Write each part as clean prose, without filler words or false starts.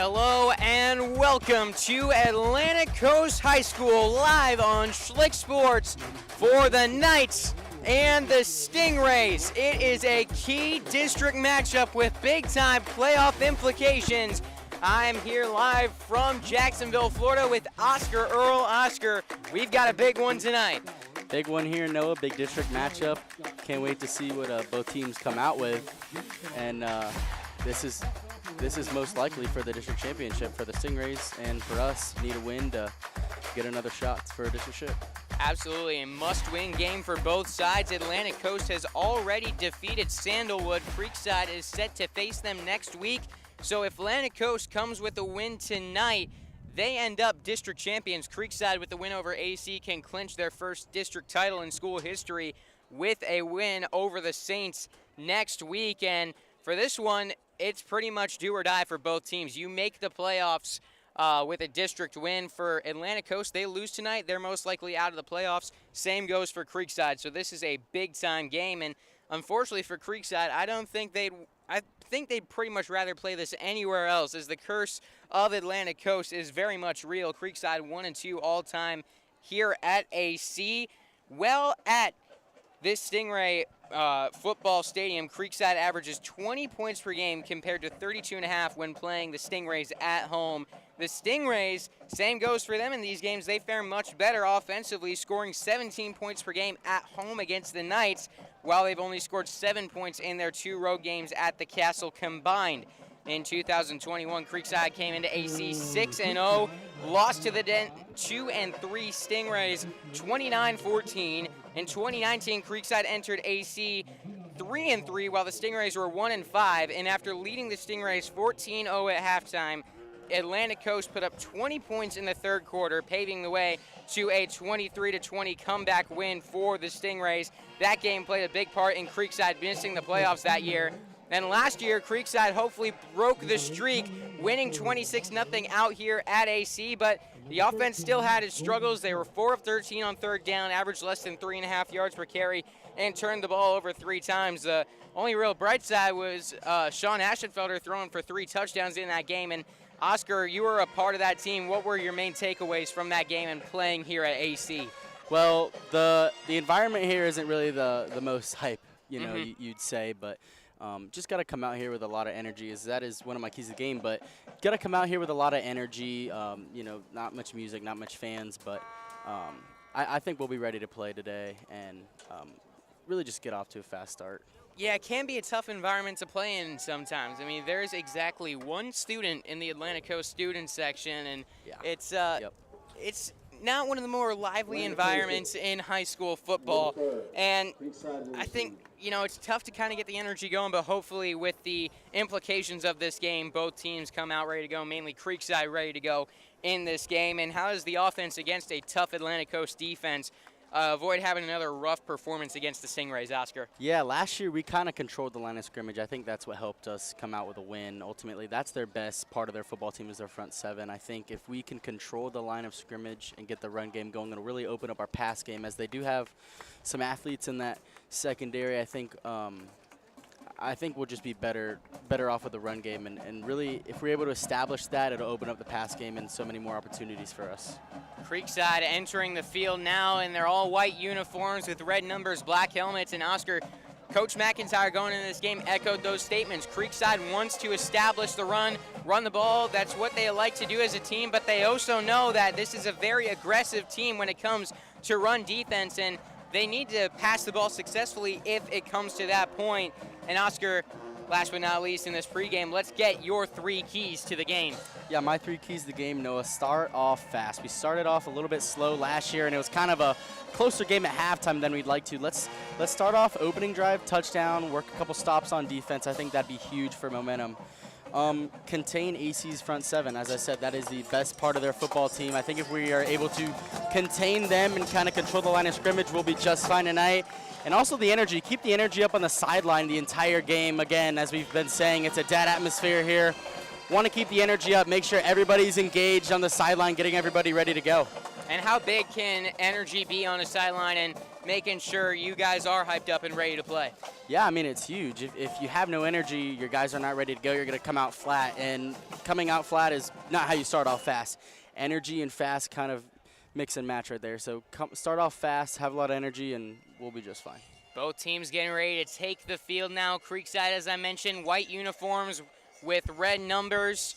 Hello and welcome to Atlantic Coast High School live on Schlick Sports for the Knights and the Stingrays. It is a key district matchup with big-time playoff implications. I'm here live from Jacksonville, Florida with Oscar Earl. Oscar, we've got a big one tonight. Big one here, Noah. Big district matchup. Can't wait to see what both teams come out with. And this is most likely for the district championship for the Stingrays, and for us, need a win to get another shot for a districtship. Absolutely, a must-win game for both sides. Atlantic Coast has already defeated Sandalwood. Creekside is set to face them next week. So if Atlantic Coast comes with a win tonight, they end up district champions. Creekside with the win over AC can clinch their first district title in school history with a win over the Saints next week. And for this one, it's pretty much do or die for both teams. You make the playoffs with a district win. For Atlantic Coast, they lose tonight, they're most likely out of the playoffs. Same goes for Creekside. So this is a big-time game. And unfortunately for Creekside, I think they'd pretty much rather play this anywhere else, as the curse of Atlantic Coast is very much real. Creekside 1-2 all-time here at AC. Well, at this Stingray football stadium, Creekside averages 20 points per game compared to 32.5 when playing the Stingrays at home. The Stingrays, same goes for them in these games. They fare much better offensively, scoring 17 points per game at home against the Knights, while they've only scored 7 points in their 2 road games at the Castle combined. In 2021, Creekside came into AC 6-0, lost to the 2-3 Stingrays 29-14. In 2019, Creekside entered AC 3-3, while the Stingrays were 1-5. And after leading the Stingrays 14-0 at halftime, Atlantic Coast put up 20 points in the third quarter, paving the way to a 23-20 comeback win for the Stingrays. That game played a big part in Creekside missing the playoffs that year. And last year, Creekside hopefully broke the streak, winning 26-0 out here at AC, but the offense still had its struggles. They were 4 of 13 on third down, averaged less than 3.5 yards per carry, and turned the ball over 3 times. The only real bright side was Sean Aschenfelder throwing for 3 touchdowns in that game. And Oscar, you were a part of that team. What were your main takeaways from that game and playing here at AC? Well, the environment here isn't really the most hype, you'd say, but just got to come out here with a lot of energy. That is one of my keys to the game, but got to come out here with a lot of energy. Not much music, not much fans, but I think we'll be ready to play today and really just get off to a fast start. Yeah, it can be a tough environment to play in sometimes. I mean, there's exactly 1 student in the Atlantic Coast student section, and it's not one of the more lively environments in high school football. And I think, it's tough to kind of get the energy going, but hopefully with the implications of this game, both teams come out ready to go, mainly Creekside ready to go in this game. And how does the offense against a tough Atlantic Coast defense avoid having another rough performance against the Stingrays, Oscar? Yeah, last year we kind of controlled the line of scrimmage. I think that's what helped us come out with a win. Ultimately, that's their best part of their football team, is their front 7. I think if we can control the line of scrimmage and get the run game going, it'll really open up our pass game, as they do have some athletes in that secondary. I think we'll just be better off with the run game, and really, if we're able to establish that, it'll open up the pass game and so many more opportunities for us. Creekside entering the field now in their all-white uniforms with red numbers, black helmets, and Oscar, Coach McIntyre going into this game echoed those statements. Creekside wants to establish the run the ball. That's what they like to do as a team, but they also know that this is a very aggressive team when it comes to run defense, and they need to pass the ball successfully if it comes to that point. And Oscar, last but not least in this pregame, let's get your 3 keys to the game. Yeah, my 3 keys to the game, Noah. Start off fast. We started off a little bit slow last year, and it was kind of a closer game at halftime than we'd like to. Let's start off opening drive, touchdown, work a couple stops on defense. I think that'd be huge for momentum. Contain AC's front 7. As I said, that is the best part of their football team. I think if we are able to contain them and kind of control the line of scrimmage, we'll be just fine tonight. And also the energy. Keep the energy up on the sideline the entire game. Again, as we've been saying, it's a dead atmosphere here. Want to keep the energy up, make sure everybody's engaged on the sideline, getting everybody ready to go. And how big can energy be on a sideline? And making sure you guys are hyped up and ready to play? Yeah, I mean, it's huge. If you have no energy, your guys are not ready to go, you're going to come out flat. And coming out flat is not how you start off fast. Energy and fast kind of mix and match right there. So start off fast, have a lot of energy, and we'll be just fine. Both teams getting ready to take the field now. Creekside, as I mentioned, white uniforms with red numbers.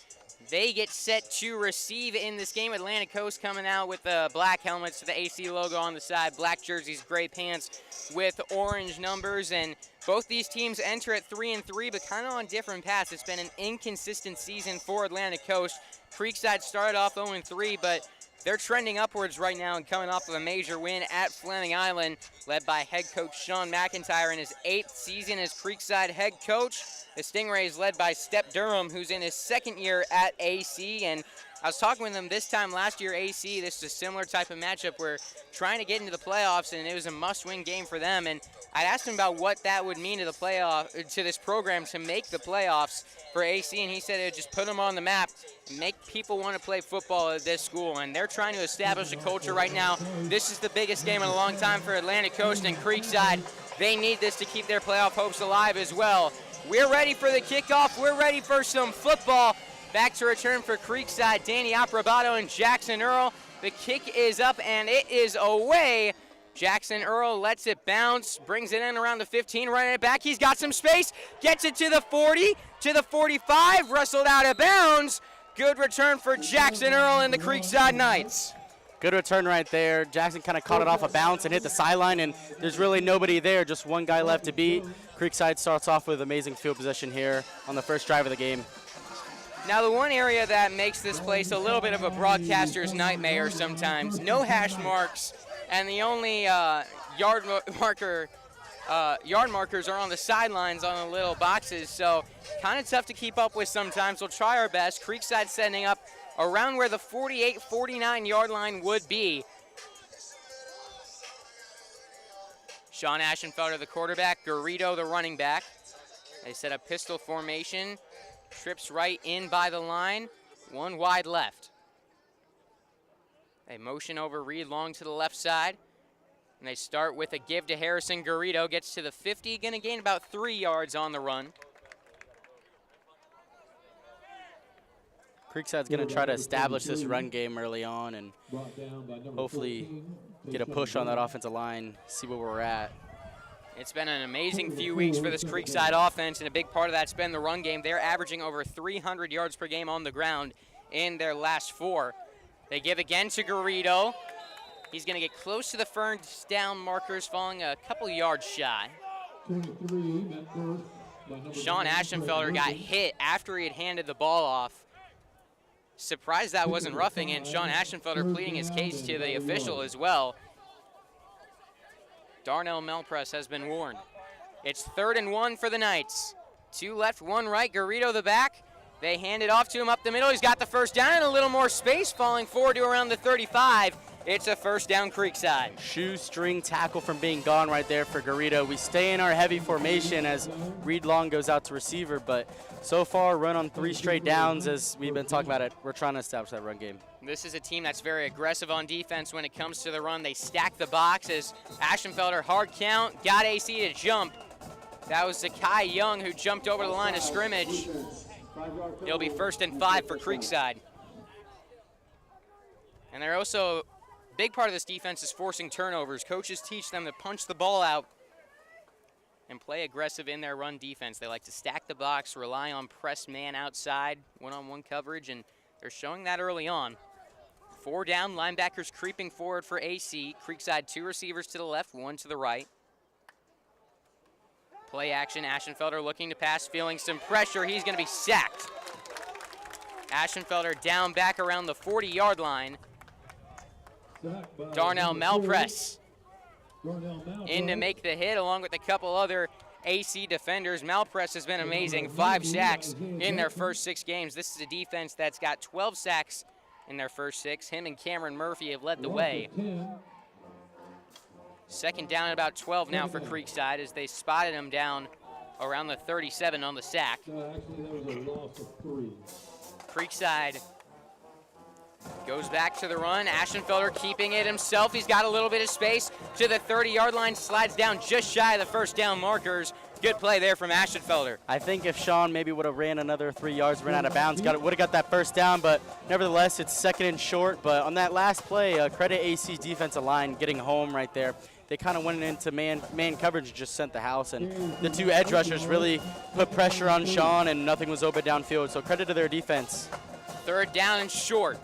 They get set to receive in this game. Atlantic Coast coming out with the black helmets, the AC logo on the side, black jerseys, gray pants with orange numbers. And both these teams enter at 3-3, but kind of on different paths. It's been an inconsistent season for Atlantic Coast. Creekside started off 0-3, but they're trending upwards right now and coming off of a major win at Fleming Island, led by head coach Sean McIntyre in his 8th season as Creekside head coach. The Stingrays led by Step Durham, who's in his 2nd year at AC. And I was talking with him this time last year, AC. This is a similar type of matchup. We're trying to get into the playoffs, and it was a must-win game for them. And I asked him about what that would mean to the to this program to make the playoffs for AC, and he said it would just put them on the map and make people want to play football at this school. And they're trying to establish a culture right now. This is the biggest game in a long time for Atlantic Coast and Creekside. They need this to keep their playoff hopes alive as well. We're ready for the kickoff. We're ready for some football. Back to return for Creekside, Danny Approbato and Jackson Earl. The kick is up and it is away. Jackson Earl lets it bounce, brings it in around the 15, running it back. He's got some space, gets it to the 40, to the 45, wrestled out of bounds. Good return for Jackson Earl and the Creekside Knights. Good return right there. Jackson kind of caught it off a bounce and hit the sideline, and there's really nobody there, just one guy left to beat. Creekside starts off with amazing field position here on the first drive of the game. Now, the one area that makes this place a little bit of a broadcaster's nightmare sometimes, no hash marks, and the only yard markers are on the sidelines on the little boxes, so kind of tough to keep up with sometimes. We'll try our best. Creekside setting up around where the 48-49 yard line would be. Sean Aschenfelder, the quarterback, Garrido, the running back. They set up pistol formation, trips right in by the line, one wide left. They motion over Reed long to the left side, and they start with a give to Harrison. Garrido gets to the 50, gonna gain about 3 yards on the run. Creekside's going to try to establish this run game early on and hopefully get a push on that offensive line, see where we're at. It's been an amazing few weeks for this Creekside offense, and a big part of that's been the run game. They're averaging over 300 yards per game on the ground in their last 4. They give again to Garrido. He's going to get close to the first down markers, falling a couple yards shy. Sean Aschenfelder got hit after he had handed the ball off. Surprised that wasn't roughing, and Sean Aschenfelder pleading his case to the official as well. Darnell Melpress has been warned. It's 3rd and 1 for the Knights. 2 left, 1 right. Garrido the back. They hand it off to him up the middle. He's got the first down and a little more space, falling forward to around the 35. It's a first down Creekside. Shoestring tackle from being gone right there for Garrido. We stay in our heavy formation as Reed Long goes out to receiver, but so far run on 3 straight downs as we've been talking about it. We're trying to establish that run game. This is a team that's very aggressive on defense when it comes to the run. They stack the box as Aschenfelder hard count, got AC to jump. That was Zakai Young who jumped over the line of scrimmage. It'll be 1st and 5 for Creekside. And they're also, big part of this defense is forcing turnovers. Coaches teach them to punch the ball out and play aggressive in their run defense. They like to stack the box, rely on press man outside, one-on-one coverage, and they're showing that early on. 4 down, linebackers creeping forward for AC. Creekside 2 receivers to the left, 1 to the right. Play action, Aschenfelder looking to pass, feeling some pressure. He's going to be sacked. Aschenfelder down back around the 40-yard line. Darnell Melpress in to make the hit along with a couple other AC defenders. Malpress has been amazing. 5 sacks in their first 6 games. This is a defense that's got 12 sacks in their first 6. Him and Cameron Murphy have led the way. 2nd down at about 12 now for Creekside as they spotted him down around the 37 on the sack. Creekside Goes back to the run. Aschenfelder keeping it himself. He's got a little bit of space to the 30-yard line. Slides down just shy of the first down markers. Good play there from Aschenfelder. I think if Sean maybe would have ran another 3 yards, ran out of bounds, would have got that first down, but nevertheless, it's second and short. But on that last play, credit AC's defensive line getting home right there. They kind of went into man coverage and just sent the house, and the two edge rushers really put pressure on Sean, and nothing was open downfield, so credit to their defense. Third down and short.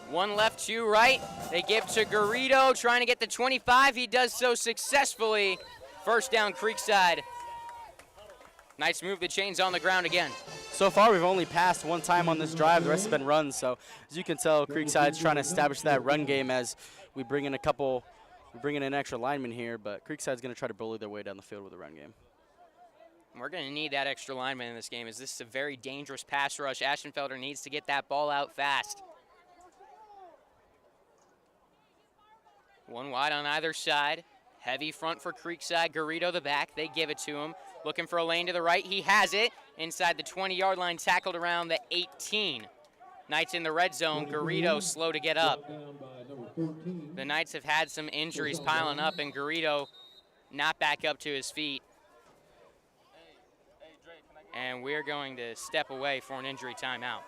One left, two right. They give to Garrido, trying to get the 25. He does so successfully. First down, Creekside. Knights move the chains on the ground again. So far, we've only passed one time on this drive. The rest has been runs. So as you can tell, Creekside's trying to establish that run game as we bring in an extra lineman here. But Creekside's going to try to bully their way down the field with a run game. We're going to need that extra lineman in this game, as this is a very dangerous pass rush. Aschenfelder needs to get that ball out fast. One wide on either side. Heavy front for Creekside. Garrido the back. They give it to him. Looking for a lane to the right. He has it. Inside the 20-yard line, tackled around the 18. Knights in the red zone. Garrido slow to get up. The Knights have had some injuries piling up, and Garrido not back up to his feet. And we're going to step away for an injury timeout.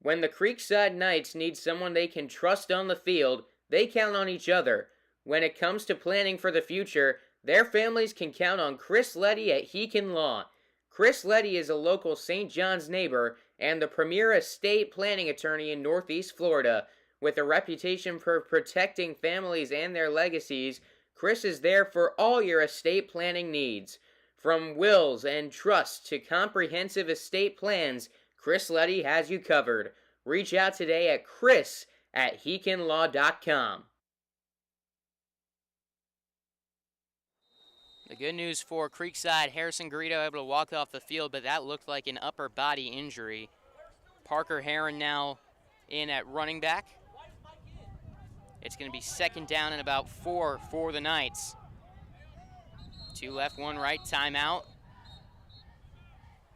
When the Creekside Knights need someone they can trust on the field, they count on each other. When it comes to planning for the future, their families can count on Chris Letty at Heekin Law. Chris Letty is a local St. John's neighbor and the premier estate planning attorney in Northeast Florida. With a reputation for protecting families and their legacies, Chris is there for all your estate planning needs. From wills and trusts to comprehensive estate plans, Chris Letty has you covered. Reach out today at chris@heekinlaw.com. The good news for Creekside, Harrison Garrido able to walk off the field, but that looked like an upper body injury. Parker Heron now in at running back. It's going to be second down and about 4 for the Knights. 2 left, 1 right, timeout.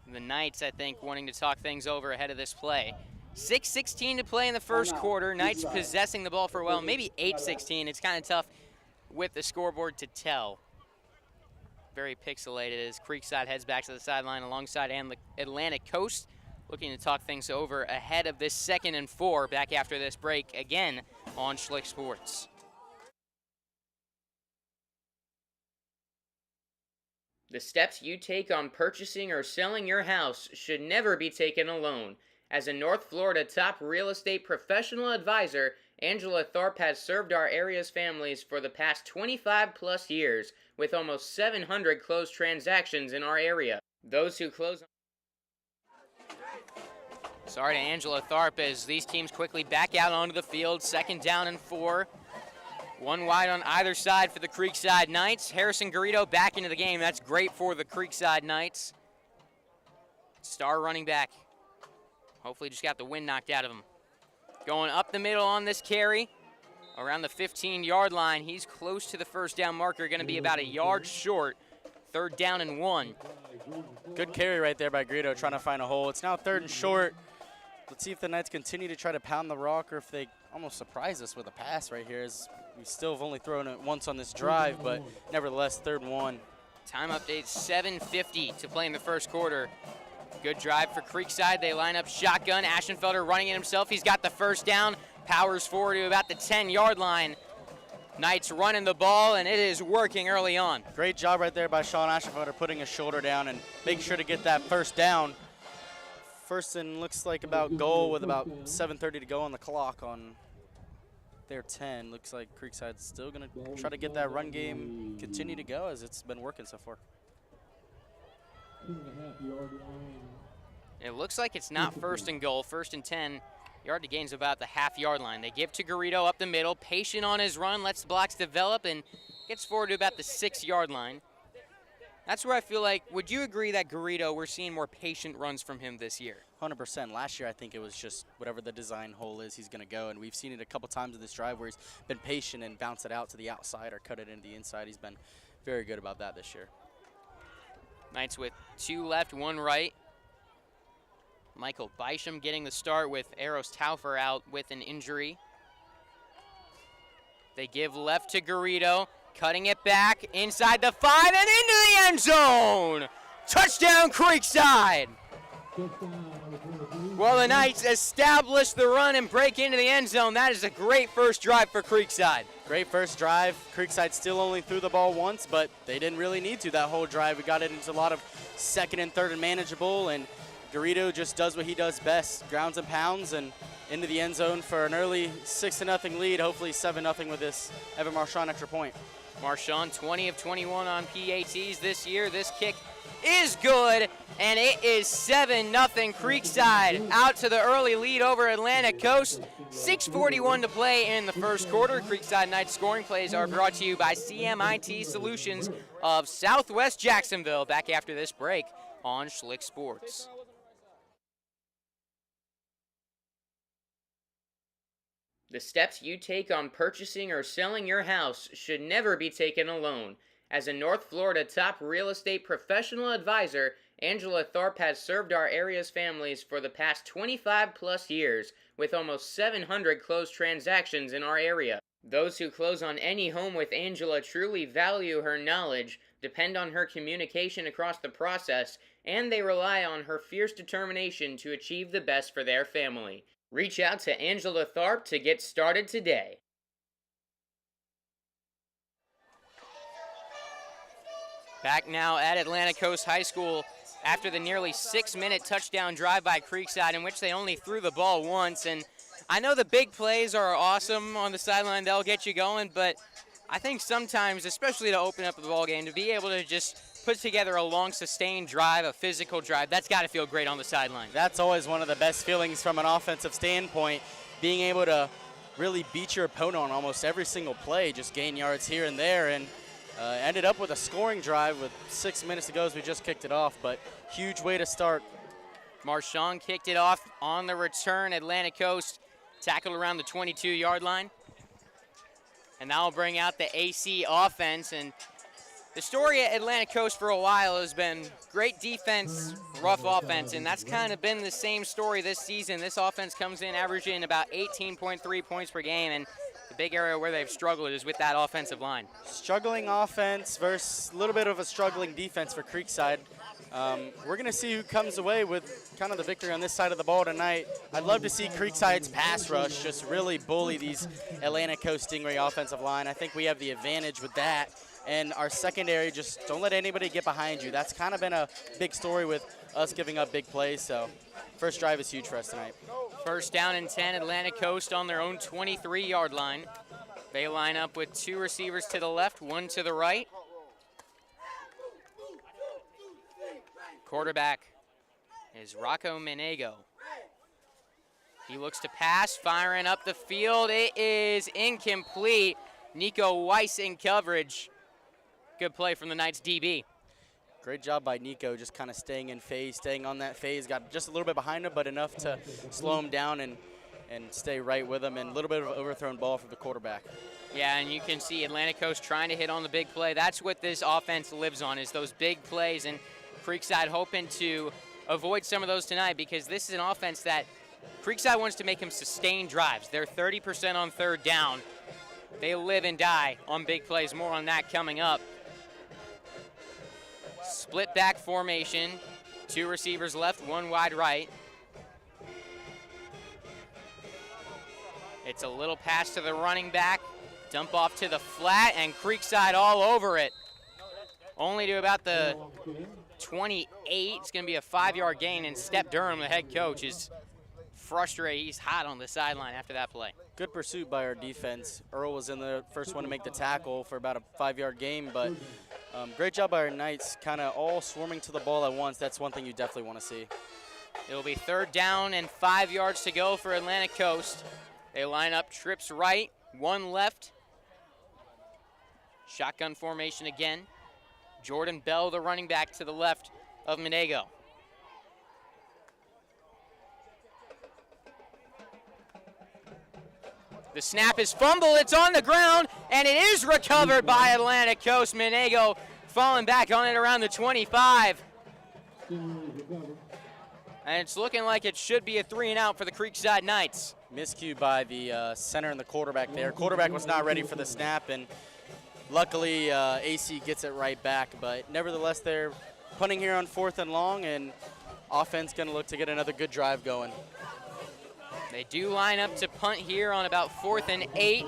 The Knights, I think, wanting to talk things over ahead of this play. 6:16 to play in the first quarter. Knights possessing the ball for a while, maybe 8:16. It's kind of tough with the scoreboard to tell. Very pixelated as Creekside heads back to the sideline alongside Atlantic Coast, looking to talk things over ahead of this 2nd and 4 back after this break again on Schlick Sports. The steps you take on purchasing or selling your house should never be taken alone. As a North Florida top real estate professional advisor, Angela Tharp has served our area's families for the past 25 plus years, with almost 700 closed transactions in our area. Those who close... Sorry to Angela Tharp as these teams quickly back out onto the field. 2nd down and 4. 1 wide on either side for the Creekside Knights. Harrison Garrido back into the game. That's great for the Creekside Knights. Star running back. Hopefully just got the wind knocked out of him. Going up the middle on this carry. Around the 15-yard line. He's close to the first down marker. Going to be about a yard short. 3rd down and 1. Good carry right there by Garrido, trying to find a hole. It's now 3rd and short. Let's see if the Knights continue to try to pound the rock or if they almost surprise us with a pass right here. As we still have only thrown it once on this drive, but nevertheless, 3rd and 1. Time update, 7:50 to play in the first quarter. Good drive for Creekside. They line up shotgun. Aschenfelder running it himself. He's got the first down. Powers forward to about the 10-yard line. Knights running the ball, and it is working early on. Great job right there by Sean Aschenfelder, putting his shoulder down and making sure to get that first down. First and looks like about goal with about 7:30 to go on the clock on their 10. Looks like Creekside's still going to try to get that run game continue to go as it's been working so far. It looks like it's not 1st and goal. 1st and 10. Yard to gain's about the half-yard line. They give to Garrido up the middle. Patient on his run. Lets the blocks develop and gets forward to about the 6-yard line. That's where I feel like, would you agree that Garrido, we're seeing more patient runs from him this year? 100%. Last year, I think it was just whatever the design hole is, he's going to go. And we've seen it a couple times in this drive where he's been patient and bounce it out to the outside or cut it into the inside. He's been very good about that this year. Knights with 2 left, 1 right. Michael Bysham getting the start with Eros Taufer out with an injury. They give left to Garrido, cutting it back inside the 5 and into the end zone. Touchdown Creekside. Well, the Knights establish the run and break into the end zone. That is a great first drive for Creekside. Great first drive. Creekside still only threw the ball once, but they didn't really need to that whole drive. We got it into a lot of second and third and manageable, and Garrido just does what he does best, grounds and pounds, and into the end zone for an early 6-0 lead, hopefully 7-0 with this Evan Marchand extra point. Marchand 20 of 21 on PATs this year. This kick is good, and it is 7-0 Creekside out to the early lead over Atlantic Coast. 6:41 to play in the first quarter. Creekside Knights scoring plays are brought to you by CMIT Solutions of Southwest Jacksonville. Back after this break on Schlick Sports. The steps you take on purchasing or selling your house should never be taken alone. As a North Florida top real estate professional advisor, Angela Tharp has served our area's families for the past 25 plus years, with almost 700 closed transactions in our area. Those who close on any home with Angela truly value her knowledge, depend on her communication across the process, and they rely on her fierce determination to achieve the best for their family. Reach out to Angela Tharp to get started today. Back now at Atlantic Coast High School after the nearly 6-minute touchdown drive by Creekside, in which they only threw the ball once. And I know the big plays are awesome on the sideline. They'll get you going, but I think sometimes, especially to open up the ball game, to be able to just put together a long, sustained drive, a physical drive, that's got to feel great on the sideline. That's always one of the best feelings from an offensive standpoint, being able to really beat your opponent on almost every single play, just gain yards here and there, and ended up with a scoring drive with 6 minutes to go as we just kicked it off, but huge way to start. Marchand kicked it off on the return. Atlantic Coast tackled around the 22-yard line. And that will bring out the AC offense. And the story at Atlantic Coast for a while has been great defense, rough offense, and that's kind of been the same story this season. This offense comes in averaging about 18.3 points per game, and the big area where they've struggled is with that offensive line. Struggling offense versus a little bit of a struggling defense for Creekside. We're going to see who comes away with kind of the victory on this side of the ball tonight. I'd love to see Creekside's pass rush just really bully these Atlantic Coast Stingray offensive line. I think we have the advantage with that. And our secondary, just don't let anybody get behind you. That's kind of been a big story with us giving up big plays. So first drive is huge for us tonight. First down and 10, Atlantic Coast on their own 23-yard line. They line up with 2 receivers to the left, 1 to the right. Quarterback is Rocco Menego. He looks to pass, firing up the field. It is incomplete. Nico Weiss in coverage. Good play from the Knights DB. Great job by Nico, just kind of staying in phase, staying on that phase. Got just a little bit behind him, but enough to slow him down and stay right with him. And a little bit of an overthrown ball for the quarterback. Yeah, and you can see Atlantic Coast trying to hit on the big play. That's what this offense lives on, is those big plays. And Creekside hoping to avoid some of those tonight, because this is an offense that Creekside wants to make them sustain drives. They're 30% on third down. They live and die on big plays. More on that coming up. Split back formation. 2 receivers left, 1 wide right. It's a little pass to the running back. Dump off to the flat, and Creekside all over it. Only to about the 28. It's going to be a 5-yard gain, and Step Durham, the head coach, is frustrated. He's hot on the sideline after that play. Good pursuit by our defense. Earl was in the first one to make the tackle for about a 5-yard gain, but great job by our Knights, kind of all swarming to the ball at once. That's one thing you definitely want to see. It'll be 3rd down and 5 yards to go for Atlantic Coast. They line up trips right, 1 left. Shotgun formation again. Jordan Bell, the running back, to the left of Menego. The snap is fumbled, it's on the ground, and it is recovered by Atlantic Coast. Menego falling back on it around the 25. And it's looking like it should be a 3-and-out for the Creekside Knights. Miscue by the center and the quarterback there. Quarterback was not ready for the snap, and luckily AC gets it right back. But nevertheless, they're punting here on 4th and long, and offense going to look to get another good drive going. They do line up to punt here on about 4th and 8.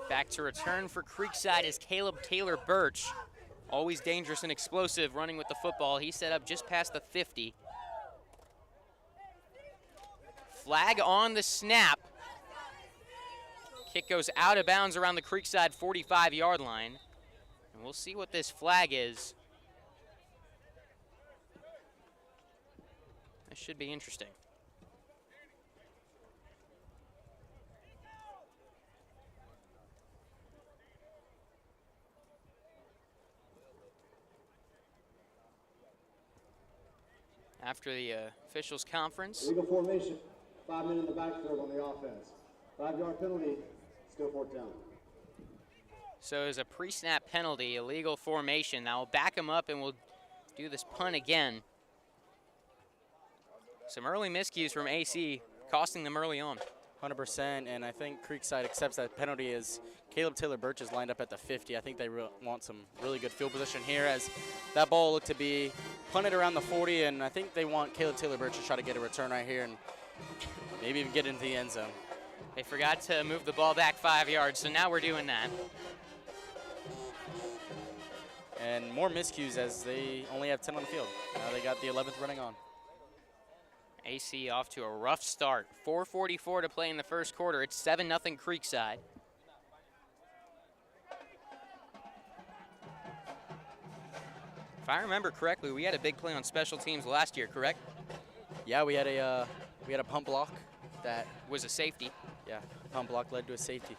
Back to return for Creekside is Caleb Taylor Birch. Always dangerous and explosive running with the football. He set up just past the 50. Flag on the snap. Kick goes out of bounds around the Creekside 45-yard line. And we'll see what this flag is. This should be interesting. After the officials' conference. Legal formation, 5 men in the backfield on the offense. 5-yard penalty, still 4th down. So as a pre-snap penalty, illegal formation. Now we'll back them up and we'll do this punt again. Some early miscues from AC, costing them early on. 100%, and I think Creekside accepts that penalty as Caleb Taylor Birch is lined up at the 50. I think they want some really good field position here, as that ball looked to be punted around the 40, and I think they want Caleb Taylor Birch to try to get a return right here and maybe even get into the end zone. They forgot to move the ball back 5 yards, so now we're doing that. And more miscues as they only have 10 on the field. Now they got the 11th running on. AC off to a rough start. 4:44 to play in the first quarter. It's 7-0 Creekside. If I remember correctly, we had a big play on special teams last year, correct? Yeah, we had a pump block that Was a safety. Yeah, pump block led to a safety.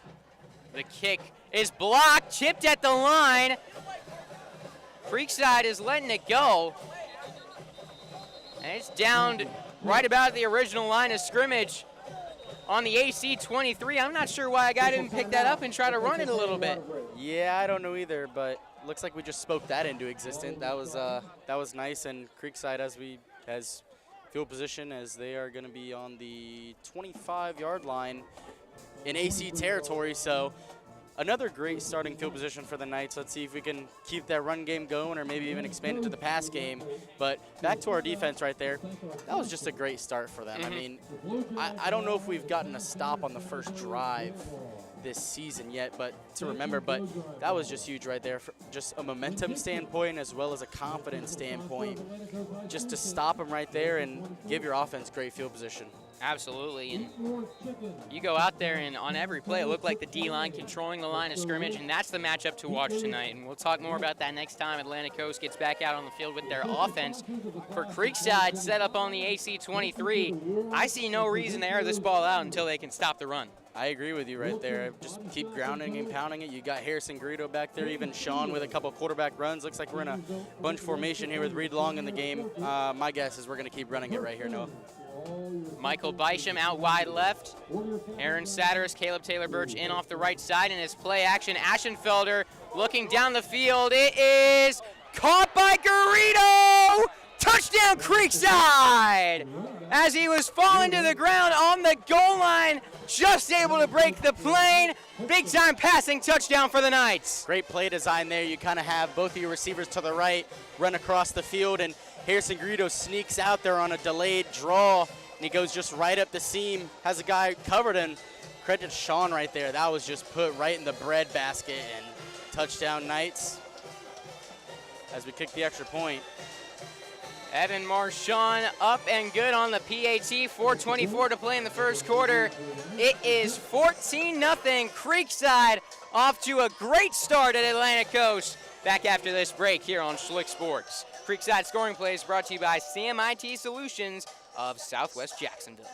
The kick is blocked, chipped at the line. Creekside is letting it go. And it's down right about the original line of scrimmage on the AC 23. I'm not sure why a guy didn't pick that up and try to run it a little bit. Yeah, I don't know either, but looks like we just spoke that into existence. That was nice, and Creekside has field position as they are going to be on the 25-yard line in AC territory. So another great starting field position for the Knights. Let's see if we can keep that run game going or maybe even expand it to the pass game. But back to our defense right there. That was just a great start for them. I mean, I don't know if we've gotten a stop on the first drive this season yet, but that was just huge right there, for just a momentum standpoint as well as a confidence standpoint, just to stop them right there and give your offense great field position. Absolutely, and you go out there and on every play it looked like the D-line controlling the line of scrimmage, and that's the matchup to watch tonight. And we'll talk more about that next time Atlantic Coast gets back out on the field with their offense. For Creekside, set up on the AC 23, I see no reason to air this ball out until they can stop the run. I agree with you right there. Just keep grounding and pounding it. You got Harrison Garrido back there, even Sean with a couple quarterback runs. Looks like we're in a bunch formation here with Reed Long in the game. My guess is we're going to keep running it right here, Noah. Michael Bysham out wide left. Aaron Satteris, Caleb Taylor Birch in off the right side in his play action. Aschenfelder looking down the field. It is caught by Garrido! Touchdown Creekside! As he was falling to the ground on the goal line, just able to break the plane. Big time passing touchdown for the Knights. Great play design there. You kind of have both of your receivers to the right, run across the field, and Harrison Garrido sneaks out there on a delayed draw, and he goes just right up the seam, has a guy covered, and credit to Sean right there. That was just put right in the bread basket, and touchdown Knights as we kick the extra point. Evan Marchand up and good on the PAT. 4:24 to play in the first quarter. It is 14-0 Creekside, off to a great start at Atlantic Coast. Back after this break here on Schlick Sports. Creekside Scoring Plays brought to you by CMIT Solutions of Southwest Jacksonville.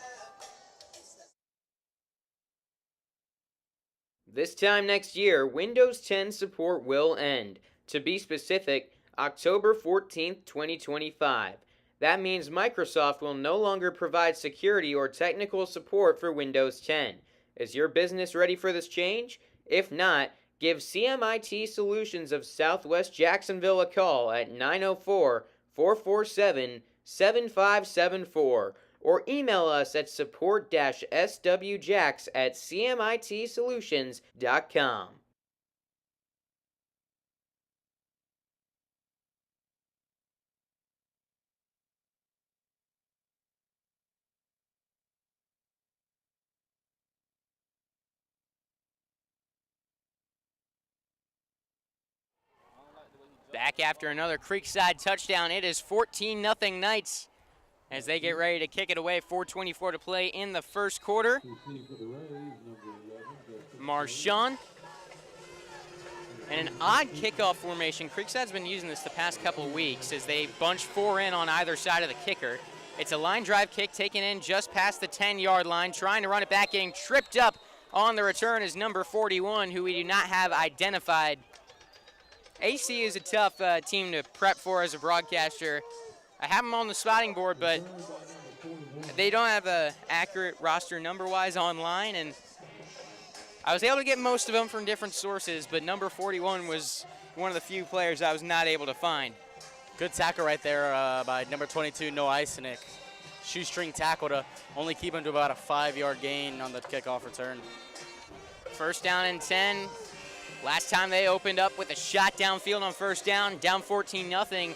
This time next year, Windows 10 support will end. To be specific, October 14th, 2025. That means Microsoft will no longer provide security or technical support for Windows 10. Is your business ready for this change? If not, give CMIT Solutions of Southwest Jacksonville a call at 904-447-7574 or email us at support-swjax@cmitsolutions.com. Back after another Creekside touchdown. It is 14-0 Knights as they get ready to kick it away. 4:24 to play in the first quarter. Marshawn. And an odd kickoff formation. Creekside's been using this the past couple of weeks as they bunch 4 in on either side of the kicker. It's a line drive kick taken in just past the 10-yard line, trying to run it back, getting tripped up on the return is number 41, who we do not have identified. AC is a tough team to prep for as a broadcaster. I have them on the spotting board, but they don't have an accurate roster number-wise online, and I was able to get most of them from different sources, but number 41 was one of the few players I was not able to find. Good tackle right there by number 22, Noah Isenick. Shoestring tackle to only keep him to about a 5-yard gain on the kickoff return. First down and 10. Last time they opened up with a shot downfield on first down, down 14-0.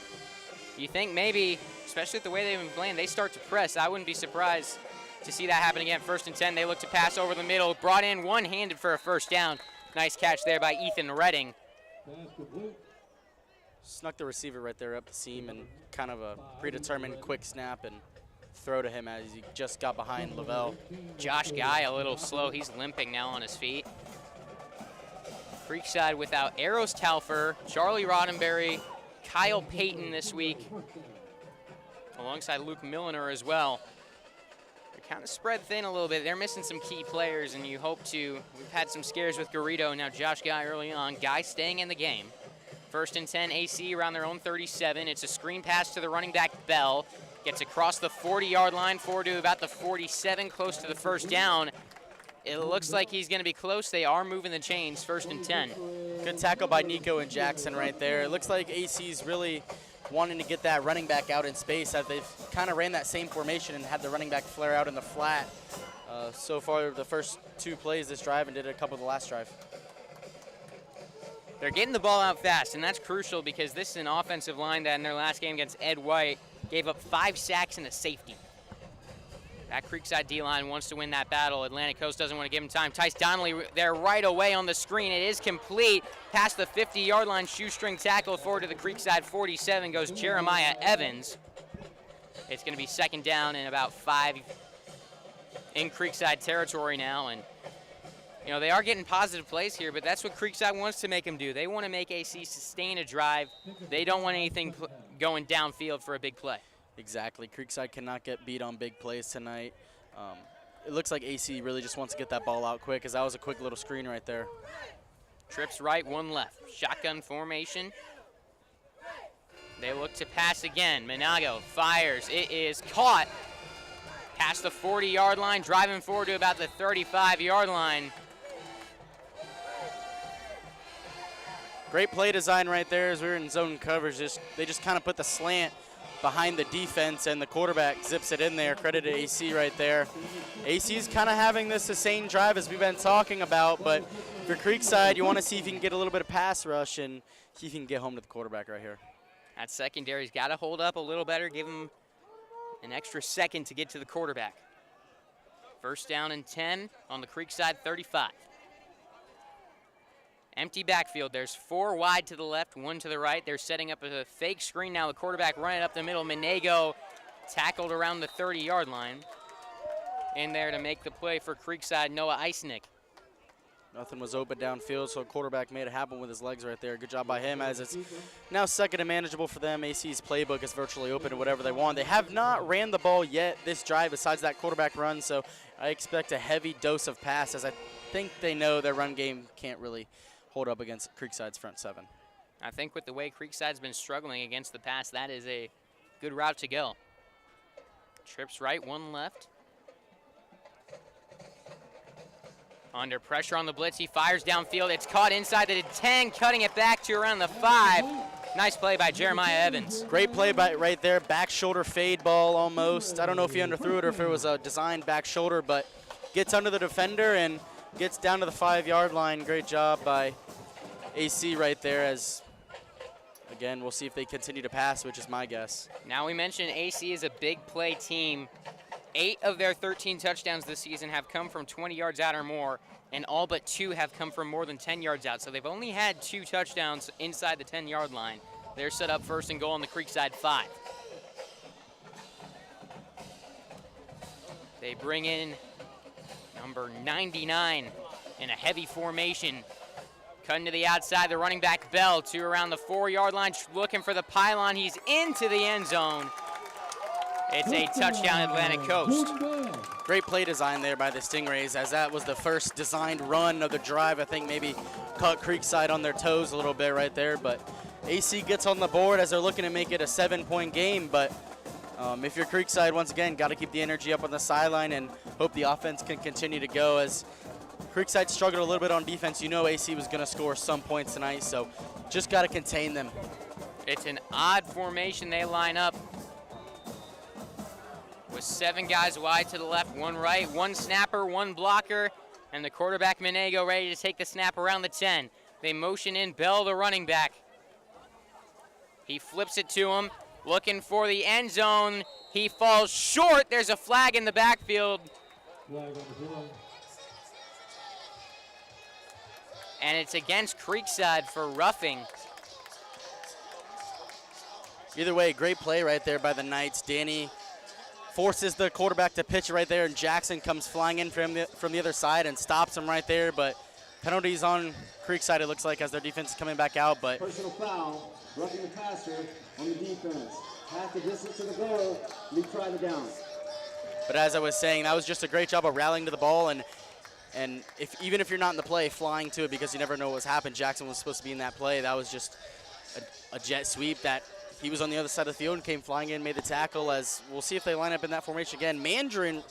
You think maybe, especially with the way they've been playing, they start to press. I wouldn't be surprised to see that happen again. First and 10, they look to pass over the middle. Brought in one-handed for a first down. Nice catch there by Ethan Redding. Snuck the receiver right there up the seam and kind of a predetermined quick snap and throw to him as he just got behind Lavelle. Josh Guy a little slow. He's limping now on his feet. Creekside without Eros Talfer, Charlie Roddenberry, Kyle Payton this week, alongside Luke Milliner as well. They're kind of spread thin a little bit. They're missing some key players, and you hope to. We've had some scares with Garrido. Now Josh Guy early on. Guy staying in the game. First and 10, AC around their own 37. It's a screen pass to the running back, Bell. Gets across the 40-yard line forward to about the 47, close to the first down. It looks like he's going to be close. They are moving the chains, first and 10. Good tackle by Nico and Jackson right there. It looks like AC's really wanting to get that running back out in space, as they've kind of ran that same formation and had the running back flare out in the flat so far the first 2 plays this drive and did a couple of the last drive. They're getting the ball out fast, and that's crucial because this is an offensive line that in their last game against Ed White gave up 5 sacks and a safety. That Creekside D-line wants to win that battle. Atlantic Coast doesn't want to give him time. Tice Donnelly there right away on the screen. It is complete. Past the 50-yard line, shoestring tackle forward to the Creekside 47 goes Jeremiah Evans. It's going to be second down and about 5 in Creekside territory now. And, you know, they are getting positive plays here, but that's what Creekside wants to make them do. They want to make AC sustain a drive. They don't want anything going downfield for a big play. Exactly. Creekside cannot get beat on big plays tonight. It looks like AC really just wants to get that ball out quick, because that was a quick little screen right there. Trips right, 1 left. Shotgun formation. They look to pass again. Minago fires. It is caught past the 40-yard line, driving forward to about the 35-yard line. Great play design right there as we were in zone coverage. They just kind of put the slant behind the defense, and the quarterback zips it in there. Credit to AC right there. AC's kind of having this sustained drive as we've been talking about, but for Creekside, you want to see if you can get a little bit of pass rush and see if you can get home to the quarterback right here. That secondary's got to hold up a little better, give him an extra second to get to the quarterback. First down and 10 on the Creekside 35. Empty backfield. There's 4 wide to the left, 1 to the right. They're setting up a fake screen now. The quarterback running up the middle. Menego tackled around the 30-yard line. In there to make the play for Creekside, Noah Isenick. Nothing was open downfield, so the quarterback made it happen with his legs right there. Good job by him, as it's now second and manageable for them. AC's playbook is virtually open to whatever they want. They have not ran the ball yet this drive besides that quarterback run, so I expect a heavy dose of pass, as I think they know their run game can't really hold up against Creekside's front 7. I think with the way Creekside's been struggling against the pass, that is a good route to go. Trips right, one left. Under pressure on the blitz, he fires downfield. It's caught inside the 10, cutting it back to around the 5. Nice play by Jeremiah Evans. Great play by right there, back shoulder fade ball almost. I don't know if he underthrew it or if it was a designed back shoulder, but gets under the defender and gets down to the 5-yard line. Great job by AC right there as, again, we'll see if they continue to pass, which is my guess. Now we mentioned AC is a big play team. 8 of their 13 touchdowns this season have come from 20 yards out or more, and all but 2 have come from more than 10 yards out. So they've only had 2 touchdowns inside the 10-yard line. They're set up first and goal on the Creekside 5. They bring in number 99 in a heavy formation. Cutting to the outside, the running back Bell to around the 4-yard line, looking for the pylon. He's into the end zone. It's a touchdown, Atlantic Coast. Great play design there by the Stingrays, as that was the first designed run of the drive. I think maybe caught Creekside on their toes a little bit right there, but AC gets on the board as they're looking to make it a 7-point game. But if you're Creekside, once again, got to keep the energy up on the sideline and hope the offense can continue to go. As Creekside struggled a little bit on defense, you know AC was going to score some points tonight, so just got to contain them. It's an odd formation they line up, with 7 guys wide to the left, 1 right, 1 snapper, 1 blocker, and the quarterback Menego ready to take the snap around the 10. They motion in Bell, the running back. He flips it to him, looking for the end zone. He falls short. There's a flag in the backfield. And it's against Creekside for roughing. Either way, great play right there by the Knights. Danny forces the quarterback to pitch right there, and Jackson comes flying in from the other side and stops him right there. But penalties on Creekside, it looks like, as their defense is coming back out. But Personal foul, roughing the passer on the defense. Half the distance to the goal, retry the down. But as I was saying, that was just a great job of rallying to the ball, and even if you're not in the play, flying to it, because you never know what's happened. Jackson was supposed to be in that play. That was just a jet sweep that he was on the other side of the field and came flying in, made the tackle. As we'll see if they line up in that formation again. Mandarin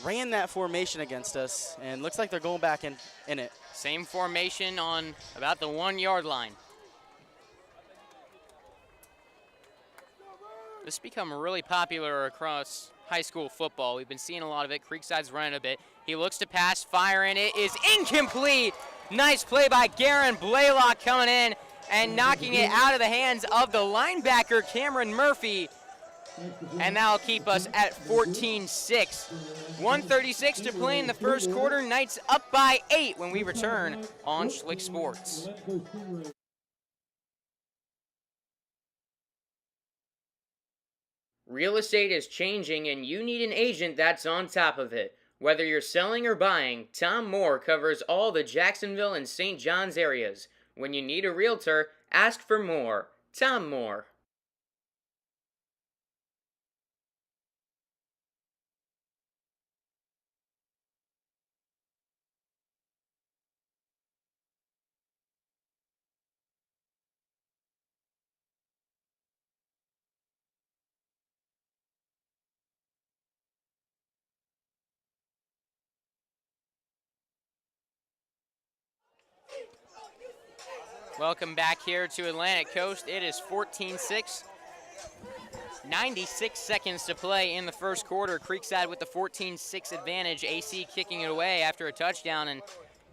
ran that formation against us, and looks like they're going back in it. Same formation on about the 1-yard line. This has become really popular across high school football. We've been seeing a lot of it. Creekside's running a bit. He looks to pass, fire, and it is incomplete. Nice play by Garen Blaylock coming in and knocking it out of the hands of the linebacker, Cameron Murphy. And that'll keep us at 14-6. 1:36 to play in the first quarter. Knights up by 8 when we return on Schlick Sports. Real estate is changing, and you need an agent that's on top of it. Whether you're selling or buying, Tom Moore covers all the Jacksonville and St. John's areas. When you need a realtor, ask for Moore. Tom Moore. Welcome back here to Atlantic Coast. It is 14-6. 96 seconds to play in the first quarter. Creekside with the 14-6 advantage. AC kicking it away after a touchdown, and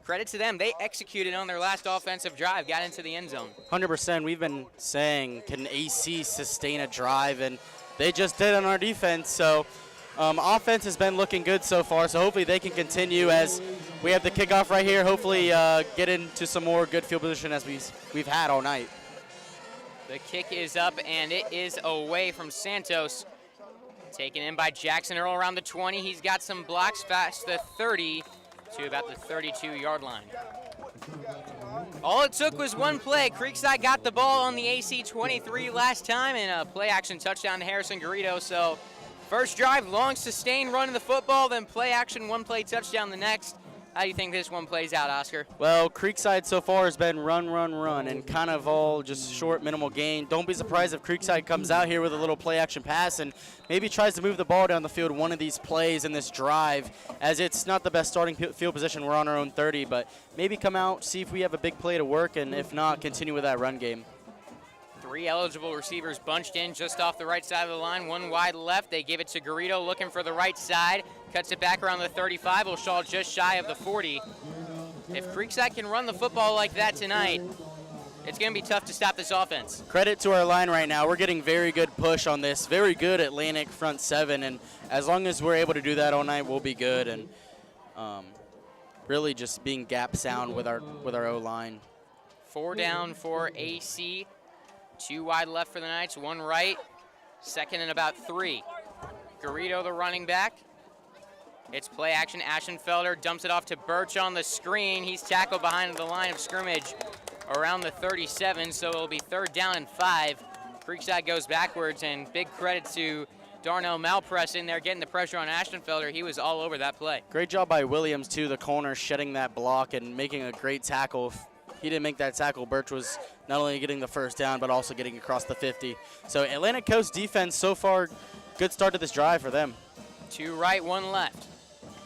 credit to them. They executed on their last offensive drive, got into the end zone. 100%. We've been saying, can AC sustain a drive? And they just did on our defense. So offense has been looking good so far, so hopefully they can continue as we have the kickoff right here. Hopefully get into some more good field position as we've had all night. The kick is up, and it is away from Santos. Taken in by Jackson Earl around the 20. He's got some blocks past the 30 to about the 32-yard line. All it took was one play. Creekside got the ball on the AC 23 last time, and a play-action touchdown to Harrison Garrido. So first drive, long sustained run of the football, then play-action, one-play touchdown the next. How do you think this one plays out, Oscar? Well, Creekside so far has been run, and kind of all just short, minimal gain. Don't be surprised if Creekside comes out here with a little play-action pass and maybe tries to move the ball down the field one of these plays in this drive, as it's not the best starting field position. We're on our own 30, but maybe come out, see if we have a big play to work, and if not, continue with that run game. 3 eligible receivers bunched in just off the right side of the line, 1 wide left. They give it to Garrido looking for the right side. Cuts it back around the 35. Will Shaw just shy of the 40. If Creekside can run the football like that tonight, it's going to be tough to stop this offense. Credit to our line right now. We're getting very good push on this. Very good Atlantic front 7, and as long as we're able to do that all night, we'll be good. And really just being gap sound with our O-line. 4 down for AC. 2 wide left for the Knights, 1 right. 2nd and about 3. Garrido, the running back. It's play action. Aschenfelder dumps it off to Birch on the screen. He's tackled behind the line of scrimmage around the 37, so it'll be 3rd down and 5. Creekside goes backwards, and big credit to Darnell Malpress in there getting the pressure on Aschenfelder. He was all over that play. Great job by Williams, too, the corner, shedding that block and making a great tackle. If he didn't make that tackle, Birch was not only getting the 1st down, but also getting across the 50. So Atlantic Coast defense so far, good start to this drive for them. 2 right, 1 left.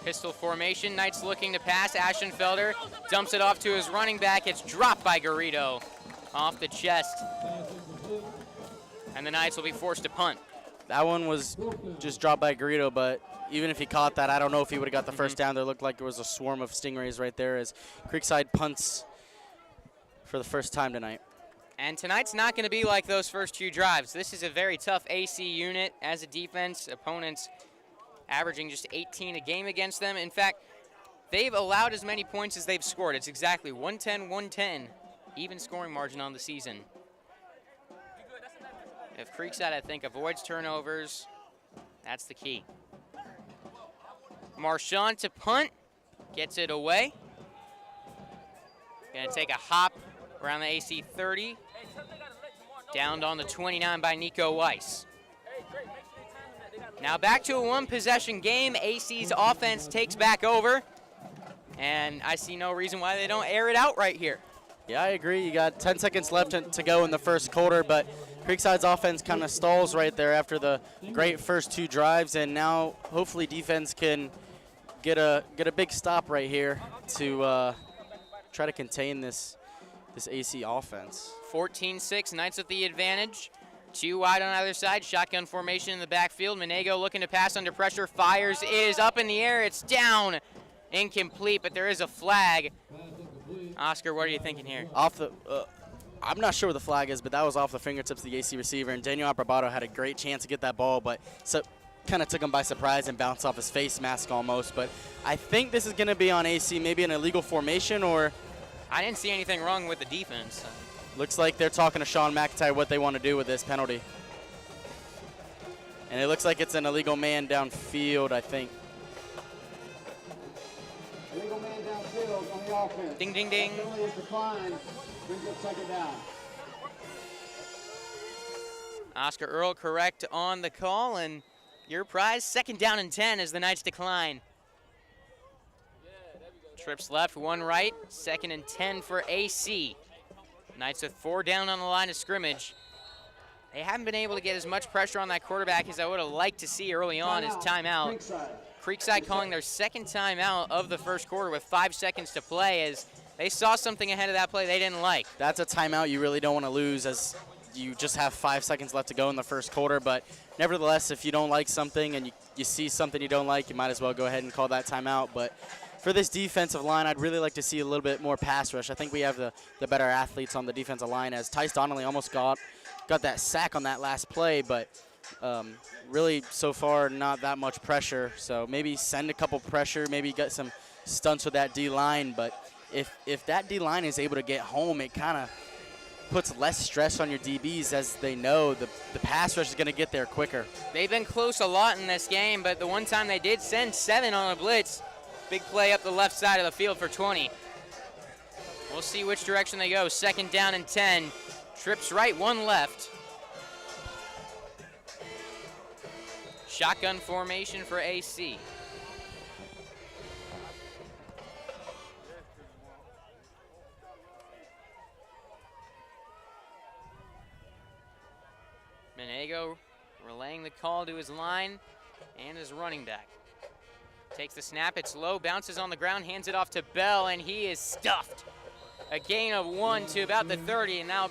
Pistol formation, Knights looking to pass. Aschenfelder dumps it off to his running back. It's dropped by Garrido off the chest. And the Knights will be forced to punt. That one was just dropped by Garrido, but even if he caught that, I don't know if he would have got the 1st down. There looked like there was a swarm of Stingrays right there as Creekside punts for the first time tonight. And tonight's not going to be like those first 2 drives. This is a very tough AC unit as a defense. Opponents averaging just 18 a game against them. In fact, they've allowed as many points as they've scored. It's exactly 110-110, even scoring margin on the season. If Creekside, I think, avoids turnovers, that's the key. Marchand to punt, gets it away. Gonna take a hop around the AC 30. Downed on the 29 by Nico Weiss. Now back to a 1-possession game. AC's offense takes back over. And I see no reason why they don't air it out right here. Yeah, I agree. You got 10 seconds left to go in the 1st quarter, but Creekside's offense kind of stalls right there after the great first 2 drives, and now hopefully defense can get a big stop right here to try to contain this AC offense. 14-6, Knights with the advantage. 2 wide on either side, shotgun formation in the backfield. Menego looking to pass under pressure, fires, it is up in the air, it's down. Incomplete, but there is a flag. Oscar, what are you thinking here? I'm not sure what the flag is, but that was off the fingertips of the AC receiver, and Daniel Approbato had a great chance to get that ball, but kind of took him by surprise and bounced off his face mask almost. But I think this is going to be on AC, maybe an illegal formation, or... I didn't see anything wrong with the defense. Looks like they're talking to Sean McIntyre what they want to do with this penalty. And it looks like it's an illegal man downfield, I think. Illegal man downfield on the offense. Ding, ding, ding. Penalty is declined. Brings up 2nd down. Oscar Earl correct on the call, and your prize, 2nd down and 10 as the Knights decline. Trips left, 1 right, 2nd and 10 for AC. Knights with 4 down on the line of scrimmage. They haven't been able to get as much pressure on that quarterback as I would have liked to see early on as timeout. Creekside calling their 2nd timeout of the 1st quarter with 5 seconds to play as they saw something ahead of that play they didn't like. That's a timeout you really don't want to lose as you just have 5 seconds left to go in the 1st quarter. But nevertheless, if you don't like something and you see something you don't like, you might as well go ahead and call that timeout. But for this defensive line, I'd really like to see a little bit more pass rush. I think we have the better athletes on the defensive line, as Tice Donnelly almost got that sack on that last play, but really so far not that much pressure. So maybe send a couple pressure, maybe get some stunts with that D-line. But if that D-line is able to get home, it kind of puts less stress on your DBs, as they know the pass rush is going to get there quicker. They've been close a lot in this game, but the one time they did send 7 on a blitz, big play up the left side of the field for 20. We'll see which direction they go. 2nd down and 10. Trips right, 1 left. Shotgun formation for AC. Menego relaying the call to his line and his running back. Takes the snap, it's low, bounces on the ground, hands it off to Bell, and he is stuffed. A gain of 1 to about the 30, and now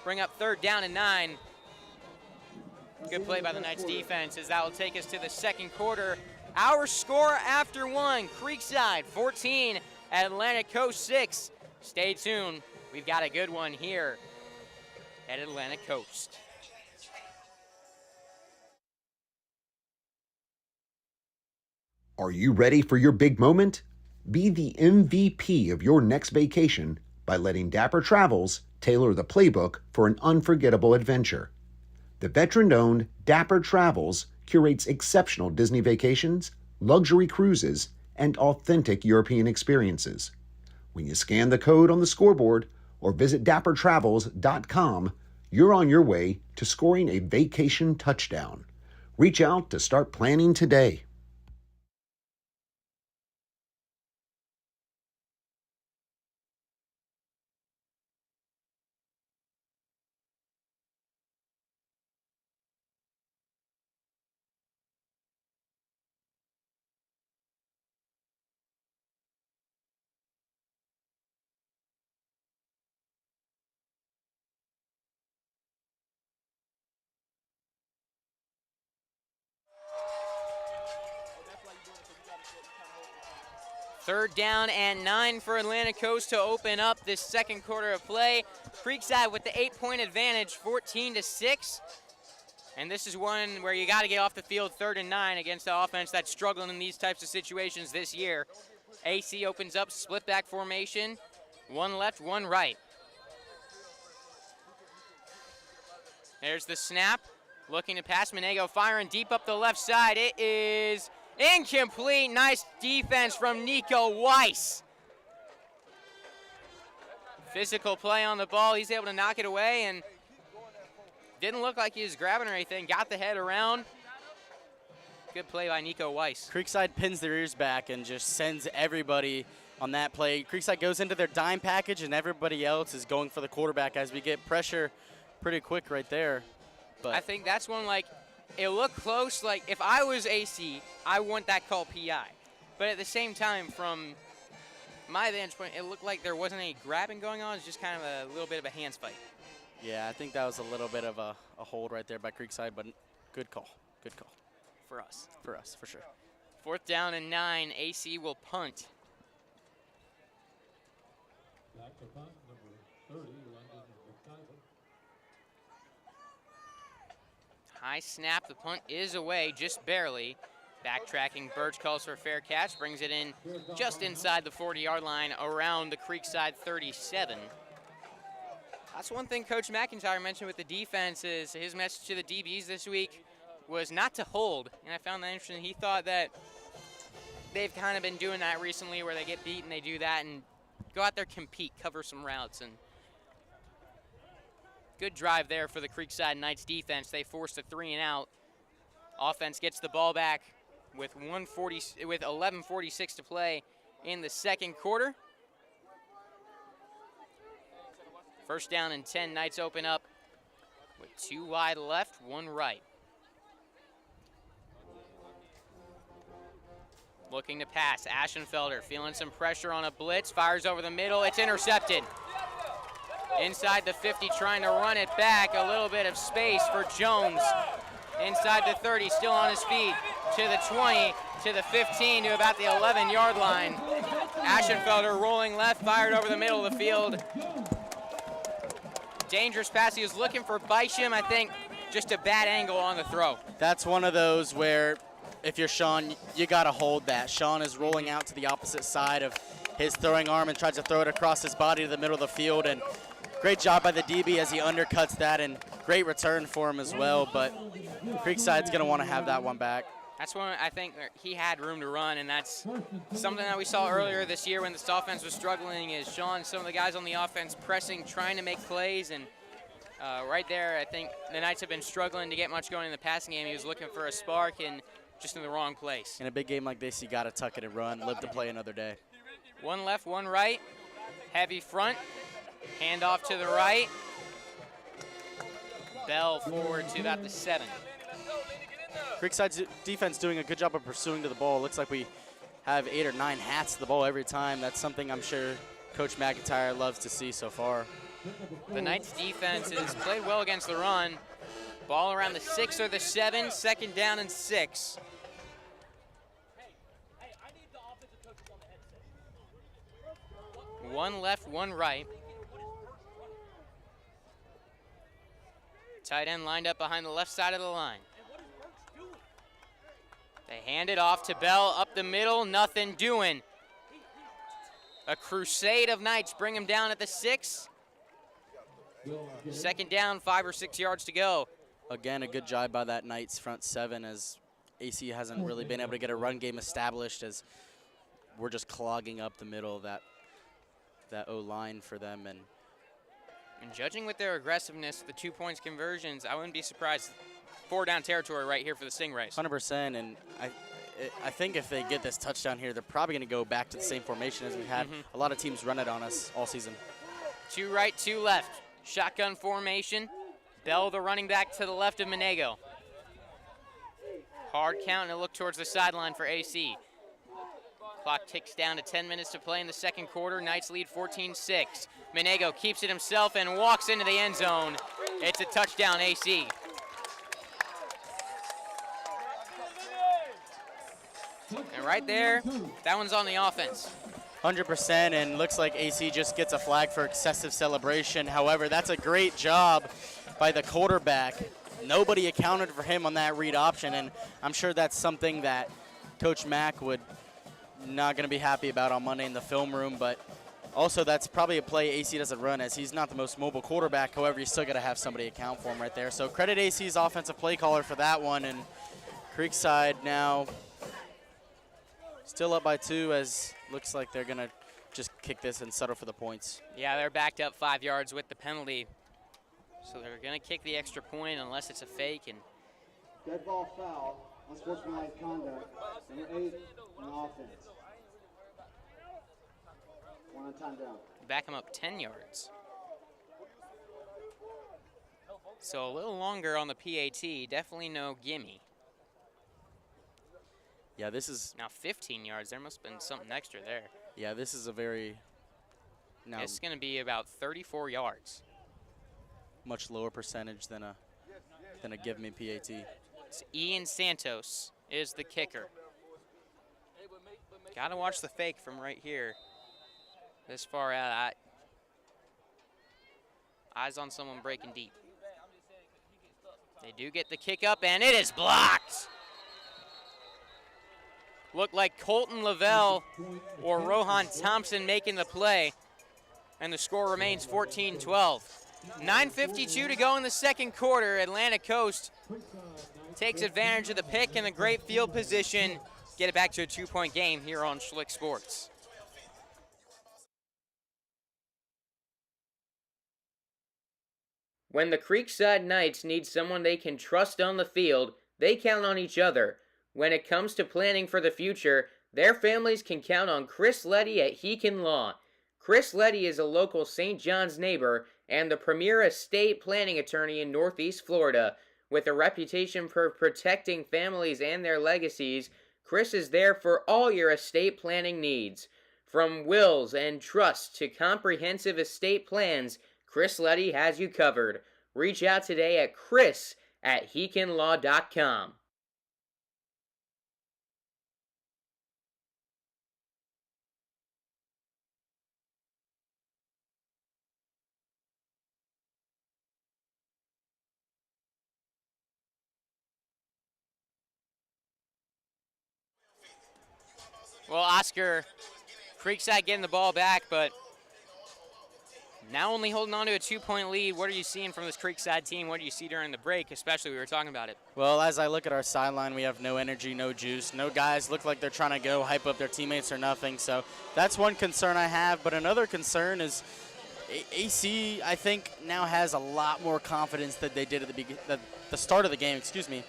bring up 3rd down and 9. Good play by the Knights defense, as that will take us to the second quarter. Our score after 1, Creekside 14, Atlantic Coast 6. Stay tuned, we've got a good one here at Atlantic Coast. Are you ready for your big moment? Be the MVP of your next vacation by letting Dapper Travels tailor the playbook for an unforgettable adventure. The veteran-owned Dapper Travels curates exceptional Disney vacations, luxury cruises, and authentic European experiences. When you scan the code on the scoreboard or visit dappertravels.com, you're on your way to scoring a vacation touchdown. Reach out to start planning today. Third down and 9 for Atlantic Coast to open up this second quarter of play. Creekside with the 8-point advantage, 14-6. And this is one where you got to get off the field 3rd and 9 against the offense that's struggling in these types of situations this year. AC opens up, split back formation, 1 left, 1 right. There's the snap, looking to pass. Menego firing deep up the left side. It is incomplete. Nice defense from Nico Weiss. Physical play on the ball. He's able to knock it away, and didn't look like he was grabbing or anything. Got the head around. Good play by Nico Weiss. Creekside pins their ears back and just sends everybody on that play. Creekside goes into their dime package, and everybody else is going for the quarterback as we get pressure pretty quick right there. But I think that's one, like, it looked close. Like, if I was AC, I want that call PI. But at the same time, from my vantage point, it looked like there wasn't any grabbing going on. It was just kind of a little bit of a hands fight. yeah, I think that was a little bit of a hold right there by Creekside, but good call. Good call. For us. For us, for sure. 4th down and 9. AC will punt. Back to punt, number 30, London McIver. High snap. The punt is away, just barely. Backtracking, Birch calls for a fair catch, brings it in just inside the 40-yard line around the Creekside 37. That's one thing Coach McIntyre mentioned with the defense is his message to the DBs this week was not to hold, and I found that interesting. He thought that they've kind of been doing that recently where they get beat and they do that and go out there, compete, cover some routes. And good drive there for the Creekside Knights defense. They forced a 3-and-out. Offense gets the ball back with 11:46 to play in the second quarter. 1st down and 10. Knights open up with 2 wide left, 1 right. Looking to pass. Aschenfelder feeling some pressure on a blitz. Fires over the middle. It's intercepted. Inside the 50, trying to run it back. A little bit of space for Jones. Inside the 30, still on his feet. To the 20, to the 15, to about the 11-yard line. Aschenfelder rolling left, fired over the middle of the field. Dangerous pass. He was looking for Bisham. I think just a bad angle on the throw. That's one of those where if you're Sean, you got to hold that. Sean is rolling out to the opposite side of his throwing arm and tries to throw it across his body to the middle of the field. And great job by the DB as he undercuts that, and great return for him as well. But Creekside's going to want to have that one back. That's one I think he had room to run, and that's something that we saw earlier this year when this offense was struggling is Sean, some of the guys on the offense pressing, trying to make plays, and right there I think the Knights have been struggling to get much going in the passing game. He was looking for a spark and just in the wrong place. In a big game like this, you got to tuck it and run, live to play another day. 1 left, 1 right, heavy front, hand off to the right. Bell forward to about the 7. Creekside's defense doing a good job of pursuing to the ball. Looks like we have 8 or 9 hats to the ball every time. That's something I'm sure Coach McIntyre loves to see so far. The Knights defense has played well against the run. Ball around the 6 or the 7, 2nd down and 6. One left, one right. Tight end lined up behind the left side of the line. They hand it off to Bell up the middle, nothing doing. A crusade of Knights bring him down at the 6. 2nd down, 5 or 6 yards to go. Again, a good job by that Knights front 7 as AC hasn't really been able to get a run game established as we're just clogging up the middle of that O-line for them. And judging with their aggressiveness, the 2 points conversions, I wouldn't be surprised. 4 down territory right here for the Stingrays. 100%, and I think if they get this touchdown here, they're probably going to go back to the same formation as we've had. A lot of teams run it on us all season. 2 right, 2 left. Shotgun formation. Bell, the running back, to the left of Monego. Hard count and a look towards the sideline for AC. Clock ticks down to 10 minutes to play in the 2nd quarter. Knights lead 14-6. Monego keeps it himself and walks into the end zone. It's a touchdown, AC. And right there, that one's on the offense. 100%, and looks like AC just gets a flag for excessive celebration. However, that's a great job by the quarterback. Nobody accounted for him on that read option, and I'm sure that's something that Coach Mack would not going to be happy about on Monday in the film room, but also that's probably a play AC doesn't run as he's not the most mobile quarterback. However, you still got to have somebody account for him right there. So credit AC's offensive play caller for that one, and Creekside now still up by 2 as looks like they're going to just kick this and settle for the points. Yeah, they're backed up 5 yards with the penalty. So they're going to kick the extra point unless it's a fake. And Dead ball foul, unsportsmanlike conduct, number 8 on offense. 1 on time down. back him up 10 yards. So a little longer on the PAT, definitely no gimme. Yeah, this is Now 15 yards, there must have been something extra there. Yeah, this is a very This is going to be about 34 yards. much lower percentage than a give me PAT. It's Ian Santos is the kicker. Got to watch the fake from right here. This far out, eyes on someone breaking deep. They do get the kick up, and it is blocked. Looked like Colton Lavelle or Rohan Thompson making the play, and the score remains 14-12. 9:52 to go in the second quarter. Atlantic Coast takes advantage of the pick and the great field position. Get it back to a 2-point game here on Schlick Sports. When the Creekside Knights need someone they can trust on the field, they count on each other. When it comes to planning for the future, their families can count on Chris Letty at Heekin Law. Chris Letty is a local St. John's neighbor and the premier estate planning attorney in Northeast Florida. With a reputation for protecting families and their legacies, Chris is there for all your estate planning needs. From wills and trusts to comprehensive estate plans, Chris Letty has you covered. Reach out today at chris@heekinlaw.com. Well, Oscar, Creekside getting the ball back, but now only holding on to a 2-point lead. What are you seeing from this Creekside team? What do you see during the break, especially we were talking about it? Well, as I look at our sideline, we have no energy, no juice. No guys look like they're trying to go hype up their teammates or nothing. So that's one concern I have. But another concern is AC, I think, now has a lot more confidence than they did at the start of the game. Excuse me.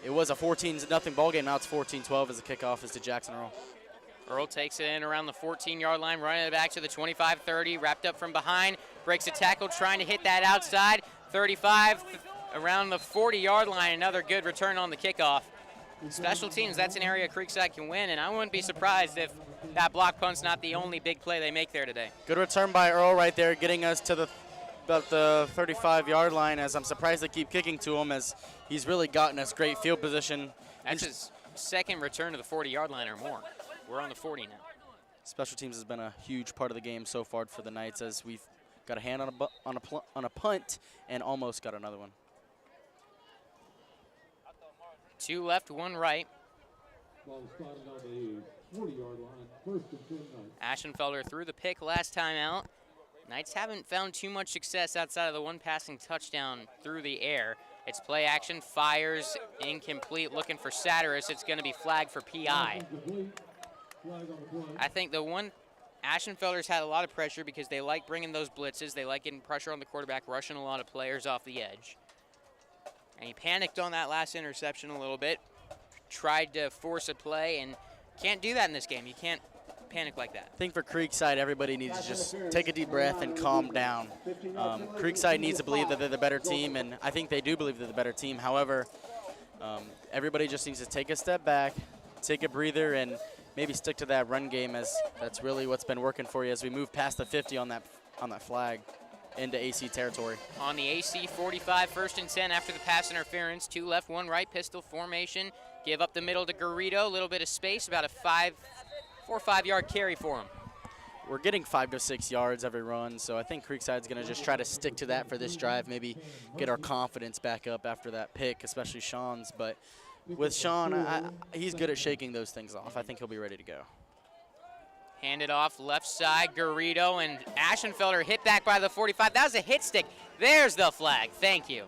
It was a 14-0 ball game. Now it's 14-12 as the kickoff is to Jackson Earl. Earl takes it in around the 14-yard line, running it back to the 25-30, wrapped up from behind, breaks a tackle, trying to hit that outside. 35, around the 40-yard line, another good return on the kickoff. Special teams, that's an area Creekside can win, and I wouldn't be surprised if that block punt's not the only big play they make there today. Good return by Earl right there, getting us to about the 35-yard line, as I'm surprised they keep kicking to him, as he's really gotten us great field position. That's his second return to the 40-yard line or more. We're on the 40 now. Special teams has been a huge part of the game so far for the Knights, as we've got a hand on a punt and almost got another one. 2 left, 1 right. Ball started on the 40-yard line. First and 10 Knights. Ashenfelder threw the pick last time out. Knights haven't found too much success outside of the one passing touchdown through the air. It's play action, fires, incomplete, looking for Satyrus. It's going to be flagged for PI. I think the one, Ashenfelder's had a lot of pressure because they like bringing those blitzes. They like getting pressure on the quarterback, rushing a lot of players off the edge. And he panicked on that last interception a little bit, tried to force a play, and can't do that in this game. You can't panic like that. I think for Creekside, everybody needs to just take a deep breath and calm down. Creekside needs to believe that they're the better team, and I think they do believe they're the better team. However, everybody just needs to take a step back, take a breather, and maybe stick to that run game, as that's really what's been working for you as we move past the 50 on that flag into AC territory. On the AC 45, 1st and 10 after the pass interference. 2 left, 1 right, pistol formation. Give up the middle to Garrido, a little bit of space, about a 4 or 5 yard carry for him. We're getting 5 to 6 yards every run, so I think Creekside's going to just try to stick to that for this drive, maybe get our confidence back up after that pick, especially Sean's. But with Sean, he's good at shaking those things off. I think he'll be ready to go. Handed off left side, Garrido, and Ashenfelder hit back by the 45. That was a hit stick. There's the flag. Thank you.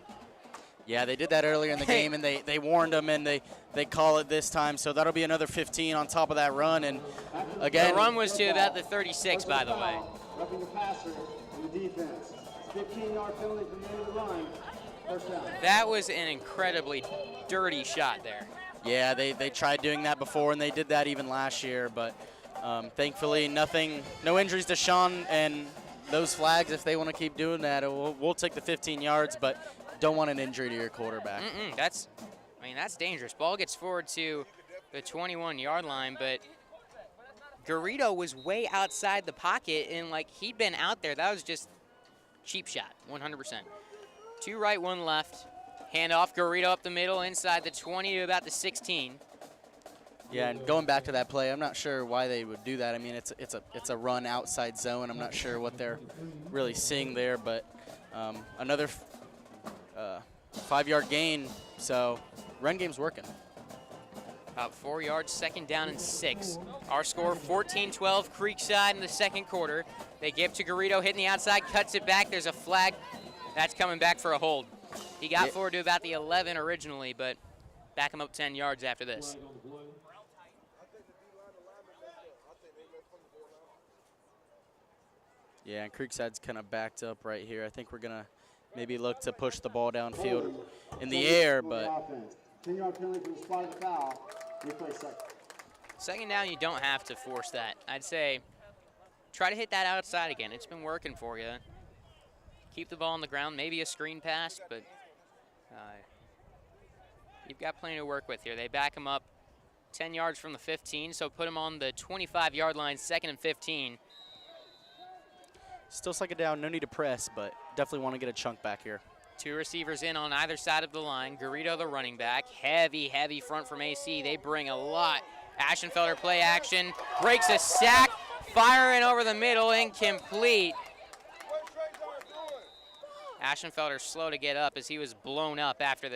Yeah, they did that earlier in the game, and they warned them, and they call it this time. So that'll be another 15 on top of that run. And again, the run was to about the 36, by the way. Roughing the passer in the defense. 15-yard penalty from the end of the line. First down. That was an incredibly dirty shot there. Yeah, they tried doing that before, and they did that even last year. But thankfully, no injuries to Sean, and those flags, if they want to keep doing that, we'll take the 15 yards, but don't want an injury to your quarterback. That's dangerous. Ball gets forward to the 21-yard line, but Garrido was way outside the pocket, and he'd been out there. That was just cheap shot, 100%. 2 right, 1 left. Hand off, Garrido up the middle, inside the 20 to about the 16. Yeah, and going back to that play, I'm not sure why they would do that. I mean, it's a run outside zone. I'm not sure what they're really seeing there, but another 5-yard gain, so run game's working. About 4 yards, 2nd down and 6. Our score 14-12, Creekside in the second quarter. They give to Garrido, hitting the outside, cuts it back. There's a flag. That's coming back for a hold. He got forward to about the 11 originally, but back him up 10 yards after this. Yeah, and Creekside's kind of backed up right here. I think we're going to maybe look to push the ball downfield in the air, but 10-yard penalty from the spot of the foul. Replay second. 2nd down, you don't have to force that. I'd say try to hit that outside again. It's been working for you. Keep the ball on the ground, maybe a screen pass, but you've got plenty to work with here. They back him up 10 yards from the 15, so put him on the 25-yard line, 2nd and 15. Still second down, no need to press, but definitely want to get a chunk back here. 2 receivers in on either side of the line. Garrido, the running back. Heavy front from AC. They bring a lot. Ashenfelder play action. Breaks a sack. Firing over the middle. Incomplete. Ashenfelder slow to get up as he was blown up after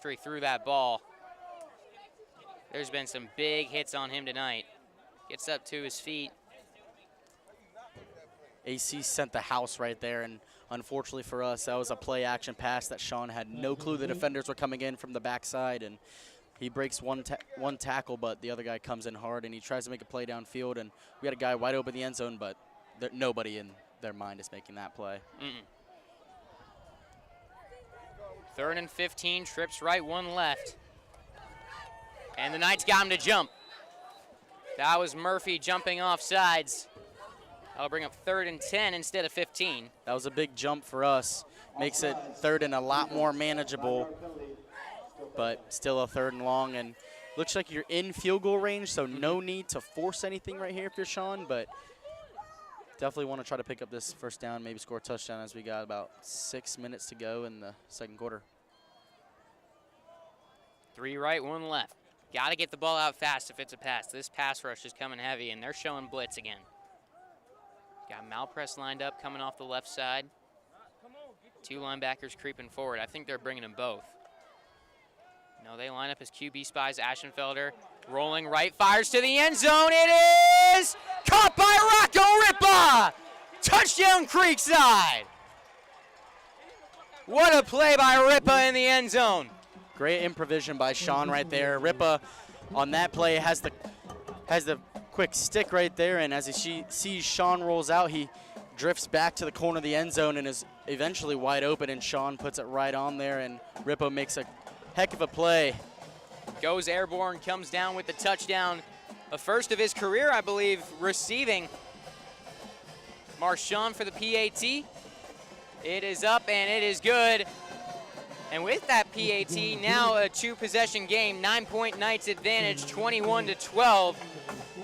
he threw that ball. There's been some big hits on him tonight. Gets up to his feet. AC sent the house right there, and unfortunately for us, that was a play-action pass that Sean had no clue the defenders were coming in from the backside, and he breaks one tackle, but the other guy comes in hard, and he tries to make a play downfield, and we had a guy wide open in the end zone, but nobody in their mind is making that play. 3rd and 15, trips right, 1 left. And the Knights got him to jump. That was Murphy jumping off sides. That'll bring up 3rd and 10 instead of 15. That was a big jump for us. Makes it 3rd and a lot more manageable, but still a 3rd and long. And looks like you're in field goal range, so no need to force anything right here if you're Sean, but definitely want to try to pick up this first down, maybe score a touchdown as we got about 6 minutes to go in the second quarter. 3 right, 1 left. Got to get the ball out fast if it's a pass. This pass rush is coming heavy, and they're showing blitz again. Got Malpress lined up coming off the left side. 2 linebackers creeping forward. I think they're bringing them both. No, they line up as QB spies. Aschenfelder rolling right, fires to the end zone. It is caught by Rocco Ripa. Touchdown Creekside. What a play by Ripa in the end zone. Great improvisation by Sean right there. Ripa on that play has the quick stick right there, and as he sees Sean rolls out, he drifts back to the corner of the end zone and is eventually wide open, and Sean puts it right on there, and Ripa makes a heck of a play. Goes airborne, comes down with the touchdown. A first of his career, I believe, receiving. Marchand for the PAT. It is up and it is good. And with that PAT, now a 2-possession game, 9-point Knights advantage, 21-12.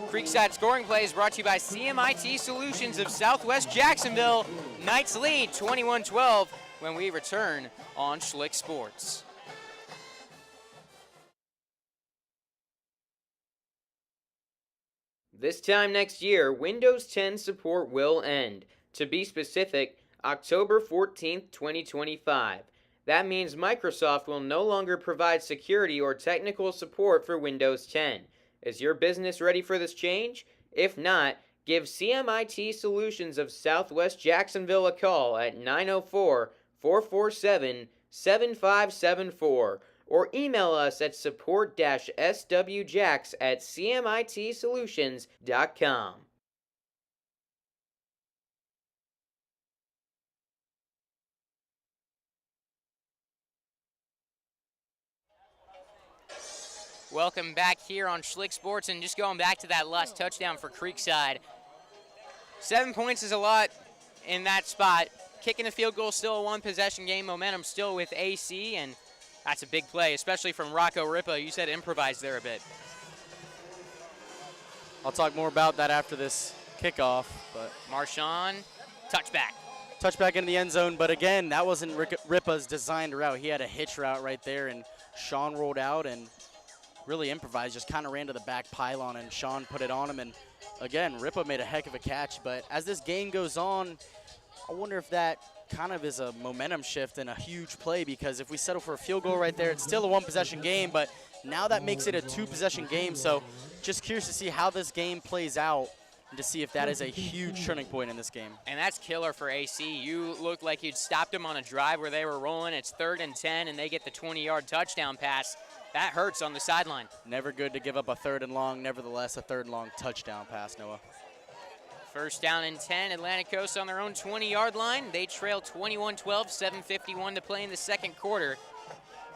Creekside scoring play is brought to you by CMIT Solutions of Southwest Jacksonville. Knights lead 21-12 when we return on Schlick Sports. This time next year, Windows 10 support will end. To be specific, October 14th, 2025. That means Microsoft will no longer provide security or technical support for Windows 10. Is your business ready for this change? If not, give CMIT Solutions of Southwest Jacksonville a call at 904-447-7574 or email us at support-swjacks@cmitsolutions.com. Welcome back here on Schlick Sports, and just going back to that last touchdown for Creekside. 7 points is a lot in that spot. Kicking a field goal, still a 1-possession game. Momentum still with AC, and that's a big play, especially from Rocco Ripa. You said improvise there a bit. I'll talk more about that after this kickoff, but Marchand, touchback. Touchback into the end zone, but again, that wasn't Ripa's designed route. He had a hitch route right there, and Sean rolled out and really improvised, just kind of ran to the back pylon, and Sean put it on him. And again, Ripa made a heck of a catch, but as this game goes on, I wonder if that kind of is a momentum shift and a huge play, because if we settle for a field goal right there, it's still a 1-possession game, but now that makes it a 2-possession game. So just curious to see how this game plays out and to see if that is a huge turning point in this game. And that's killer for AC. You looked like you'd stopped them on a drive where they were rolling. It's 3rd and 10, and they get the 20-yard touchdown pass. That hurts on the sideline. Never good to give up a 3rd and long. Nevertheless, a 3rd and long touchdown pass, Noah. First down and 10. Atlantic Coast on their own 20-yard line. They trail 21-12, 7:51 to play in the second quarter.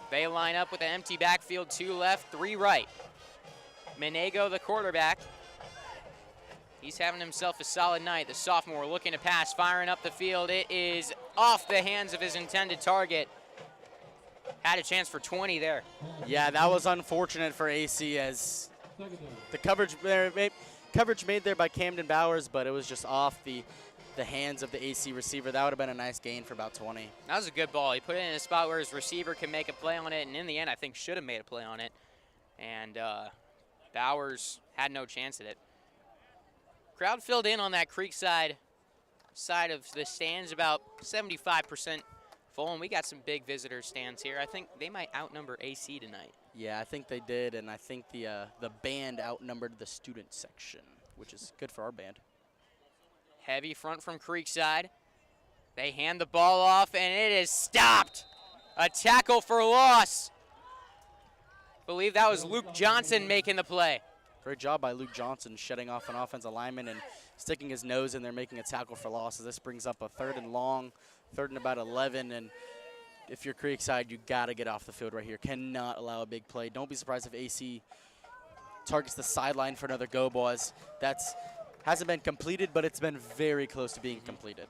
They line up with an empty backfield, 2 left, 3 right. Menego, the quarterback. He's having himself a solid night. The sophomore looking to pass, firing up the field. It is off the hands of his intended target. Had a chance for 20 there. Yeah, that was unfortunate for AC, as the coverage made there by Camden Bowers, but it was just off the hands of the AC receiver. That would have been a nice gain for about 20. That was a good ball. He put it in a spot where his receiver can make a play on it, and in the end, I think should have made a play on it. And Bowers had no chance at it. Crowd filled in on that Creekside side of the stands, about 75% full, and we got some big visitor stands here. I think they might outnumber AC tonight. Yeah, I think they did, and I think the band outnumbered the student section, which is good for our band. Heavy front from Creekside. They hand the ball off, and it is stopped. A tackle for loss. I believe that was Luke Johnson making the play. Great job by Luke Johnson, shedding off an offensive lineman and sticking his nose in there, making a tackle for loss. As this brings up a 3rd and long, 3rd and about 11, and if you're Creekside, you got to get off the field right here. Cannot allow a big play. Don't be surprised if AC targets the sideline for another go ball, as that's hasn't been completed, but it's been very close to being completed.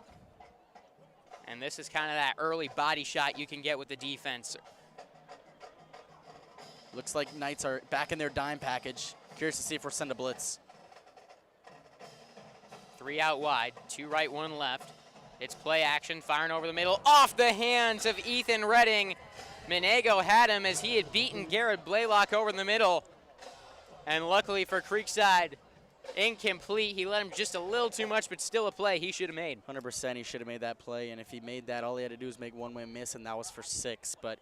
And this is kind of that early body shot you can get with the defense. Looks like Knights are back in their dime package. Curious to see if we're send a blitz. 3 out wide, 2 right, 1 left. It's play action, firing over the middle, off the hands of Ethan Redding. Menego had him as he had beaten Garrett Blaylock over the middle. And luckily for Creekside, incomplete. He let him just a little too much, but still a play he should have made. 100% he should have made that play, and if he made that, all he had to do was make one-way miss, and that was for 6. But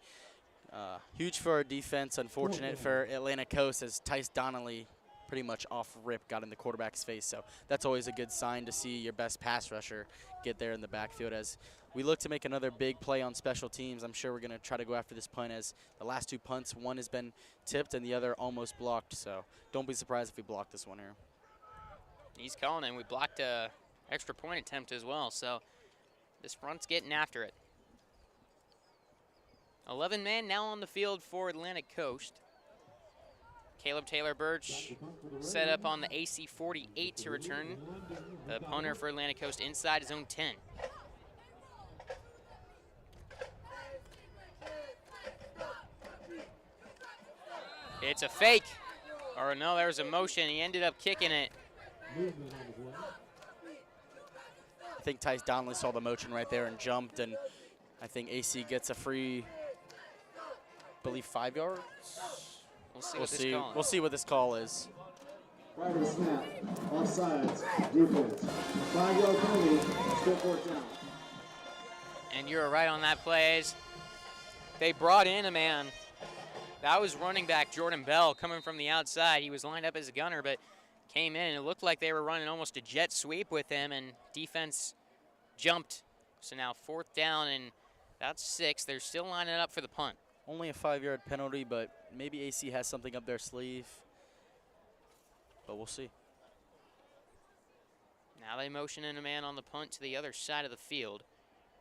huge for our defense, unfortunate for Atlantic Coast as Tice Donnelly pretty much off rip got in the quarterback's face. So that's always a good sign to see your best pass rusher get there in the backfield. As we look to make another big play on special teams, I'm sure we're going to try to go after this punt, as the last 2 punts, one has been tipped and the other almost blocked. So don't be surprised if we block this one here. He's calling, and we blocked a extra point attempt as well. So this front's getting after it. 11 man now on the field for Atlantic Coast. Caleb Taylor-Birch set up on the AC 48 to return. The punter for Atlantic Coast inside his own 10. It's a fake. Or no, there was a motion. He ended up kicking it. I think Tice Donnelly saw the motion right there and jumped, and I think AC gets a free, I believe, 5 yards. We'll see what this call is. Right of the snap, offsides, defense. 5-yard penalty, still 4th down. And you're right on that play. They brought in a man. That was running back Jordan Bell coming from the outside. He was lined up as a gunner, but came in, and it looked like they were running almost a jet sweep with him, and defense jumped. So now 4th down, and that's 6. They're still lining up for the punt. Only a 5-yard penalty, but maybe AC has something up their sleeve. But we'll see. Now they motion in a man on the punt to the other side of the field.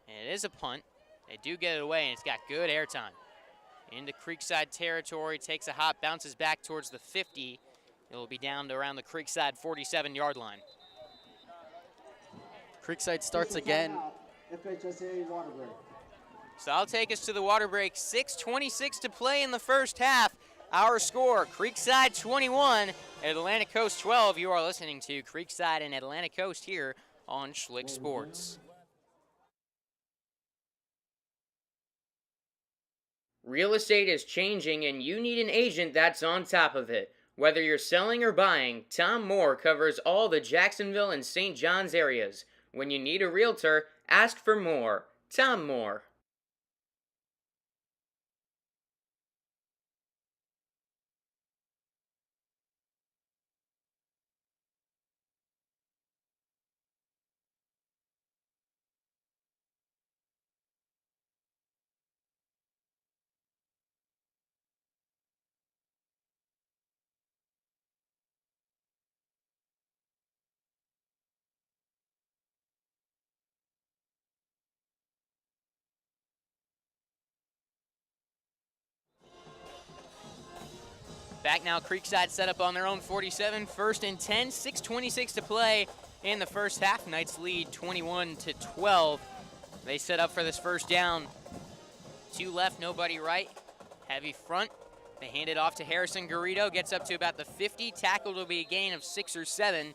And it is a punt. They do get it away, and it's got good airtime. Into Creekside territory, takes a hop, bounces back towards the 50. It will be down to around the Creekside 47-yard line. Creekside starts again. FHSA water break. So I'll take us to the water break. 6:26 to play in the first half. Our score, Creekside 21, Atlantic Coast 12. You are listening to Creekside and Atlantic Coast here on Schlick Sports. Real estate is changing, and you need an agent that's on top of it. Whether you're selling or buying, Tom Moore covers all the Jacksonville and St. John's areas. When you need a realtor, ask for Moore. Tom Moore. Back now, Creekside set up on their own 47, 1st and 10, 6:26 to play in the first half. Knights lead 21-12. They set up for this first down. 2 left, nobody right. Heavy front. They hand it off to Harrison Garrido, gets up to about the 50. Tackled will be a gain of 6 or 7.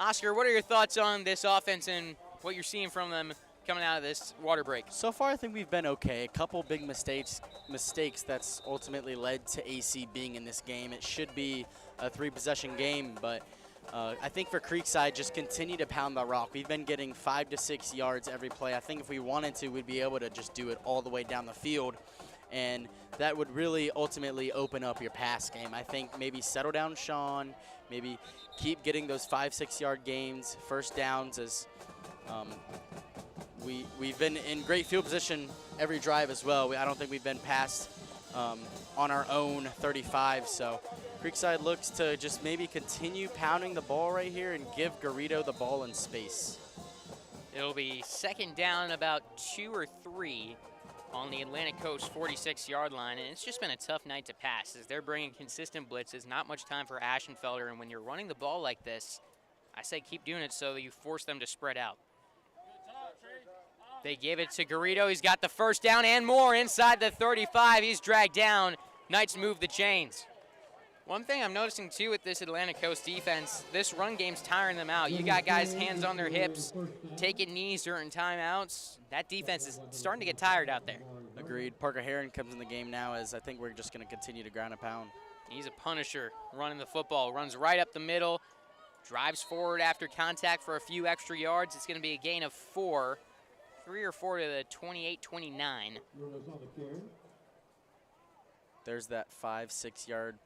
Oscar, what are your thoughts on this offense and what you're seeing from them coming out of this water break? So far, I think we've been okay. A couple big mistakes that's ultimately led to AC being in this game. It should be a 3-possession game, but I think for Creekside, just continue to pound the rock. We've been getting 5 to 6 yards every play. I think if we wanted to, we'd be able to just do it all the way down the field, and that would really ultimately open up your pass game. I think maybe settle down Sean, maybe keep getting those 5-6 yard gains, first downs, as we've been in great field position every drive as well. I don't think we've been past on our own 35, so Creekside looks to just maybe continue pounding the ball right here and give Garrido the ball in space. It'll be 2nd down, about 2 or 3 on the Atlantic Coast 46-yard line, and it's just been a tough night to pass as they're bringing consistent blitzes, not much time for Ashenfelder, and when you're running the ball like this, I say keep doing it so that you force them to spread out. They give it to Garrido. He's got the first down and more inside the 35. He's dragged down. Knights move the chains. One thing I'm noticing, too, with this Atlantic Coast defense, this run game's tiring them out. You got guys hands on their hips, taking knees during timeouts. That defense is starting to get tired out there. Agreed. Parker Heron comes in the game now, as I think we're just going to continue to ground and pound. He's a punisher running the football. Runs right up the middle, drives forward after contact for a few extra yards. It's going to be a gain of 4. 3 or 4 to the 28-29. There's that 5-6 yard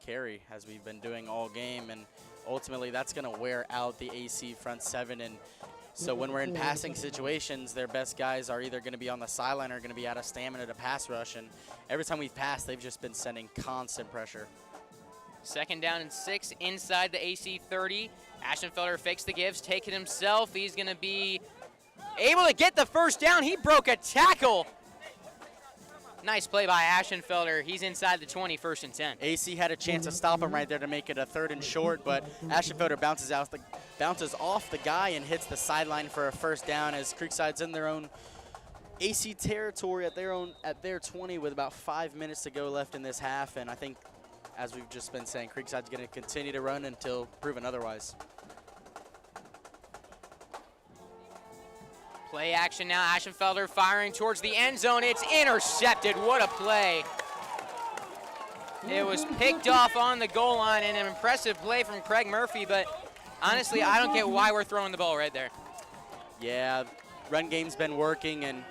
carry as we've been doing all game, and ultimately that's going to wear out the AC front seven. And so when we're in passing situations, their best guys are either going to be on the sideline or going to be out of stamina to pass rush, and every time we've passed, they've just been sending constant pressure. 2nd down and 6 inside the AC 30. Aschenfelder fakes the gives, take it himself. He's going to be able to get the first down. He broke a tackle. Nice play by Aschenfelder. He's inside the 20, 1st and 10. AC had a chance to stop him right there to make it a 3rd and short, but Aschenfelder bounces off the guy and hits the sideline for a 1st down as Creekside's in their own AC territory at their 20 with about 5 minutes to go left in this half. And I think, as we've just been saying, Creekside's going to continue to run until proven otherwise. Play action now. Aschenfelder firing towards the end zone. It's intercepted. What a play. It was picked off on the goal line, and an impressive play from Craig Murphy, but honestly, I don't get why we're throwing the ball right there. Yeah, run game's been working, and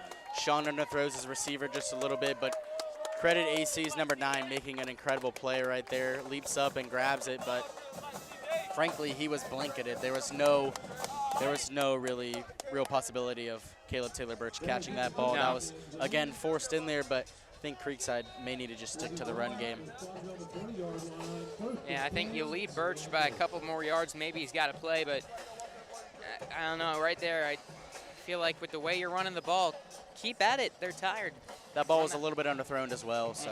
Sean underthrows his receiver just a little bit, but credit AC's number 9 making an incredible play right there. Leaps up and grabs it, but frankly, he was blanketed. There was no really real possibility of Caleb Taylor Birch catching that ball. No. That was, again, forced in there, but I think Creekside may need to just stick to the run game. Yeah, I think you lead Birch by a couple more yards. Maybe he's got to play, but I don't know. Right there, I feel like with the way you're running the ball, keep at it. They're tired. That ball was a little bit underthrown as well. So,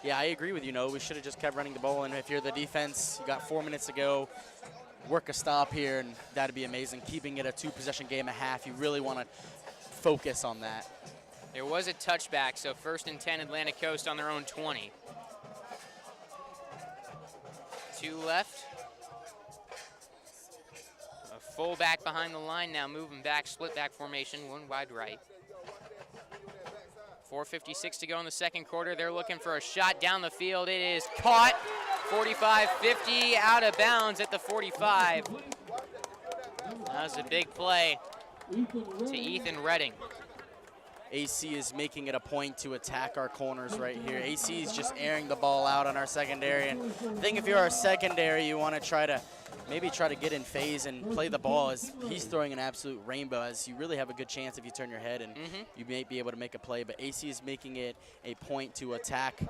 yeah, I agree with you, Noah. We should have just kept running the ball, and if you're the defense, you got 4 minutes to go. Work a stop here, and that'd be amazing. Keeping it a 2-possession game a half, you really want to focus on that. There was a touchback, so 1st and 10 Atlantic Coast on their own 20. 2 left. A fullback behind the line now, moving back, split back formation, 1 wide right. 4:56 to go in the 2nd quarter. They're looking for a shot down the field. It is caught. 45-50, out of bounds at the 45. That was a big play to Ethan Redding. AC is making it a point to attack our corners right here. AC is just airing the ball out on our secondary. And I think if you're our secondary, you want to maybe try to get in phase and play the ball, as he's throwing an absolute rainbow, as you really have a good chance if you turn your head and you may be able to make a play. But AC is making it a point to attack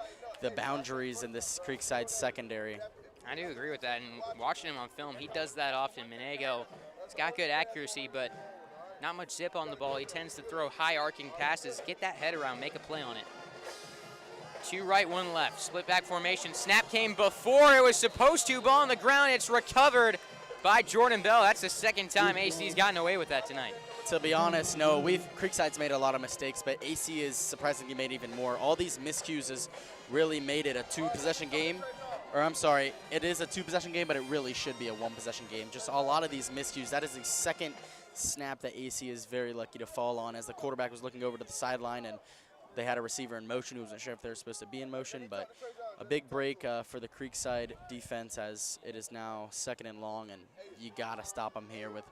the boundaries in this Creekside secondary. I do agree with that, and watching him on film, he does that often. Menego, he's got good accuracy, but not much zip on the ball. He tends to throw high arcing passes. Get that head around, make a play on it. 2 right, 1 left. Split back formation. Snap came before it was supposed to. Ball on the ground. It's recovered by Jordan Bell. That's the 2nd time AC's gotten away with that tonight. To be honest, no, Creekside's made a lot of mistakes, but AC is surprisingly made even more. All these miscues has really made it a 2-possession game. Or I'm sorry, it is a 2-possession game, but it really should be a 1-possession game. Just a lot of these miscues. That is the 2nd snap that AC is very lucky to fall on, as the quarterback was looking over to the sideline and they had a receiver in motion who wasn't sure if they were supposed to be in motion. But a big break for the Creekside defense, as it is now 2nd and long, and you got to stop them here with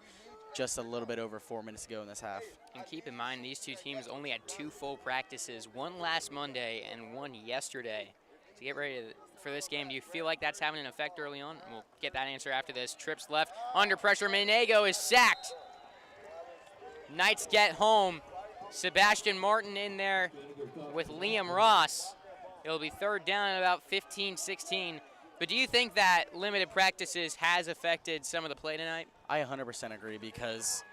just a little bit over 4 minutes to go in this half. And keep in mind, these 2 teams only had 2 full practices, 1 last Monday and 1 yesterday. To get ready for this game, do you feel like that's having an effect early on? We'll get that answer after this. Trips left, under pressure. Menego is sacked. Knights get home. Sebastian Martin in there with Liam Ross. It'll be 3rd down at about 15-16. But do you think that limited practices has affected some of the play tonight? I 100% agree, because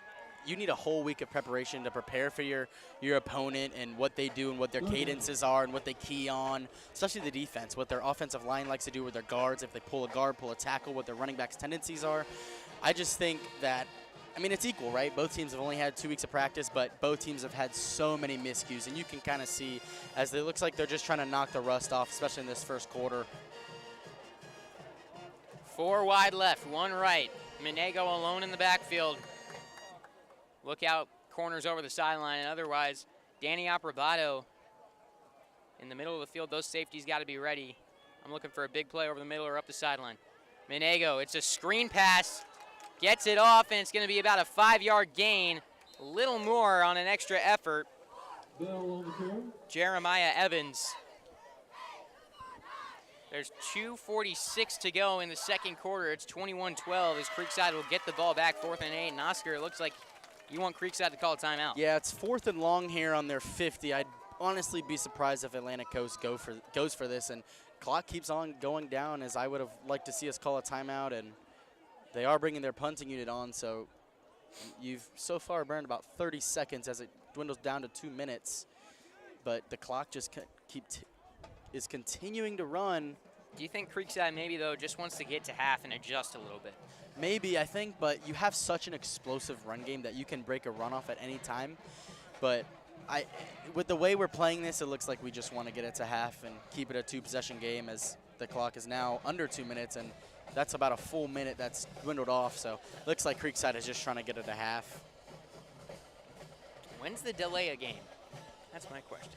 you need a whole week of preparation to prepare for your opponent and what they do and what their cadences are and what they key on, especially the defense, what their offensive line likes to do with their guards, if they pull a guard, pull a tackle, what their running backs' tendencies are. I just think that, I mean, it's equal, right? Both teams have only had 2 weeks of practice, but both teams have had so many miscues, and you can kind of see as it looks like they're just trying to knock the rust off, especially in this first quarter. 4 wide left, 1 right. Menego alone in the backfield. Look out, corners over the sideline, and otherwise, Danny Aprobato in the middle of the field. Those safeties got to be ready. I'm looking for a big play over the middle or up the sideline. Menego, it's a screen pass, gets it off, and it's going to be about a 5-yard gain. A little more on an extra effort. Jeremiah Evans. There's 2:46 to go in the second quarter. It's 21-12 as Creekside will get the ball back, 4th and 8. And Oscar, it looks like you want Creekside to call a timeout. Yeah, it's 4th and long here on their 50. I'd honestly be surprised if Atlantic Coast goes for this. And clock keeps on going down as I would have liked to see us call a timeout. And they are bringing their punting unit on, so you've so far burned about 30 seconds as it dwindles down to 2 minutes. But the clock just is continuing to run. Do you think Creekside maybe, though, just wants to get to half and adjust a little bit? Maybe, I think, but you have such an explosive run game that you can break a run off at any time. But with the way we're playing this, it looks like we just want to get it to half and keep it a 2-possession game as the clock is now under 2 minutes, and that's about a full minute that's dwindled off. So looks like Creekside is just trying to get it to half. When's the delay a game? That's my question.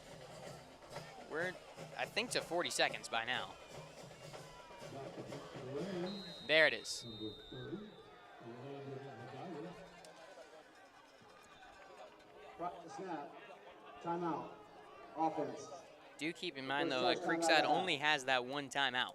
We're, I think, to 40 seconds by now. There it is. Snap. Timeout. Offense. Do keep in mind, though, that Creekside only has that 1 timeout.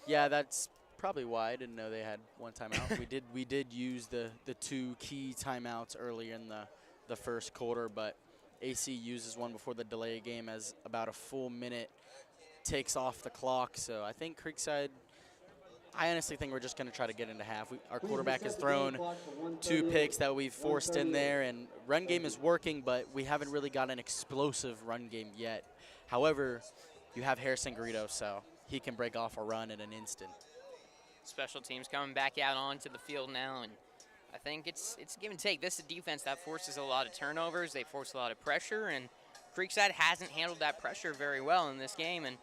Yeah, that's probably why I didn't know they had 1 timeout. we did use the 2 key timeouts earlier in the first quarter, but AC uses one before the delay game as about a full minute takes off the clock. So I think Creekside, I honestly think we're just going to try to get into half. Our quarterback has thrown 2 picks that we've forced in there, and run game is working, but we haven't really got an explosive run game yet. However, you have Harrison Garrido, so he can break off a run in an instant. Special teams coming back out onto the field now, and I think it's give and take. This is a defense that forces a lot of turnovers. They force a lot of pressure, and Creekside hasn't handled that pressure very well in this game, and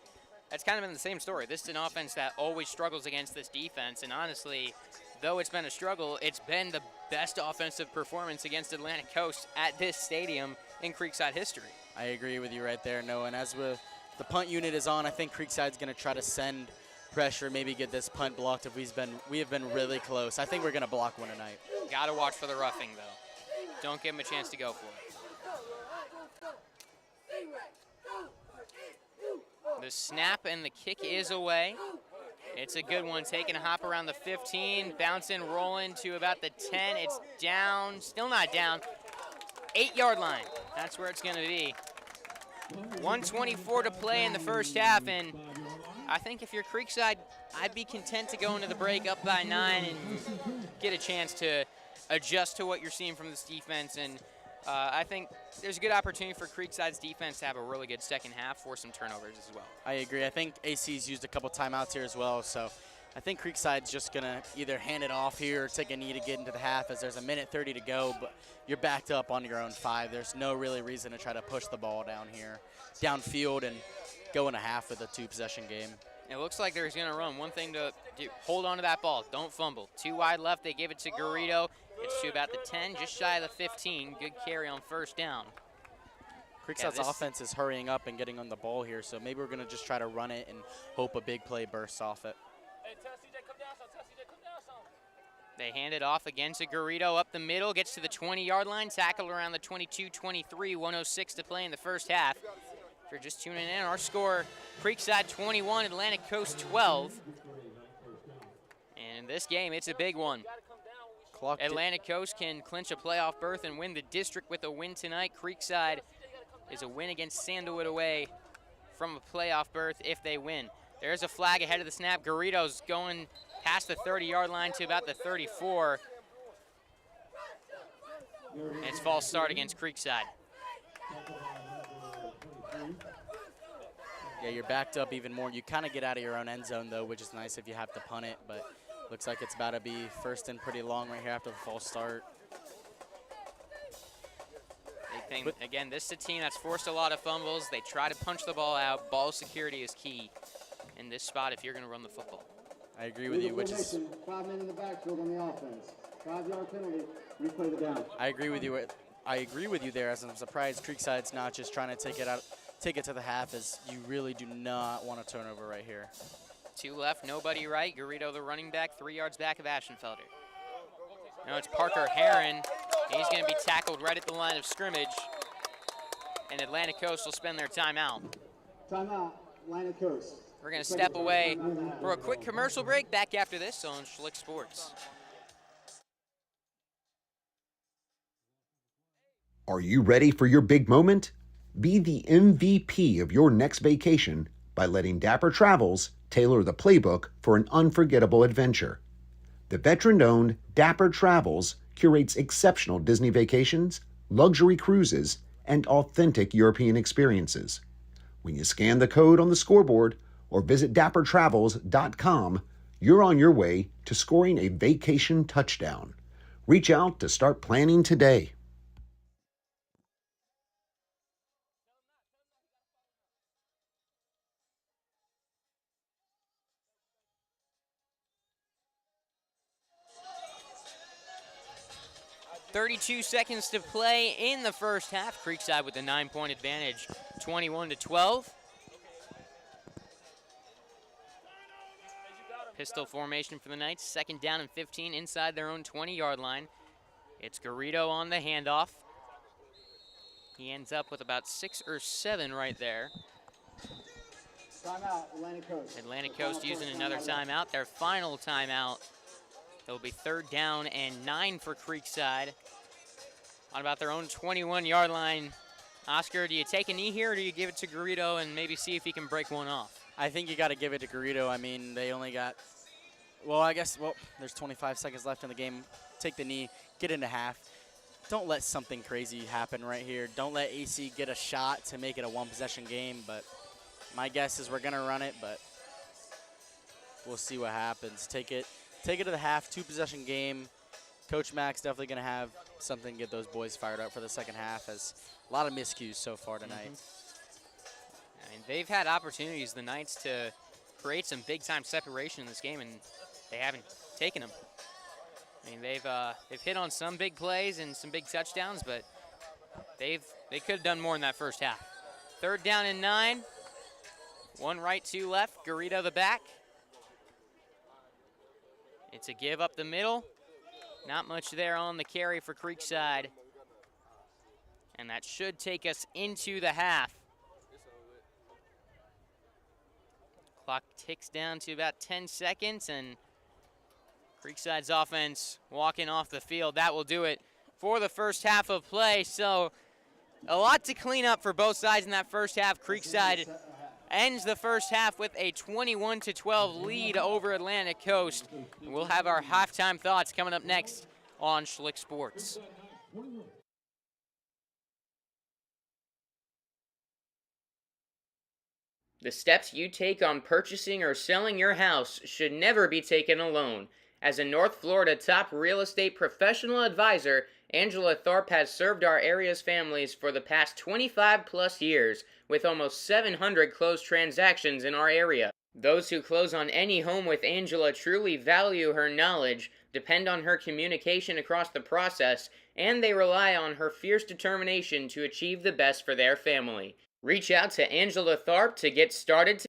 that's kind of been the same story. This is an offense that always struggles against this defense, and honestly, though it's been a struggle, it's been the best offensive performance against Atlantic Coast at this stadium in Creekside history. I agree with you right there, Noah, and as the punt unit is on, I think Creekside's going to try to send pressure, maybe get this punt blocked if we have been really close. I think we're going to block one tonight. Got to watch for the roughing, though. Don't give him a chance to go for it. The snap and the kick is away. It's a good one, taking a hop around the 15, bouncing, rolling to about the 10. It's down, still not down. 8-yard line, that's where it's going to be. 1:24 to play in the first half, and I think if you're Creekside, I'd be content to go into the break up by 9 and get a chance to adjust to what you're seeing from this defense. And I think there's a good opportunity for Creekside's defense to have a really good second half for some turnovers as well. I agree. I think AC's used a couple timeouts here as well, so I think Creekside's just going to either hand it off here or take a knee to get into the half as there's a 1:30 to go, but you're backed up on your own 5. There's no really reason to try to push the ball down here, downfield, and go in a half with a 2-possession game. It looks like they're going to run. One thing to do, hold on to that ball. Don't fumble. 2 wide left. They give it to Garrido. It's to about the 10, just shy of the 15. Good carry on first down. Creekside's offense is hurrying up and getting on the ball here, so maybe we're going to just try to run it and hope a big play bursts off it. They hand it off again to Garrido up the middle, gets to the 20-yard line, tackled around the 22-23, 1:06 to play in the first half. If you're just tuning in, our score, Creekside 21, Atlantic Coast 12. And in this game, it's a big one. Atlantic Coast can clinch a playoff berth and win the district with a win tonight. Creekside is a win against Sandalwood away from a playoff berth if they win. There's a flag ahead of the snap. Garrido's going past the 30-yard line to about the 34. And it's false start against Creekside. Yeah, you're backed up even more. You kind of get out of your own end zone, though, which is nice if you have to punt it. But looks like it's about to be first and pretty long right here after the false start. Again, this is a team that's forced a lot of fumbles. They try to punch the ball out. Ball security is key in this spot if you're going to run the football. I agree with you, which is... 5 men in the backfield on the offense. 5-yard penalty, replay the down. I agree with you. I agree with you there, as I'm surprised Creekside's not just trying to take it to the half, as you really do not want a turnover right here. 2 left, nobody right. Garrido, the running back, 3 yards back of Ashenfelder. Now it's Parker Heron. He's going to be tackled right at the line of scrimmage. And Atlantic Coast will spend their timeout. Timeout, Atlantic Coast. We're going to step away for a quick commercial break. Back after this on Schlick Sports. Are you ready for your big moment? Be the MVP of your next vacation by letting Dapper Travels tailor the playbook for an unforgettable adventure. The veteran-owned Dapper Travels curates exceptional Disney vacations, luxury cruises, and authentic European experiences. When you scan the code on the scoreboard or visit dappertravels.com, you're on your way to scoring a vacation touchdown. Reach out to start planning today. .32 seconds to play in the first half. Creekside with a 9-point advantage, 21-12. Pistol formation for the Knights, 2nd down and 15 inside their own 20-yard line. It's Garrido on the handoff. He ends up with about 6 or 7 right there. Timeout, Atlantic Coast. Atlantic Coast using another timeout, their final timeout. It'll be 3rd down and 9 for Creekside. On about their own 21-yard line. Oscar, do you take a knee here or do you give it to Garrido and maybe see if he can break one off? I think you got to give it to Garrido. I mean, they only got, well, there's 25 seconds left in the game. Take the knee, get into half. Don't let something crazy happen right here. Don't let AC get a shot to make it a 1-possession game, but my guess is we're going to run it, but we'll see what happens. Take it to the half, 2-possession game. Coach Mack's definitely going to have something to get those boys fired up for the second half, as a lot of miscues so far tonight. I mean, they've had opportunities, the Knights, to create some big-time separation in this game, and they haven't taken them. I mean, they've hit on some big plays and some big touchdowns, but they could have done more in that first half. 3rd down and 9. 1 right, 2 left. Garrido the back. It's a give up the middle. Not much there on the carry for Creekside. And that should take us into the half. Clock ticks down to about 10 seconds, and Creekside's offense walking off the field. That will do it for the first half of play. So a lot to clean up for both sides in that first half. Creekside ends the first half with a 21-12 lead over Atlantic Coast. We'll have our halftime thoughts coming up next on Schlick Sports. The steps you take on purchasing or selling your house should never be taken alone. As a North Florida top real estate professional advisor, Angela Tharp has served our area's families for the past 25 plus years, with almost 700 closed transactions in our area. Those who close on any home with Angela truly value her knowledge, depend on her communication across the process, and they rely on her fierce determination to achieve the best for their family. Reach out to Angela Tharp to get started.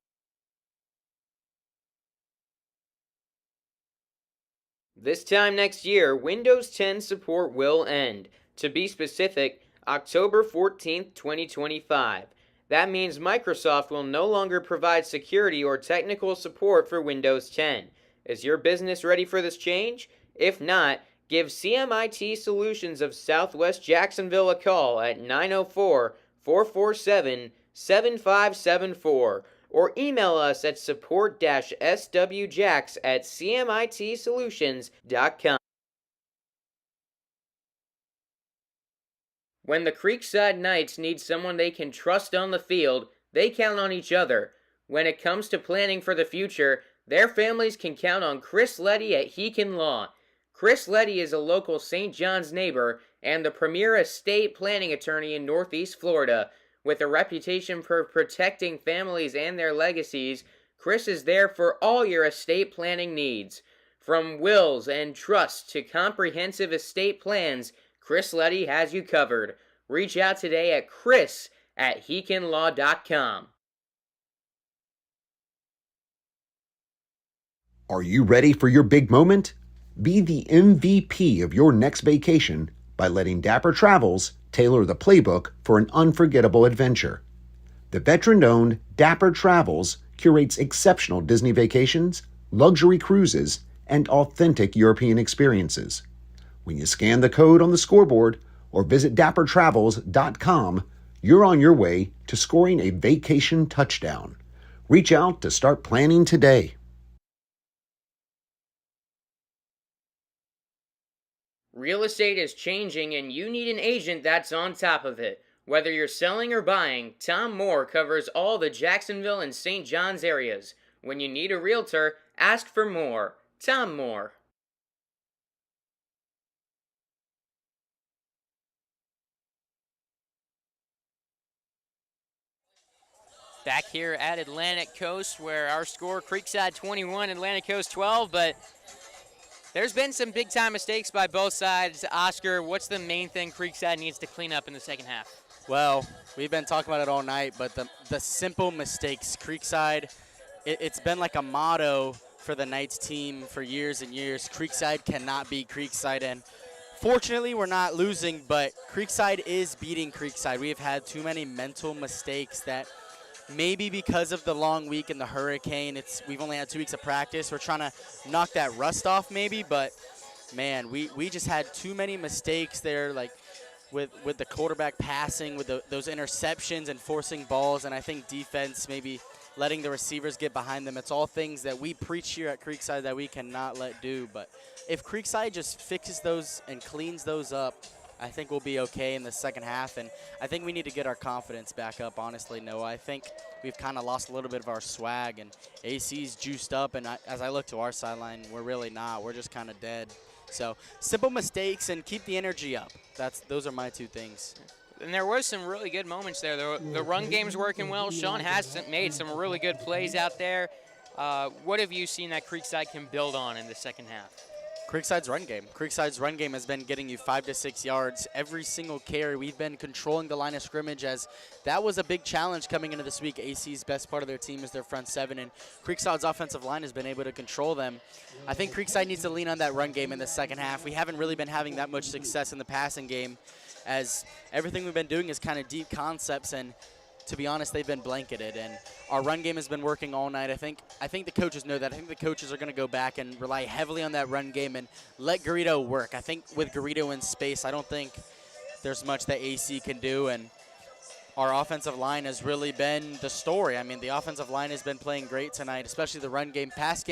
This time next year, Windows 10 support will end. To be specific, October 14th, 2025. That means Microsoft will no longer provide security or technical support for Windows 10. Is your business ready for this change? If not, give CMIT Solutions of Southwest Jacksonville a call at 904-447-7574 or email us at support-swjacks@cmitsolutions.com. When the Creekside Knights need someone they can trust on the field, they count on each other. When it comes to planning for the future, their families can count on Chris Letty at Heekin Law. Chris Letty is a local St. John's neighbor and the premier estate planning attorney in Northeast Florida. With a reputation for protecting families and their legacies, Chris is there for all your estate planning needs. From wills and trusts to comprehensive estate plans, Chris Letty has you covered. Reach out today at chris@heekinlaw.com. Are you ready for your big moment? Be the MVP of your next vacation by letting Dapper Travels tailor the playbook for an unforgettable adventure. The veteran-owned Dapper Travels curates exceptional Disney vacations, luxury cruises, and authentic European experiences. When you scan the code on the scoreboard or visit dappertravels.com, you're on your way to scoring a vacation touchdown. Reach out to start planning today. Real estate is changing and you need an agent that's on top of it. Whether you're selling or buying, Tom Moore covers all the Jacksonville and St. John's areas. When you need a realtor, ask for Moore. Tom Moore. Back here at Atlantic Coast, where our score, Creekside 21, Atlantic Coast 12, but there's been some big-time mistakes by both sides. Oscar, what's the main thing Creekside needs to clean up in the second half? Well, we've been talking about it all night, but the simple mistakes. Creekside, it's been like a motto for the Knights team for years and years. Creekside cannot beat Creekside, and fortunately we're not losing, but Creekside is beating Creekside. We have had too many mental mistakes that maybe because of the long week and the hurricane, we've only had 2 weeks of practice. We're trying to knock that rust off maybe, but, man, we just had too many mistakes there, like with the quarterback passing, with those interceptions and forcing balls, and I think defense maybe letting the receivers get behind them. It's all things that we preach here at Creekside that we cannot let do. But if Creekside just fixes those and cleans those up, I think we'll be okay in the second half, and I think we need to get our confidence back up, honestly, Noah. I think we've kind of lost a little bit of our swag, and AC's juiced up, and as I look to our sideline, we're really not. We're just kind of dead. So simple mistakes and keep the energy up. Those are my two things. And there was some really good moments there. The run game's working well. Sean has made some really good plays out there. What have you seen that Creekside can build on in the second half? Creekside's run game. Creekside's run game has been getting you 5 to 6 yards every single carry. We've been controlling the line of scrimmage, as that was a big challenge coming into this week. AC's best part of their team is their front seven, and Creekside's offensive line has been able to control them. I think Creekside needs to lean on that run game in the second half. We haven't really been having that much success in the passing game, as everything we've been doing is kind of deep concepts, and to be honest, they've been blanketed, and our run game has been working all night. I think the coaches know that. I think the coaches are going to go back and rely heavily on that run game and let Garrido work. I think with Garrido in space, I don't think there's much that AC can do, and our offensive line has really been the story. I mean, the offensive line has been playing great tonight, especially the run game. Pass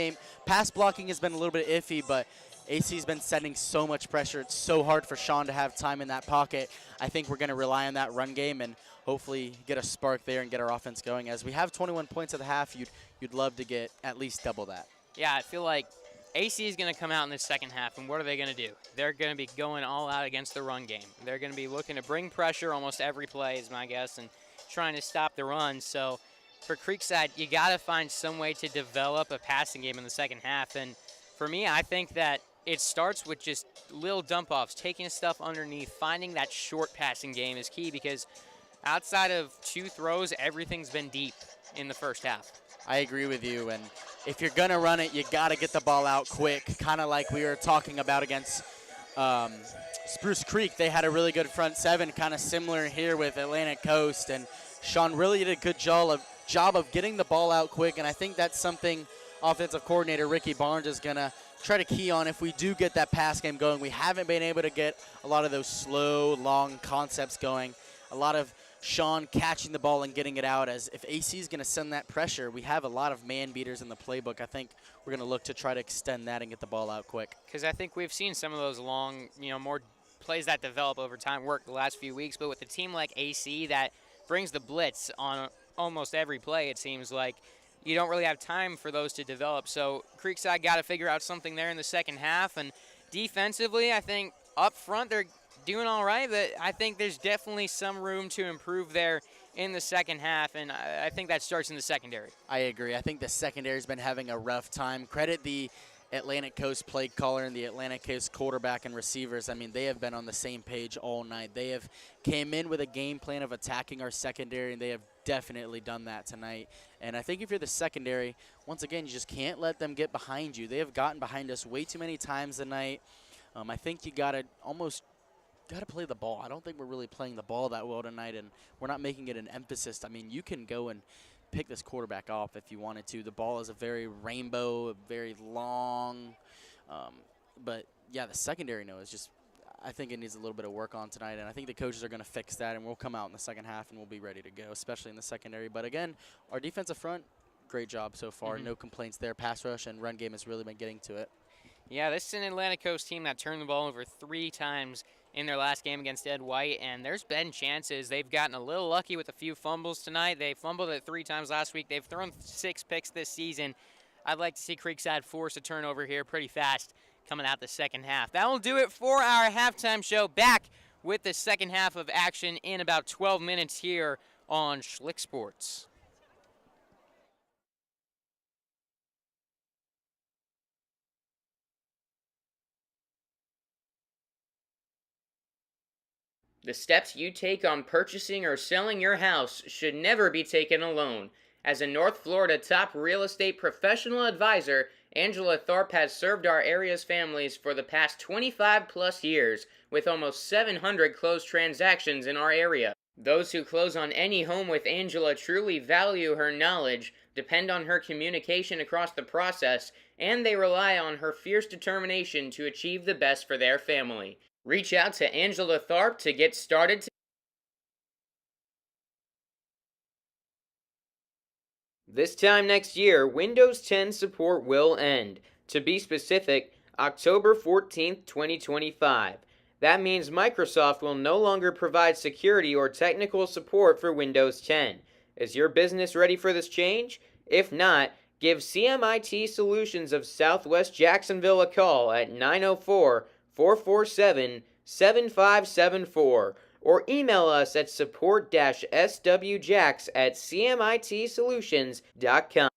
blocking has been a little bit iffy, but AC's been setting so much pressure. It's so hard for Sean to have time in that pocket. I think we're going to rely on that run game and hopefully get a spark there and get our offense going. As we have 21 points at the half, you'd love to get at least double that. Yeah, I feel like AC is going to come out in the second half, and what are they going to do? They're going to be going all out against the run game. They're going to be looking to bring pressure almost every play, is my guess, and trying to stop the run. So for Creekside, you got to find some way to develop a passing game in the second half. And for me, I think that it starts with just little dump-offs, taking stuff underneath, finding that short passing game is key, because outside of 2 throws, everything's been deep in the first half. I agree with you, and if you're going to run it, you got to get the ball out quick, kind of like we were talking about against Spruce Creek. They had a really good front seven, kind of similar here with Atlantic Coast, and Sean really did a good job of getting the ball out quick, and I think that's something offensive coordinator Ricky Barnes is going to try to key on if we do get that pass game going. We haven't been able to get a lot of those slow, long concepts going. A lot of Sean catching the ball and getting it out, as if AC is going to send that pressure, we have a lot of man beaters in the playbook. I think we're going to look to try to extend that and get the ball out quick. Because I think we've seen some of those long, more plays that develop over time worked the last few weeks, but with a team like AC that brings the blitz on almost every play, it seems like you don't really have time for those to develop. So Creekside got to figure out something there in the second half. And defensively, I think up front they're doing all right, but I think there's definitely some room to improve there in the second half, and I think that starts in the secondary. I agree. I think the secondary's been having a rough time. Credit the Atlantic Coast play caller and the Atlantic Coast quarterback and receivers. I mean, they have been on the same page all night. They have came in with a game plan of attacking our secondary, and they have definitely done that tonight. And I think if you're the secondary, once again, you just can't let them get behind you. They have gotten behind us way too many times tonight. I think you got to play the ball. I don't think we're really playing the ball that well tonight, and we're not making it an emphasis. I mean, you can go and pick this quarterback off if you wanted to. The ball is a very rainbow, very long. But, yeah, the secondary, is just I think it needs a little bit of work on tonight, and I think the coaches are going to fix that, and we'll come out in the second half, and we'll be ready to go, especially in the secondary. But, again, our defensive front, great job so far. No complaints there. Pass rush and run game has really been getting to it. Yeah, this is an Atlantic Coast team that turned the ball over 3 times in their last game against Ed White, and there's been chances. They've gotten a little lucky with a few fumbles tonight. They fumbled it 3 times last week. They've thrown 6 picks this season. I'd like to see Creekside force a turnover here pretty fast coming out the second half. That will do it for our halftime show. Back with the second half of action in about 12 minutes here on Schlick Sports. The steps you take on purchasing or selling your house should never be taken alone. As a North Florida top real estate professional advisor, Angela Tharp has served our area's families for the past 25 plus years, with almost 700 closed transactions in our area. Those who close on any home with Angela truly value her knowledge, depend on her communication across the process, and they rely on her fierce determination to achieve the best for their family. Reach out to Angela Tharp to get started. This time next year, Windows 10 support will end. To be specific, October 14th, 2025. That means Microsoft will no longer provide security or technical support for Windows 10. Is your business ready for this change? If not, give CMIT Solutions of Southwest Jacksonville a call at 904-447-7574 or email us at support-swjacks@cmitsolutions.com.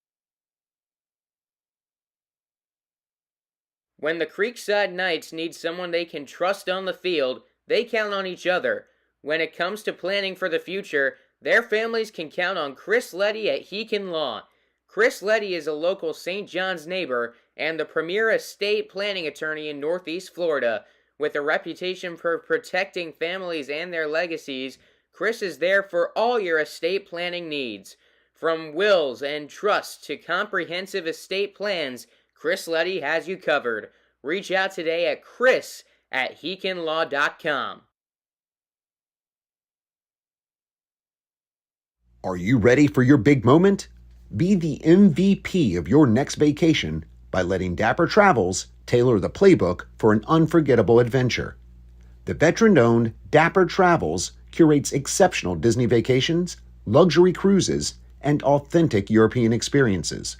When the Creekside Knights need someone they can trust on the field, they count on each other. When it comes to planning for the future, their families can count on Chris Letty at Heekin Law. Chris Letty is a local St. John's neighbor and the premier estate planning attorney in Northeast Florida. With a reputation for protecting families and their legacies, Chris is there for all your estate planning needs. From wills and trusts to comprehensive estate plans, Chris Letty has you covered. Reach out today at chris@heekinlaw.com. Are you ready for your big moment? Be the MVP of your next vacation by letting Dapper Travels tailor the playbook for an unforgettable adventure. The veteran-owned Dapper Travels curates exceptional Disney vacations, luxury cruises, and authentic European experiences.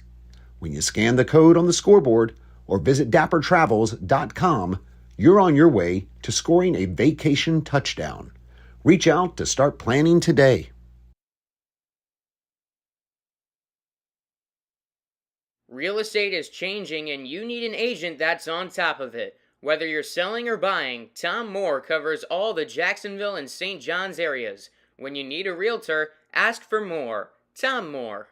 When you scan the code on the scoreboard or visit dappertravels.com, you're on your way to scoring a vacation touchdown. Reach out to start planning today. Real estate is changing and you need an agent that's on top of it. Whether you're selling or buying, Tom Moore covers all the Jacksonville and St. John's areas. When you need a realtor, ask for Moore. Tom Moore.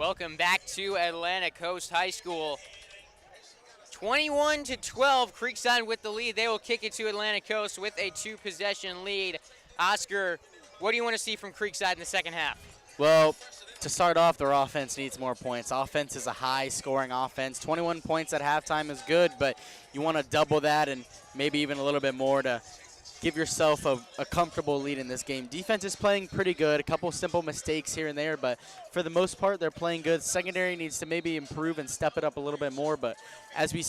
Welcome back to Atlantic Coast High School. 21-12, Creekside with the lead. They will kick it to Atlantic Coast with a 2-possession lead. Oscar, what do you want to see from Creekside in the second half? Well, to start off, their offense needs more points. Offense is a high-scoring offense. 21 points at halftime is good, but you want to double that and maybe even a little bit more to give yourself a comfortable lead in this game. Defense is playing pretty good. A couple simple mistakes here and there, but for the most part, they're playing good. Secondary needs to maybe improve and step it up a little bit more, but as we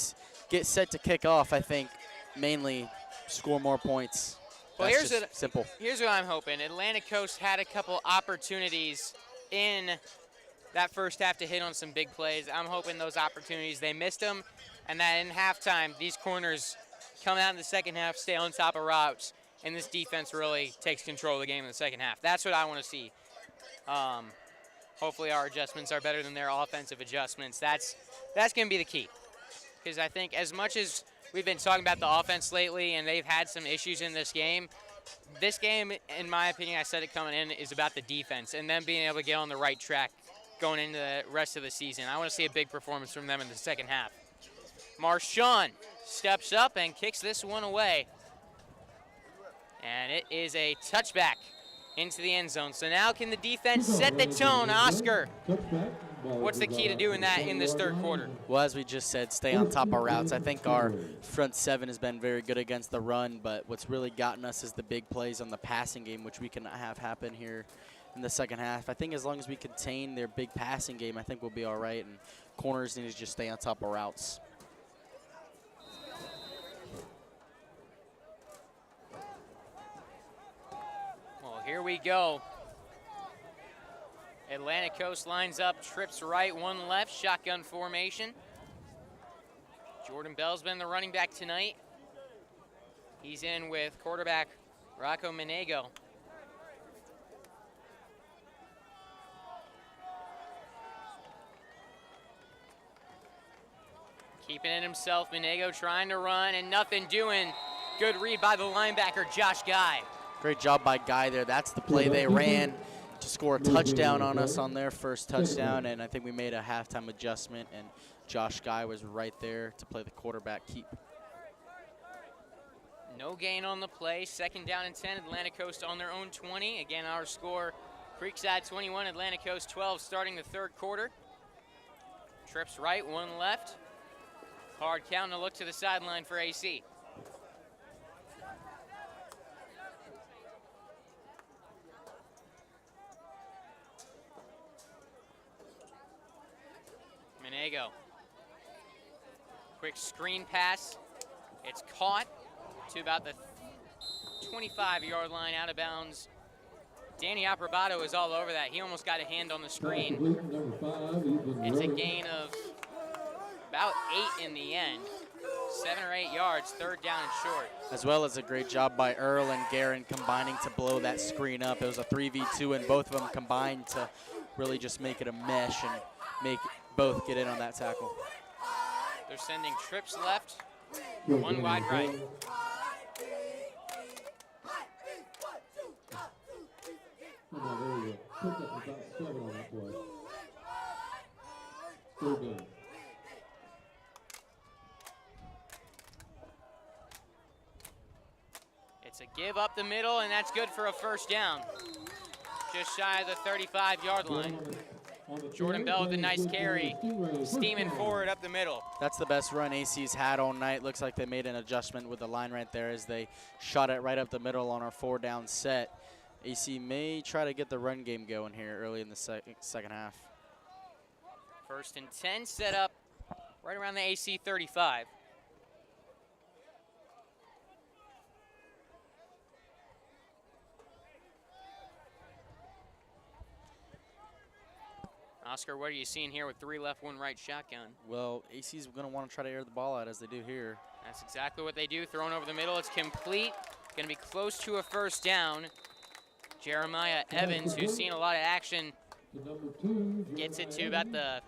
get set to kick off, I think mainly score more points. Well, That's simple. Here's what I'm hoping. Atlantic Coast had a couple opportunities in that first half to hit on some big plays. I'm hoping those opportunities, they missed them, and that in halftime, these corners come out in the second half, stay on top of routes, and this defense really takes control of the game in the second half. That's what I want to see. Hopefully our adjustments are better than their offensive adjustments. That's going to be the key. Because I think as much as we've been talking about the offense lately and they've had some issues in this game, in my opinion, I said it coming in, is about the defense and them being able to get on the right track going into the rest of the season. I want to see a big performance from them in the second half. Marshawn steps up and kicks this one away. And it is a touchback into the end zone. So now can the defense set the tone? Oscar, what's the key to doing that in this third quarter? Well, as we just said, stay on top of routes. I think our front seven has been very good against the run, but what's really gotten us is the big plays on the passing game, which we can have happen here in the second half. I think as long as we contain their big passing game, I think we'll be all right, and corners need to just stay on top of routes. Here we go. Atlantic Coast lines up, trips right, one left, shotgun formation. Jordan Bell's been the running back tonight. He's in with quarterback Rocco Menego. Keeping it himself, Menego trying to run and nothing doing. Good read by the linebacker, Josh Guy. Great job by Guy there. That's the play they ran to score a touchdown on us on their first touchdown, and I think we made a halftime adjustment, and Josh Guy was right there to play the quarterback keep. No gain on the play. Second down and 10. Atlantic Coast on their own 20. Again, our score, Creekside 21, Atlantic Coast 12, starting the third quarter. Trips right, one left. Hard count and a look to the sideline for AC. Menego. Quick screen pass. It's caught to about the 25-yard line, out of bounds. Danny Approbato is all over that. He almost got a hand on the screen. It's a gain of about 8 in the end. 7 or 8 yards, third down and short. As well as a great job by Earl and Guerin combining to blow that screen up. It was a 3v2, and both of them combined to really just make it a mesh and make both get in on that tackle. They're sending trips left, one wide right. It's a give up the middle, and that's good for a first down. Just shy of the 35-yard line. Jordan Bell with a nice carry, steaming forward up the middle. That's the best run AC's had all night. Looks like they made an adjustment with the line right there as they shot it right up the middle on our 4-down set. AC may try to get the run game going here early in the second half. First and 10 set up right around the AC 35. Oscar, what are you seeing here with 3 left, 1 right shotgun? Well, AC's going to want to try to air the ball out as they do here. That's exactly what they do. Thrown over the middle. It's complete. Going to be close to a first down. Jeremiah Evans, who's seen a lot of action, gets it to about the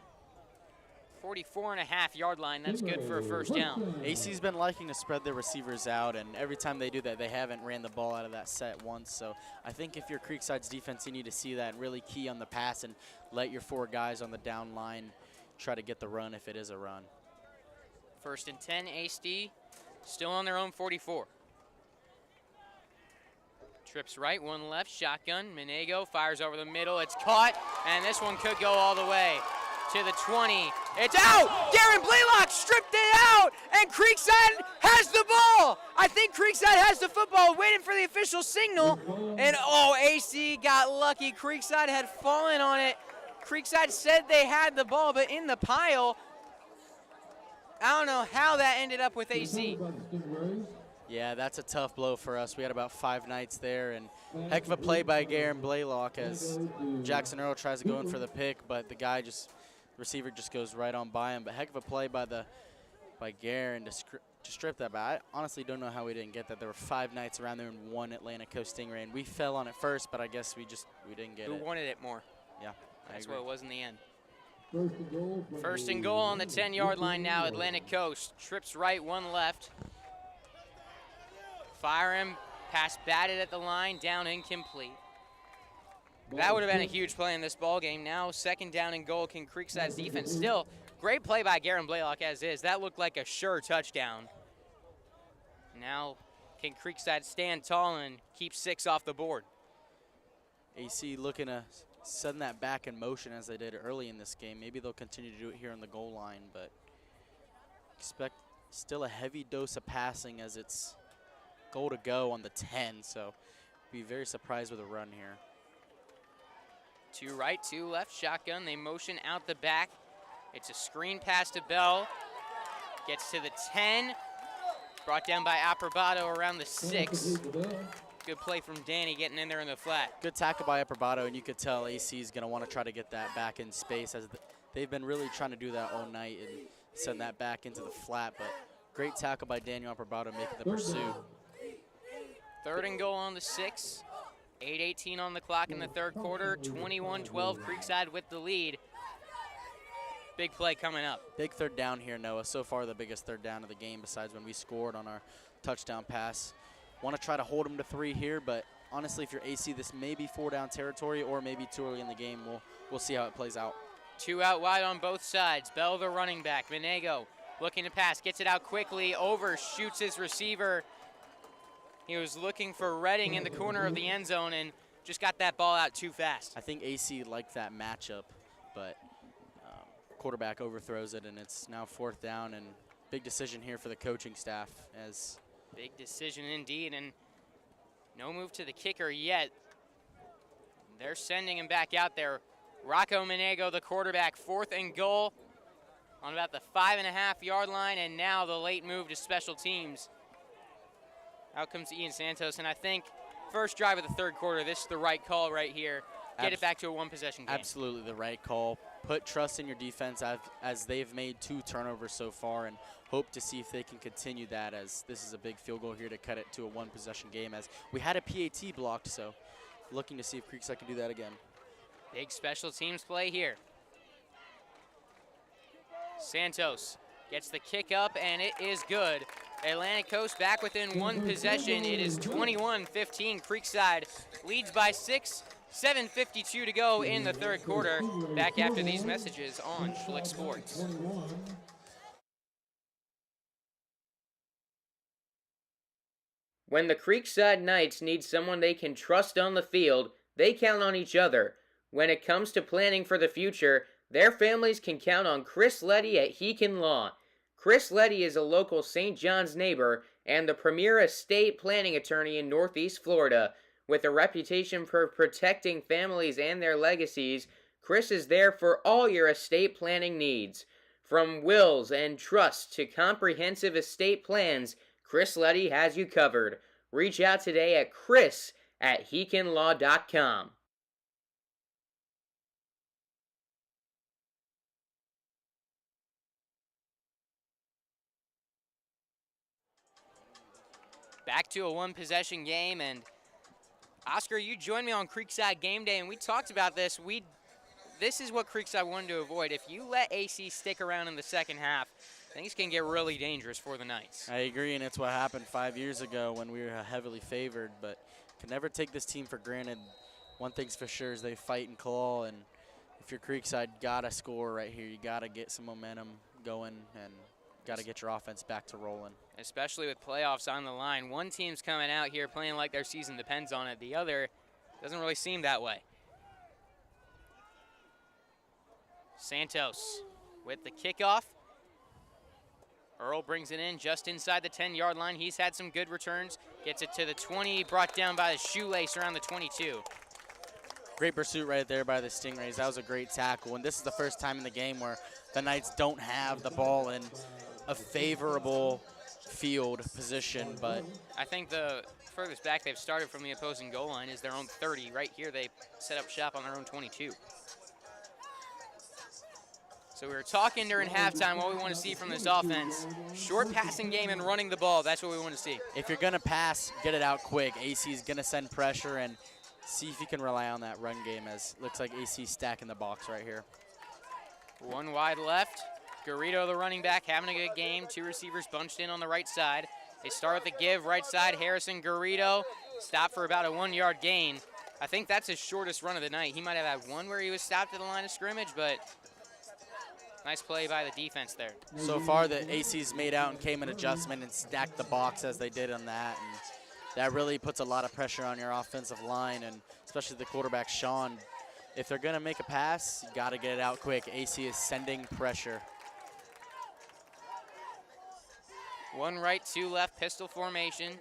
44.5-yard line. That's good for a first down. AC's been liking to spread their receivers out, and every time they do that, they haven't ran the ball out of that set once. So I think if you're Creekside's defense, you need to see that and really key on the pass and let your 4 guys on the down line try to get the run if it is a run. First and 10, AC still on their own 44. Trips right, one left, shotgun. Menego fires over the middle. It's caught, and this one could go all the way to the 20. It's out! Darren Blaylock stripped it out, and Creekside has the ball. I think Creekside has the football, waiting for the official signal. And oh, AC got lucky. Creekside had fallen on it. Creekside said they had the ball, but in the pile, I don't know how that ended up with AC. Yeah, that's a tough blow for us. We had about 5 nights there, and heck of a play by Darren Blaylock as Jackson Earl tries to go in for the pick, but the guy receiver just goes right on by him. But heck of a play by Garen to strip that. But I honestly don't know how we didn't get that. There were 5 nights around there and 1 Atlantic Coast Stingray, and we fell on it first, but I guess we didn't get it. Who wanted it more? Yeah, that's what it was in the end. First and goal on the 10-yard line now. Atlantic Coast trips right, 1 left. Fire him, pass batted at the line, down incomplete. That would have been a huge play in this ball game. Now 2nd down and goal. Can Creekside's defense still? Great play by Garen Blaylock as is. That looked like a sure touchdown. Now can Creekside stand tall and keep 6 off the board? AC looking to send that back in motion as they did early in this game. Maybe they'll continue to do it here on the goal line, but expect still a heavy dose of passing as it's goal to go on the 10, so be very surprised with a run here. 2 right, 2 left, shotgun. They motion out the back. It's a screen pass to Bell. Gets to the 10. Brought down by Approbato around the 6. Good play from Danny getting in there in the flat. Good tackle by Approbato, and you could tell AC is going to want to try to get that back in space as they've been really trying to do that all night and send that back into the flat, but great tackle by Daniel Approbato making the pursuit. 3rd and goal on the 6. 8:18 on the clock in the 3rd quarter. 21-12, Creekside with the lead. Big play coming up. Big 3rd down here, Noah. So far the biggest 3rd down of the game besides when we scored on our touchdown pass. Want to try to hold them to 3 here, but honestly, if you're AC, this may be 4-down territory or maybe too early in the game. We'll see how it plays out. 2 out wide on both sides. Bell, the running back. Menego looking to pass, gets it out quickly, overshoots his receiver. He was looking for Redding in the corner of the end zone and just got that ball out too fast. I think AC liked that matchup, but quarterback overthrows it, and it's now 4th down, and big decision here for the coaching staff. Big decision indeed, and no move to the kicker yet. They're sending him back out there. Rocco Menego, the quarterback, 4th and goal on about the 5.5-yard line, and now the late move to special teams. Out comes Ian Santos, and I think first drive of the 3rd quarter, this is the right call right here. Get it back to a 1-possession game. Absolutely the right call. Put trust in your defense as they've made 2 turnovers so far, and hope to see if they can continue that, as this is a big field goal here to cut it to a 1-possession game, as we had a PAT blocked, so looking to see if Creekside can do that again. Big special teams play here. Santos gets the kick up, and it is good. Atlantic Coast back within 1 possession. It is 21-15. Creekside leads by 6. 7:52 to go in the 3rd quarter. Back after these messages on Schlick Sports. When the Creekside Knights need someone they can trust on the field, they count on each other. When it comes to planning for the future, their families can count on Chris Letty at Heekin Law. Chris Letty is a local St. John's neighbor and the premier estate planning attorney in Northeast Florida. With a reputation for protecting families and their legacies, Chris is there for all your estate planning needs. From wills and trusts to comprehensive estate plans, Chris Letty has you covered. Reach out today at chris@heekinlaw.com. Back to a 1-possession game, and Oscar, you joined me on Creekside Game Day, and we talked about this. We this is what Creekside wanted to avoid. If you let AC stick around in the second half, things can get really dangerous for the Knights. I agree, and it's what happened 5 years ago when we were heavily favored, but can never take this team for granted. One thing's for sure is they fight and claw, and if you're Creekside, gotta score right here. You gotta get some momentum going and gotta get your offense back to rolling. Especially with playoffs on the line. One team's coming out here playing like their season depends on it. The other doesn't really seem that way. Santos with the kickoff. Earl brings it in just inside the 10-yard line. He's had some good returns. Gets it to the 20, brought down by the shoelace around the 22. Great pursuit right there by the Stingrays. That was a great tackle. And this is the first time in the game where the Knights don't have the ball in a favorable field position. But I think the furthest back they've started from the opposing goal line is their own 30. Right here, they set up shop on their own 22. So we were talking during halftime what we want to see from this offense. Short passing game and running the ball. That's what we want to see. if you're going to pass, get it out quick. AC's going to send pressure and see if you can rely on that run game, as looks like AC stacking the box right here. One wide left. Garrido, the running back, having a good game. Two receivers bunched in on the right side. They start with the give, right side. Harrison Garrido, stop for about a 1-yard gain. I think that's his shortest run of the night. He might have had one where he was stopped at the line of scrimmage, but nice play by the defense there. So far, the AC's made out and came in adjustment and stacked the box as they did on that. And that really puts a lot of pressure on your offensive line, and especially the quarterback, Sean. If they're going to make a pass, you got to get it out quick. AC is sending pressure. One right, two left, pistol formation.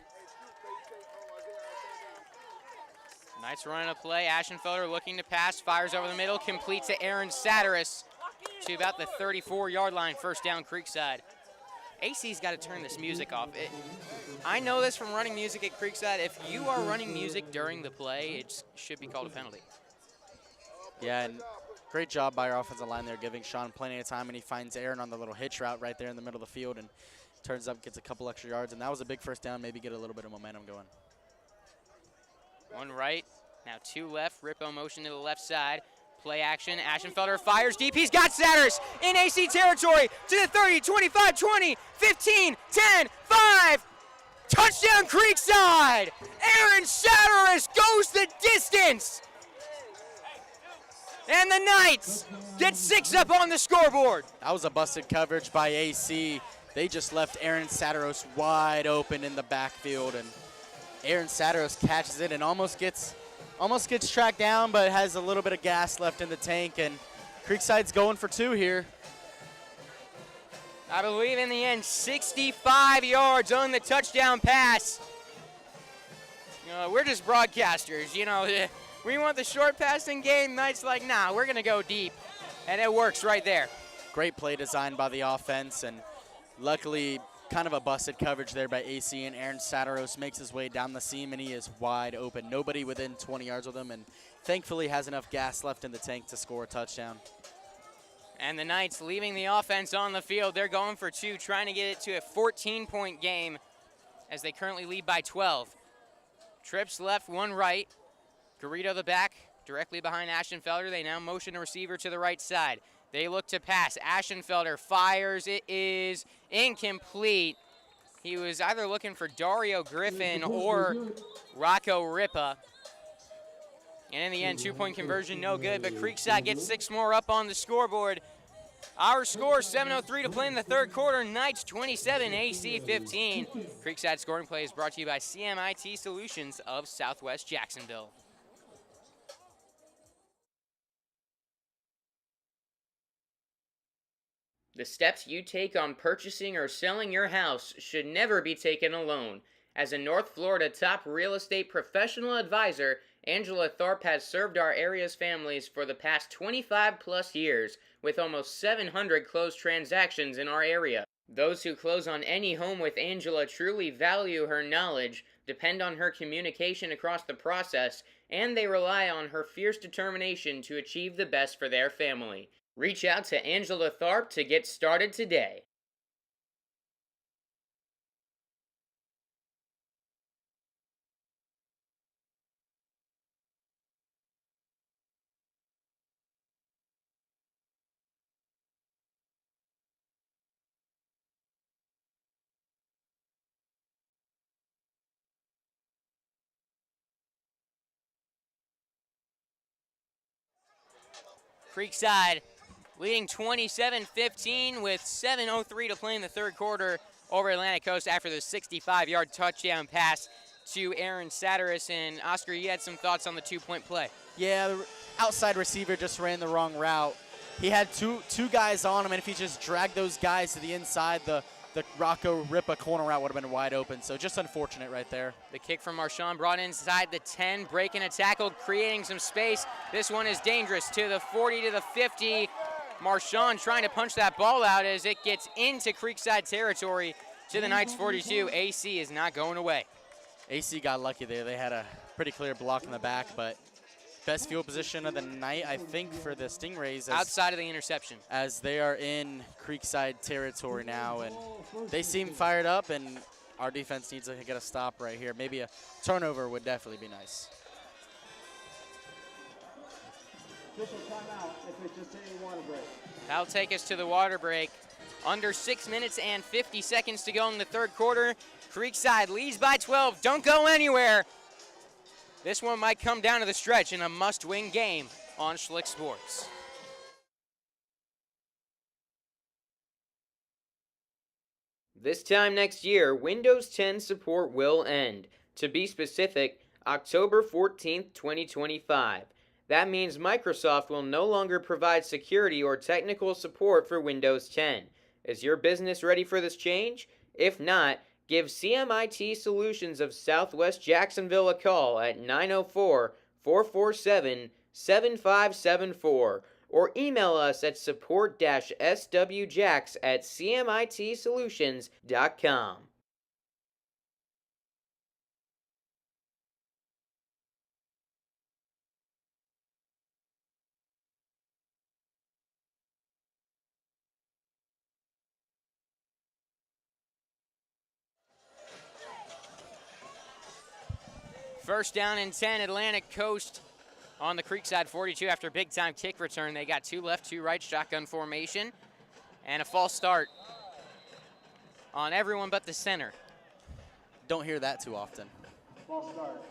Knights running a play. Aschenfelder looking to pass, fires over the middle, complete to Aaron Satteris to about the 34-yard line, first down Creekside. AC's got to turn this music off. I know this from running music at Creekside. If you are running music during the play, it should be called a penalty. Yeah, and great job by our offensive line there, giving Sean plenty of time, and he finds Aaron on the little hitch route right there in the middle of the field and turns up, gets a couple extra yards, and that was a big first down, maybe get a little bit of momentum going. One right, now two left, Rippo motion to the left side. Play action, Aschenfelder fires deep. He's got Satters in AC territory to the 30, 25, 20, 15, 10, 5. Touchdown Creekside! Aaron Satters goes the distance! And the Knights get 6 up on the scoreboard. That was a busted coverage by AC. They just left Aaron Satteros wide open in the backfield, and Aaron Satteros catches it and almost gets tracked down, but has a little bit of gas left in the tank, and Creekside's going for 2 here. I believe in the end, 65 yards on the touchdown pass. We're just broadcasters, We want the short passing game. Knights like, nah, we're going to go deep. And it works right there. Great play design by the offense, and luckily kind of a busted coverage there by AC, and Aaron Satteros makes his way down the seam, and he is wide open. Nobody within 20 yards of him, and thankfully has enough gas left in the tank to score a touchdown. And the Knights leaving the offense on the field. They're going for 2, trying to get it to a 14-point game as they currently lead by 12. Trips left, one right. Garrido the back, directly behind Aschenfelder. They now motion a receiver to the right side. They look to pass. Aschenfelder fires. It is incomplete. He was either looking for Dario Griffin or Rocco Ripa. And in the end, 2-point conversion, no good. But Creekside gets 6 more up on the scoreboard. Our score, 7:03 to play in the third quarter. Knights 27, AC 15. Creekside scoring play is brought to you by CMIT Solutions of Southwest Jacksonville. The steps you take on purchasing or selling your house should never be taken alone. As a North Florida top real estate professional advisor, Angela Tharp has served our area's families for the past 25 plus years, with almost 700 closed transactions in our area. Those who close on any home with Angela truly value her knowledge, depend on her communication across the process, and they rely on her fierce determination to achieve the best for their family. Reach out to Angela Tharp to get started today. Creekside leading 27-15 with 7:03 to play in the third quarter over Atlantic Coast after the 65-yard touchdown pass to Aaron Satteris. And Oscar, you had some thoughts on the two-point play. Yeah, the outside receiver just ran the wrong route. He had two guys on him, and if he just dragged those guys to the inside, the Rocco Ripa corner route would have been wide open. So just unfortunate right there. The kick from Marshawn brought inside the 10, breaking a tackle, creating some space. This one is dangerous to the 40 to the 50. Marshawn trying to punch that ball out as it gets into Creekside territory to the Knights 42. AC is not going away. AC got lucky there. They had a pretty clear block in the back, but best field position of the night, I think, for the Stingrays. Outside of the interception. As they are in Creekside territory now, and they seem fired up, and our defense needs to get a stop right here. Maybe a turnover would definitely be nice. Official timeout if it's just a water break. That'll take us to the water break. Under 6 minutes and 50 seconds to go in the third quarter. Creekside leads by 12. Don't go anywhere. This one might come down to the stretch in a must-win game on Schlick Sports. This time next year, Windows 10 support will end. To be specific, October 14th, 2025. That means Microsoft will no longer provide security or technical support for Windows 10. Is your business ready for this change? If not, give CMIT Solutions of Southwest Jacksonville a call at 904-447-7574 or email us at support-swjacks@cmitsolutions.com. First down and 10, Atlantic Coast on the Creekside 42 after a big-time kick return. They got 2 left, 2 right, shotgun formation, and a false start on everyone but the center. Don't hear that too often. False start.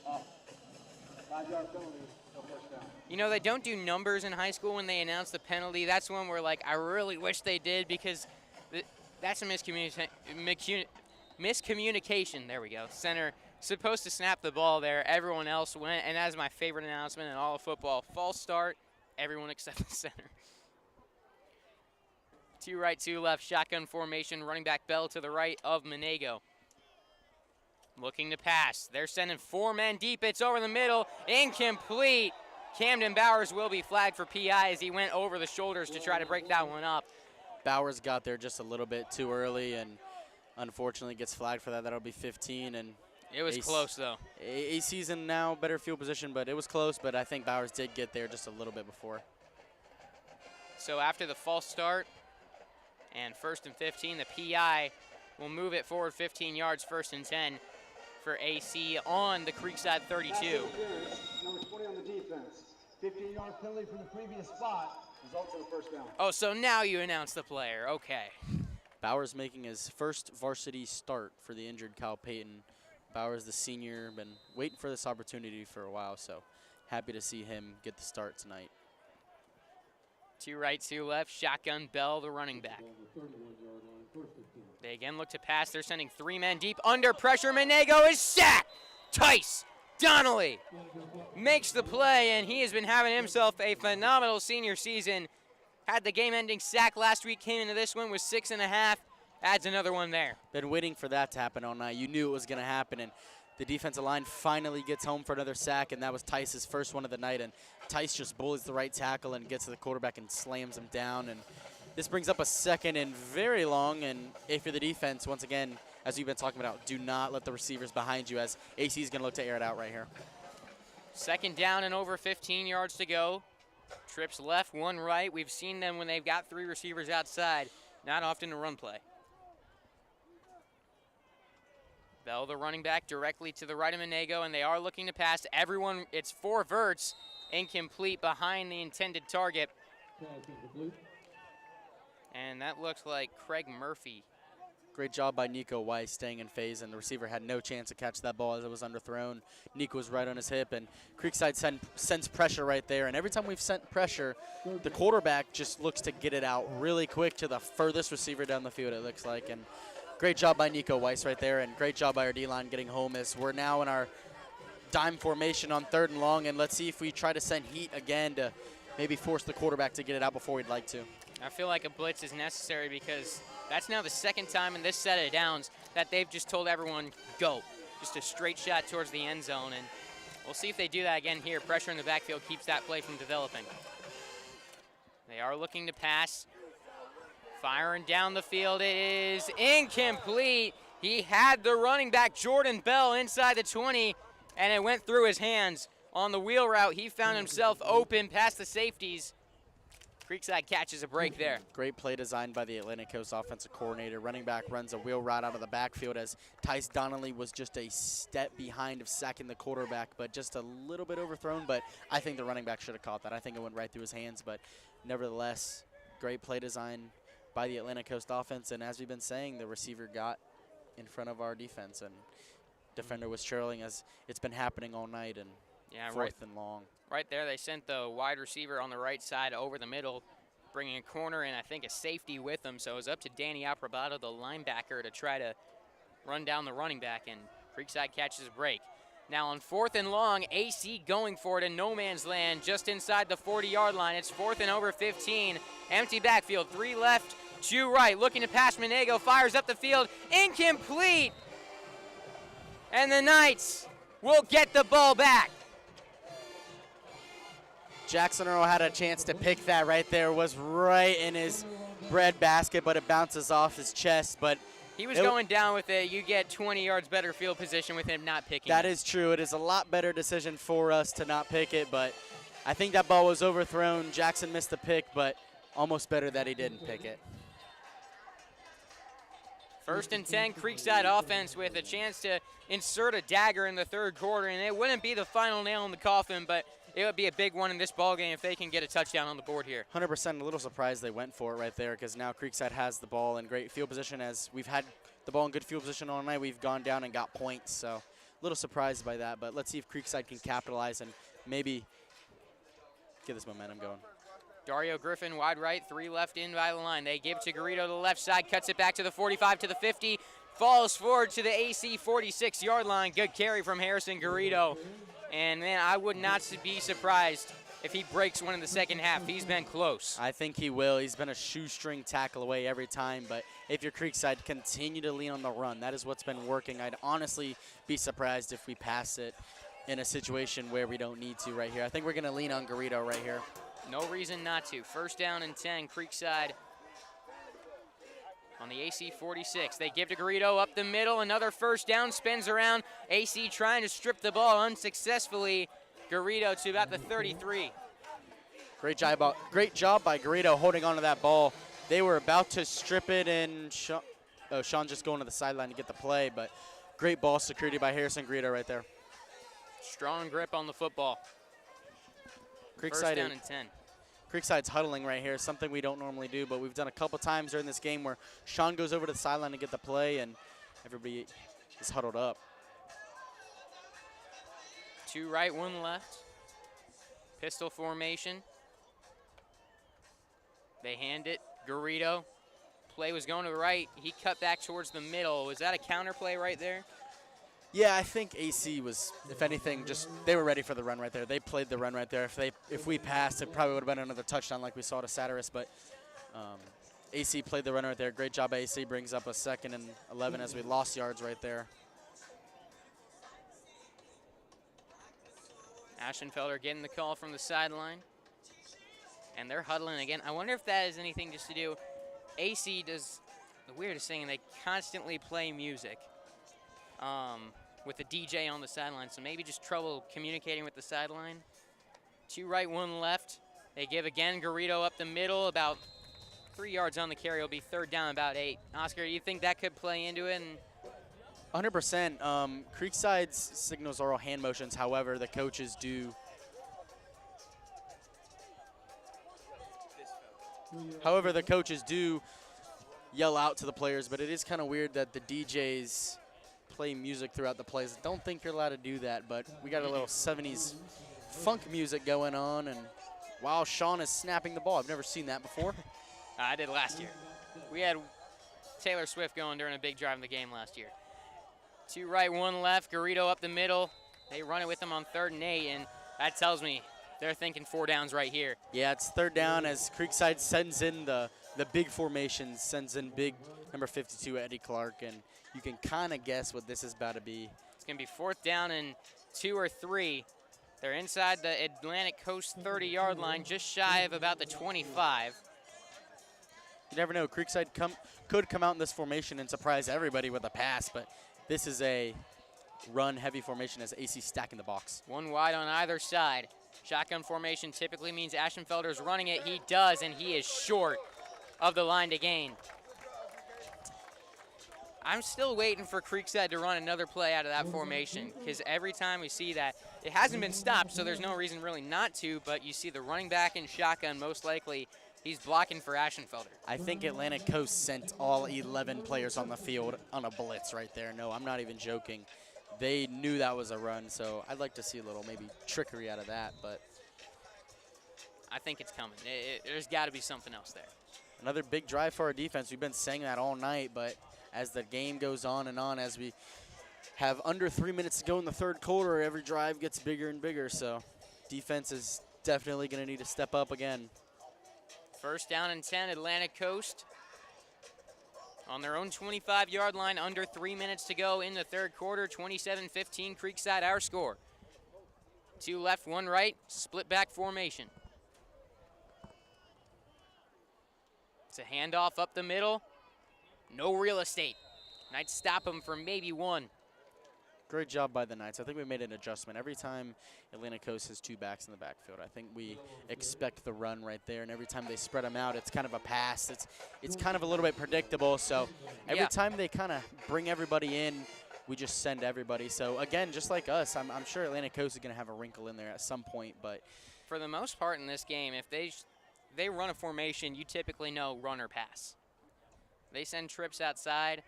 5-yard penalty, no first down. You know, they don't do numbers in high school when they announce the penalty. That's when we're like, I really wish they did, because that's a miscommunication. There we go. Center supposed to snap the ball there. Everyone else went, and that's my favorite announcement in all of football. False start, everyone except the center. 2 right, 2 left, shotgun formation, running back Bell to the right of Monego. Looking to pass. They're sending 4 men deep. It's over the middle, incomplete. Camden Bowers will be flagged for PI as he went over the shoulders to try to break that one up. Bowers got there just a little bit too early, and unfortunately gets flagged for that. That'll be 15, and it was close, though. AC's in now better field position, but it was close, but I think Bowers did get there just a little bit before. So after the false start and 1st and 15, the PI will move it forward 15 yards, 1st and 10 for AC on the Creekside 32. Number 20 on the defense. 15-yard penalty from the previous spot. Results in a first down. Oh, so now you announce the player. Okay. Bowers making his first varsity start for the injured Kyle Payton. Bowers, the senior, been waiting for this opportunity for a while, so happy to see him get the start tonight. 2 right, 2 left, shotgun Bell, the running back. They again look to pass. They're sending 3 men deep. Under pressure, Monego is sacked. Tice Donnelly makes the play, and he has been having himself a phenomenal senior season. Had the game-ending sack last week, came into this one with 6.5. Adds another one there. Been waiting for that to happen all night. You knew it was going to happen, and the defensive line finally gets home for another sack, and that was Tice's first one of the night. And Tice just bullies the right tackle and gets to the quarterback and slams him down. And this brings up a 2nd and very long. And if you're the defense, once again, as we've been talking about, do not let the receivers behind you, as AC is going to look to air it out right here. 2nd down and over 15 yards to go. Trips left, 1 right. We've seen them when they've got 3 receivers outside. Not often a run play. Bell, the running back, directly to the right of Monego, and they are looking to pass. Everyone, it's 4 verts, incomplete behind the intended target. And that looks like Craig Murphy Great job by Nico Weiss staying in phase, and the receiver had no chance to catch that ball as it was underthrown. Nico was right on his hip, and Creekside sends pressure right there. And every time we've sent pressure, the quarterback just looks to get it out really quick to the furthest receiver down the field, it looks like. And great job by Nico Weiss right there, and great job by our D-line getting home as we're now in our dime formation on 3rd and long. And let's see if we try to send heat again to maybe force the quarterback to get it out before we'd like to. I feel like a blitz is necessary because that's now the 2nd time in this set of downs that they've just told everyone, go. Just a straight shot towards the end zone, and we'll see if they do that again here. Pressure in the backfield keeps that play from developing. They are looking to pass. Firing down the field, it is incomplete. He had the running back, Jordan Bell, inside the 20, and it went through his hands. On the wheel route, he found himself open past the safeties. Creekside catches a break there. Great play designed by the Atlantic Coast offensive coordinator. Running back runs a wheel route out of the backfield as Tice Donnelly was just a step behind of sacking the quarterback, but just a little bit overthrown. But I think the running back should have caught that. I think it went right through his hands, but nevertheless, great play design by the Atlantic Coast offense. And as we've been saying, the receiver got in front of our defense, and defender was trailing as it's been happening all night. And yeah, 4th and long. Right there, they sent the wide receiver on the right side over the middle, bringing a corner and I think a safety with him. So it was up to Danny Aprobato, the linebacker, to try to run down the running back, and Creekside catches a break. Now on 4th and long, AC going for it in no man's land just inside the 40-yard line. It's 4th and over 15. Empty backfield, 3 left, 2 right. Looking to pass, Monego fires up the field, incomplete. And the Knights will get the ball back. Jackson Earl had a chance to pick that right there. Was right in his bread basket, but it bounces off his chest. But he was going down with it. You get 20 yards better field position with him not picking That it. is true. It is a lot better decision for us to not pick it, but I think that ball was overthrown. Jackson missed the pick, but almost better that he didn't pick it. 1st and 10, Creekside offense with a chance to insert a dagger in the 3rd quarter, and it wouldn't be the final nail in the coffin, but it would be a big one in this ballgame if they can get a touchdown on the board here. 100%, a little surprised they went for it right there because now Creekside has the ball in great field position. As we've had the ball in good field position all night, we've gone down and got points. So a little surprised by that, but let's see if Creekside can capitalize and maybe get this momentum going. Dario Griffin, wide right, 3 left in by the line. They give to Garrido to the left side, cuts it back to the 45, to the 50, falls forward to the AC 46-yard line. Good carry from Harrison Garrido. And, man, I would not be surprised if he breaks one in the 2nd half. He's been close. I think he will. He's been a shoestring tackle away every time. But if you're Creekside, continue to lean on the run. That is what's been working. I'd honestly be surprised if we pass it in a situation where we don't need to right here. I think we're going to lean on Garrido right here. No reason not to. 1st down and 10, Creekside on the AC 46. They give to Garrido up the middle. Another 1st down, spins around. AC trying to strip the ball unsuccessfully. Garrido to about the 33. Great job by Garrido holding on to that ball. They were about to strip it, and Sean just going to the sideline to get the play, but great ball security by Harrison Garrido right there. Strong grip on the football. Creekside 1st down and 10. Creekside's huddling right here, something we don't normally do, but we've done a couple times during this game where Sean goes over to the sideline to get the play, and everybody is huddled up. 2 right, 1 left. Pistol formation. They hand it. Garrido. Play was going to the right. He cut back towards the middle. Was that a counter play right there? Yeah, I think AC was, if anything, just they were ready for the run right there. They played the run right there. If we passed, it probably would have been another touchdown like we saw to Satiris, but AC played the run right there. Great job by AC. Brings up a 2nd and 11 as we lost yards right there. Aschenfelder getting the call from the sideline. And they're huddling again. I wonder if that has anything just to do. AC does the weirdest thing, and they constantly play music with the DJ on the sideline. So maybe just trouble communicating with the sideline. 2 right, 1 left. They give again. Garrido up the middle, about 3 yards on the carry. It'll be 3rd down, about 8. Oscar, you think that could play into it? And 100%. Creekside's signals are all hand motions. However, the coaches do. yell out to the players, but it is kind of weird that the DJs play music throughout the plays. I don't think you're allowed to do that, but we got a little 70s funk music going on, and wow, Sean is snapping the ball. I've never seen that before. I did last year. We had Taylor Swift going during a big drive in the game last year. 2 right, 1 left. Garrido up the middle. They run it with them on 3rd and 8, and that tells me they're thinking 4 downs right here. Yeah, it's 3rd down as Creekside sends in the big formation, sends in big number 52, Eddie Clark, and you can kind of guess what this is about to be. It's going to be 4th down and 2 or 3. They're inside the Atlantic Coast 30-yard line, just shy of about the 25. You never know. Creekside could come out in this formation and surprise everybody with a pass, but this is a run-heavy formation as AC stacking the box. 1 wide on either side. Shotgun formation typically means Ashenfelder's running it. He does, and he is short of the line to gain. I'm still waiting for Creekside to run another play out of that formation, because every time we see that, it hasn't been stopped, so there's no reason really not to, but you see the running back in shotgun, most likely he's blocking for Ashenfelder. I think Atlantic Coast sent all 11 players on the field on a blitz right there. No, I'm not even joking. They knew that was a run, so I'd like to see a little maybe trickery out of that, but I think it's coming. There's got to be something else there. another big drive for our defense. We've been saying that all night, but as the game goes on and on, as we have under 3 minutes to go in the 3rd quarter, every drive gets bigger and bigger, so defense is definitely going to need to step up again. 1st down and 10, Atlantic Coast. On their own 25-yard line, under 3 minutes to go in the 3rd quarter, 27-15, Creekside our score. 2 left, 1 right, split back formation. It's a handoff up the middle. No real estate. Knights stop them for maybe 1. Great job by the Knights. I think we made an adjustment. Every time Atlantic Coast has 2 backs in the backfield, I think we expect the run right there, and every time they spread them out, it's kind of a pass. It's kind of a little bit predictable, so every time they kind of bring everybody in, we just send everybody. So, again, just like us, I'm sure Atlantic Coast is going to have a wrinkle in there at some point, but for the most part in this game, if they run a formation, you typically know run or pass. They send trips outside,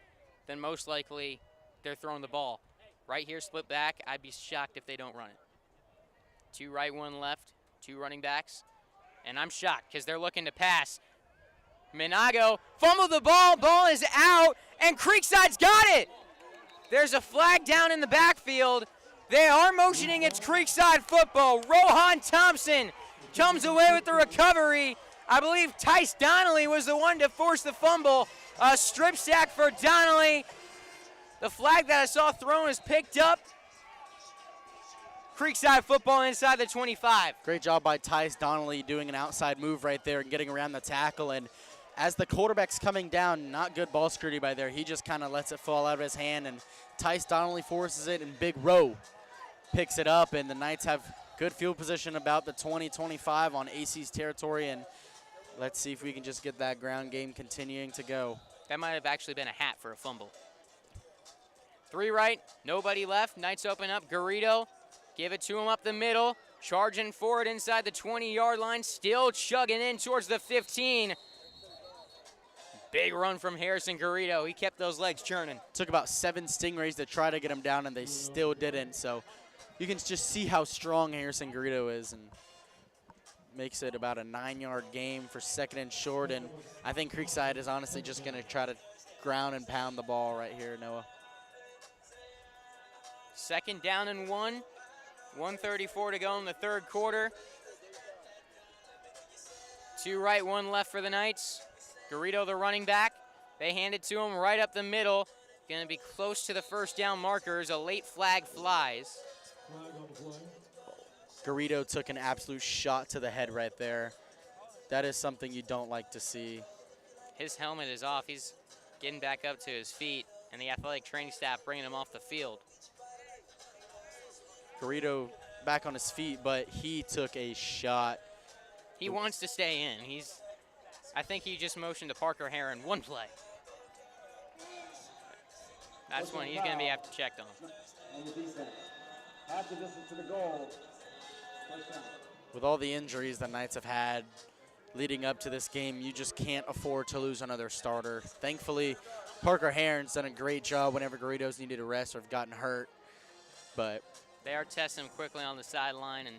then most likely they're throwing the ball. Right here, split back. I'd be shocked if they don't run it. 2 right, 1 left, 2 running backs. And I'm shocked because they're looking to pass. Minago fumbled the ball. Ball is out, and Creekside's got it. There's a flag down in the backfield. They are motioning it's Creekside football. Rohan Thompson comes away with the recovery. I believe Tice Donnelly was the one to force the fumble. A strip sack for Donnelly. The flag that I saw thrown is picked up. Creekside football inside the 25. Great job by Tice Donnelly doing an outside move right there and getting around the tackle. And as the quarterback's coming down, not good ball security by there. He just kind of lets it fall out of his hand, and Tice Donnelly forces it, and Big Row picks it up. And the Knights have good field position about the 20-25 on AC's territory. And let's see if we can just get that ground game continuing to go. That might have actually been a hat for a fumble. 3 right, nobody left. Knights open up. Garrido, give it to him up the middle. Charging forward inside the 20-yard line. Still chugging in towards the 15. Big run from Harrison Garrido. He kept those legs churning. Took about 7 Stingrays to try to get him down, and they still didn't. So you can just see how strong Harrison Garrido is, and makes it about a 9-yard game for 2nd and short. And I think Creekside is honestly just going to try to ground and pound the ball right here, Noah. 2nd down and 1. 1:34 to go in the 3rd quarter. 2 right, 1 left for the Knights. Garrido, the running back. They hand it to him right up the middle. Going to be close to the 1st down markers. A late flag flies. Garrido took an absolute shot to the head right there. That is something you don't like to see. His helmet is off. He's getting back up to his feet, and the athletic training staff bringing him off the field. Garrido back on his feet, but he took a shot. He wants to stay in. I think he just motioned to Parker Heron 1 play. That's when he's going to be after checked on. Half the distance to the goal. First down. With all the injuries the Knights have had, leading up to this game. You just can't afford to lose another starter. Thankfully, Parker Heron's done a great job whenever Garrido's needed a rest or have gotten hurt. But they are testing him quickly on the sideline, and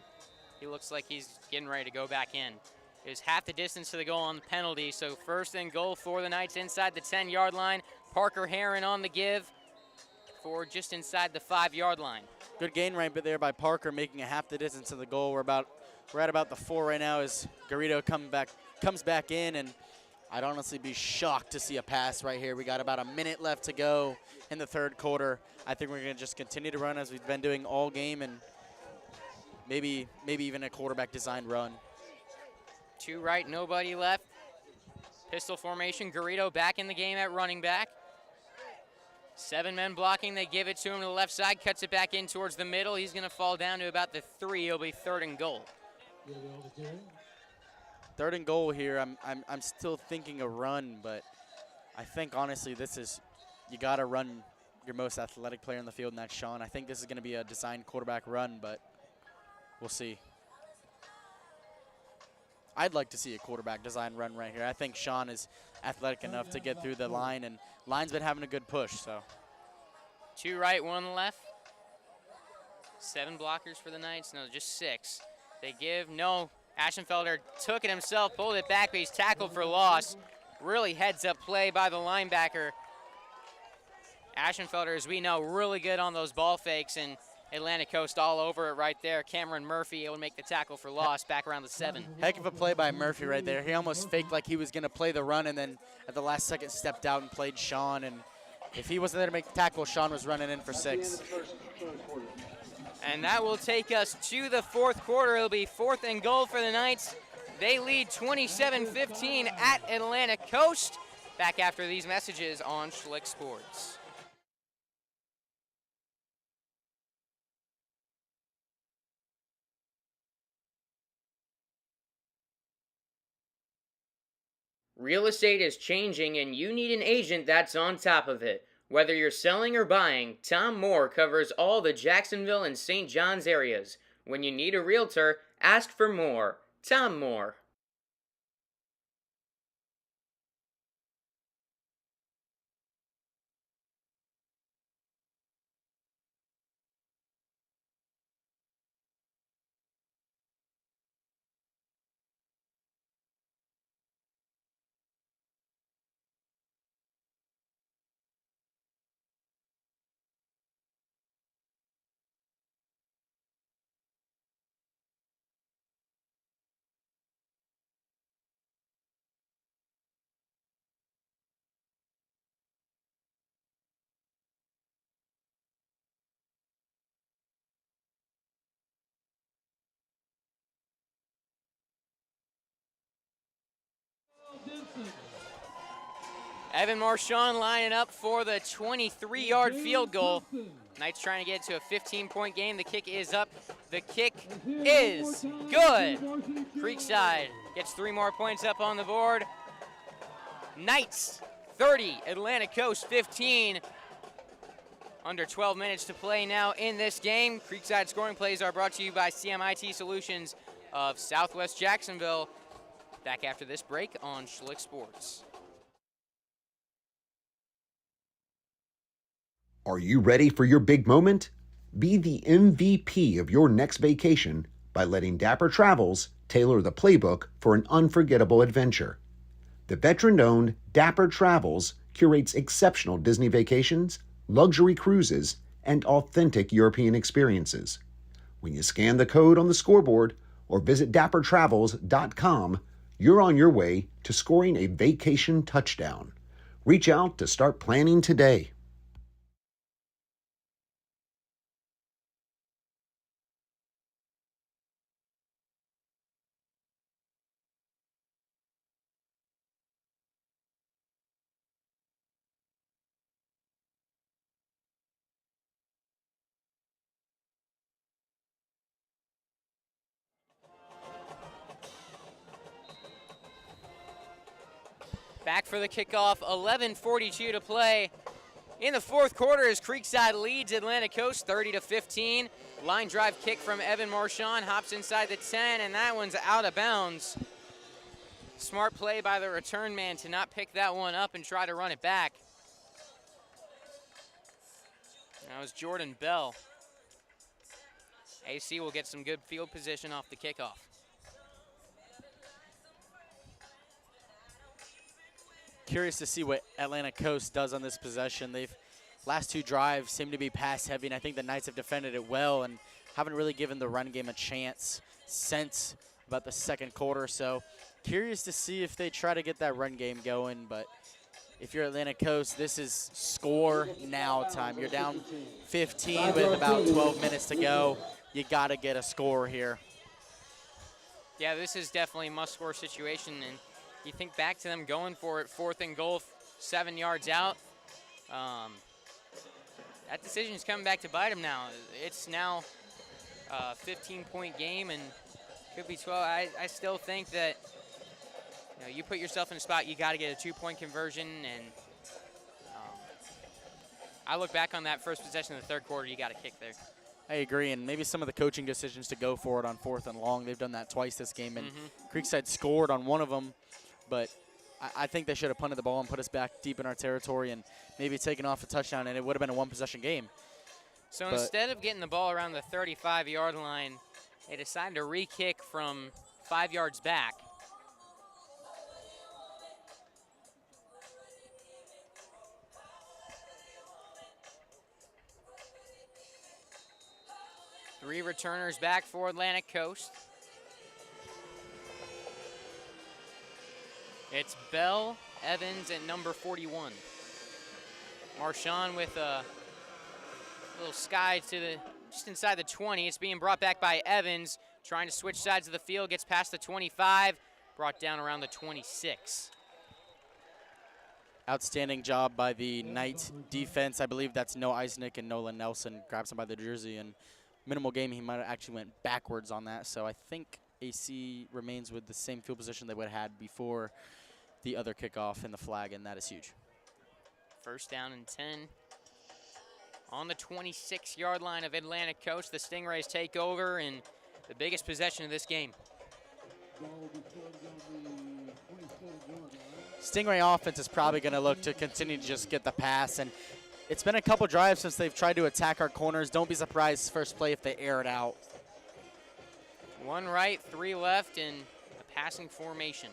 he looks like he's getting ready to go back in. It was half the distance to the goal on the penalty, so first and goal for the Knights inside the 10-yard line. Parker Heron on the give for just inside the 5-yard line. Good gain right there by Parker, making a half the distance to the goal. We're at about the 4 right now as Garrido comes back in, and I'd honestly be shocked to see a pass right here. We got about a minute left to go in the third quarter. I think we're going to just continue to run as we've been doing all game, and maybe even a quarterback designed run. 2 right, nobody left. Pistol formation, Garrido back in the game at running back. 7 men blocking, they give it to him to the left side, cuts it back in towards the middle. He's going to fall down to about the 3. It'll be 3rd and goal. 3rd and goal here. I'm still thinking a run, but I think honestly you got to run your most athletic player in the field, and that's Sean. I think this is going to be a designed quarterback run, but we'll see. I'd like to see a quarterback design run right here. I think Sean is athletic enough to get through the line, and line's been having a good push. So 2 right, 1 left. 7 blockers for the Knights. No, just 6. They give, no. Aschenfelder took it himself, pulled it back, but he's tackled for loss. Really heads-up play by the linebacker. Aschenfelder, as we know, really good on those ball fakes, and Atlantic Coast all over it right there. Cameron Murphy able to make the tackle for loss back around the 7. Heck of a play by Murphy right there. He almost faked like he was going to play the run, and then at the last second stepped out and played Sean. And if he wasn't there to make the tackle, Sean was running in for 6. And that will take us to the 4th quarter. It'll be 4th and goal for the Knights. They lead 27-15 at Atlantic Coast. Back after these messages on Schlick Sports. Real estate is changing, and you need an agent that's on top of it. Whether you're selling or buying, Tom Moore covers all the Jacksonville and St. John's areas. When you need a realtor, ask for Moore. Tom Moore. Evan Marchand lining up for the 23-yard field goal. Knights trying to get to a 15-point game. The kick is up. The kick is good. Creekside gets 3 more points up on the board. Knights 30, Atlantic Coast 15. Under 12 minutes to play now in this game. Creekside scoring plays are brought to you by CMIT Solutions of Southwest Jacksonville. Back after this break on Schlick Sports. Are you ready for your big moment? Be the MVP of your next vacation by letting Dapper Travels tailor the playbook for an unforgettable adventure. The veteran-owned Dapper Travels curates exceptional Disney vacations, luxury cruises, and authentic European experiences. When you scan the code on the scoreboard or visit dappertravels.com, you're on your way to scoring a vacation touchdown. Reach out to start planning today. Back for the kickoff, 11:42 to play. In the 4th quarter as Creekside leads Atlantic Coast 30-15. Line drive kick from Evan Marchand, hops inside the 10, and that one's out of bounds. Smart play by the return man to not pick that one up and try to run it back. That was Jordan Bell. AC will get some good field position off the kickoff. Curious to see what Atlantic Coast does on this possession. They've last 2 drives seem to be pass heavy, and I think the Knights have defended it well and haven't really given the run game a chance since about the second quarter. So curious to see if they try to get that run game going, but if you're Atlantic Coast, this is score now time. You're down 15 with about 12 minutes to go. You got to get a score here. Yeah, this is definitely a must-score situation, and you think back to them going for it, 4th and goal, 7 yards out. That decision's coming back to bite them now. It's now a 15-point game and could be 12. I still think that you put yourself in a spot, you got to get a 2-point conversion, and I look back on that first possession of the third quarter, you got to kick there. I agree, and maybe some of the coaching decisions to go for it on 4th and long. They've done that twice this game, and Creekside scored on one of them, but I think they should have punted the ball and put us back deep in our territory and maybe taken off a touchdown, and it would have been a 1-possession game. So instead of getting the ball around the 35-yard line, they decided to re-kick from 5 yards back. Three returners back for Atlantic Coast. It's Bell, Evans, and number 41. Marshawn with a little sky to the just inside the 20. It's being brought back by Evans, trying to switch sides of the field, gets past the 25, brought down around the 26. Outstanding job by the Knight defense. I believe that's Noah Eisnick and Nolan Nelson. Grabs him by the jersey, and minimal game, he might have actually went backwards on that. So I think AC remains with the same field position they would have had before the other kickoff and the flag, and that is huge. First down and 10. On the 26-yard line of Atlantic Coast, the Stingrays take over and the biggest possession of this game. Stingray offense is probably going to look to continue to just get the pass, and it's been a couple drives since they've tried to attack our corners. Don't be surprised first play if they air it out. 1 right, 3 left in a passing formation.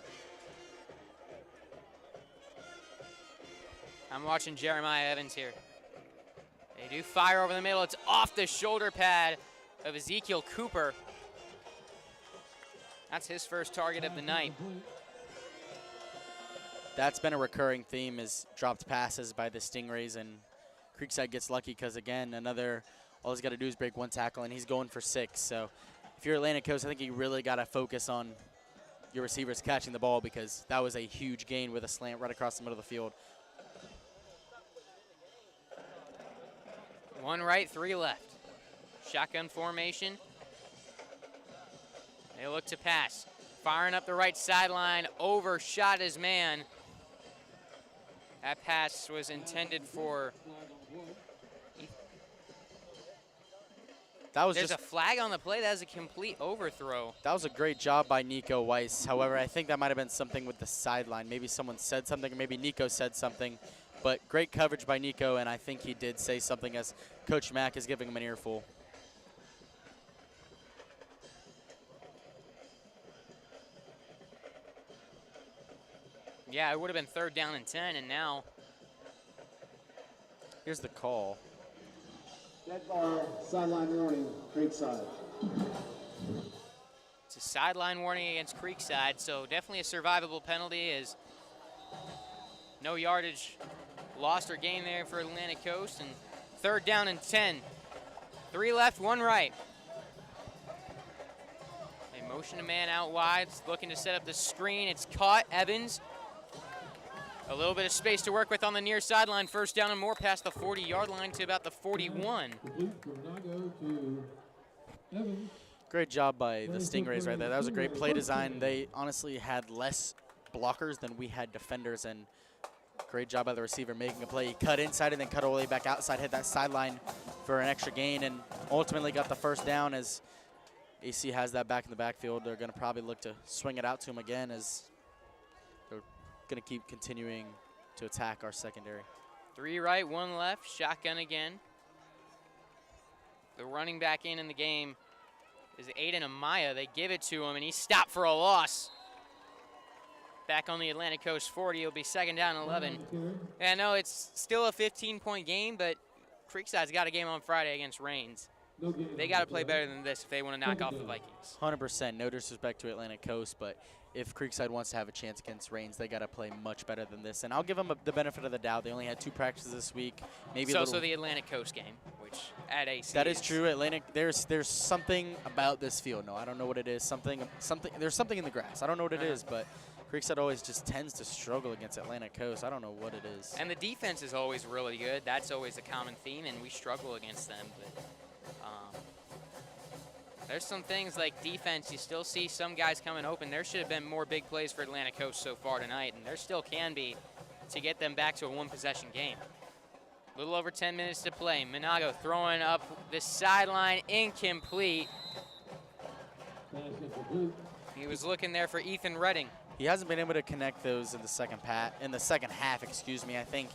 I'm watching Jeremiah Evans here. They do fire over the middle. It's off the shoulder pad of Ezekiel Cooper. That's his first target of the night. That's been a recurring theme, is dropped passes by the Stingrays, and Creekside gets lucky because, again, all he's got to do is break 1 tackle, and he's going for 6. So if you're Atlantic Coast, I think you really got to focus on your receivers catching the ball, because that was a huge gain with a slant right across the middle of the field. 1 right, 3 left. Shotgun formation. They look to pass. Firing up the right sideline, overshot his man. That pass was intended for... There's a flag on the play. That was a complete overthrow. That was a great job by Nico Weiss. However, I think that might have been something with the sideline. Maybe someone said something, or maybe Nico said something. But great coverage by Nico, and I think he did say something as Coach Mack is giving him an earful. Yeah, it would have been 3rd down and 10, and now... Here's the call. Dead ball, sideline warning, Creekside. It's a sideline warning against Creekside, so definitely a survivable penalty, as no yardage lost or gained there for Atlantic Coast. And 3rd down and 10. 3 left, 1 right. They motion a man out wide, looking to set up the screen. It's caught, Evans. A little bit of space to work with on the near sideline. 1st down and more past the 40-yard line to about the 41. Great job by the Stingrays right there. That was a great play design. They honestly had less blockers than we had defenders, and great job by the receiver making a play. He cut inside and then cut all the way back outside, hit that sideline for an extra gain, and ultimately got the 1st down. As AC has that back in the backfield, they're going to probably look to swing it out to him again, as going to keep continuing to attack our secondary. 3 right, 1 left, shotgun again. The running back in the game is Aiden Amaya. They give it to him, and he's stopped for a loss. Back on the Atlantic Coast 40, it'll be 2nd down and 11. And I know it's still a 15-point game, but Creekside's got a game on Friday against Rains. They got to play better than this if they want to knock off the Vikings. 100%. No disrespect to Atlantic Coast, but if Creekside wants to have a chance against Rains, they got to play much better than this. And I'll give them the benefit of the doubt. They only had 2 practices this week. Maybe So the Atlantic Coast game, which at AC. That is true. Atlantic. There's something about this field. No, I don't know what it is. Something. There's something in the grass. I don't know what it is, but Creekside always just tends to struggle against Atlantic Coast. I don't know what it is. And the defense is always really good. That's always a common theme, and we struggle against them. But there's some things like defense. You still see some guys coming open. There should have been more big plays for Atlantic Coast so far tonight, and there still can be to get them back to a 1-possession game. A little over 10 minutes to play. Minago throwing up the sideline, incomplete. He was looking there for Ethan Redding. He hasn't been able to connect those in the second half. Excuse me. I think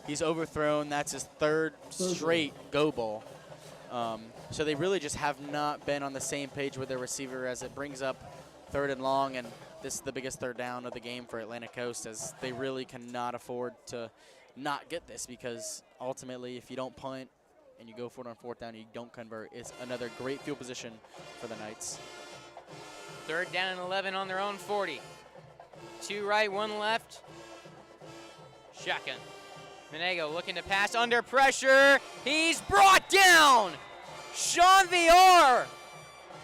he's overthrown. That's his 3rd straight go ball. So they really just have not been on the same page with their receiver as it brings up 3rd and long, and this is the biggest 3rd down of the game for Atlantic Coast, as they really cannot afford to not get this, because ultimately if you don't punt and you go for it on 4th down and you don't convert, it's another great field position for the Knights. 3rd down and 11 on their own 40. 2 right, 1 left. Shotgun. Menego looking to pass under pressure. He's brought down. Sean VR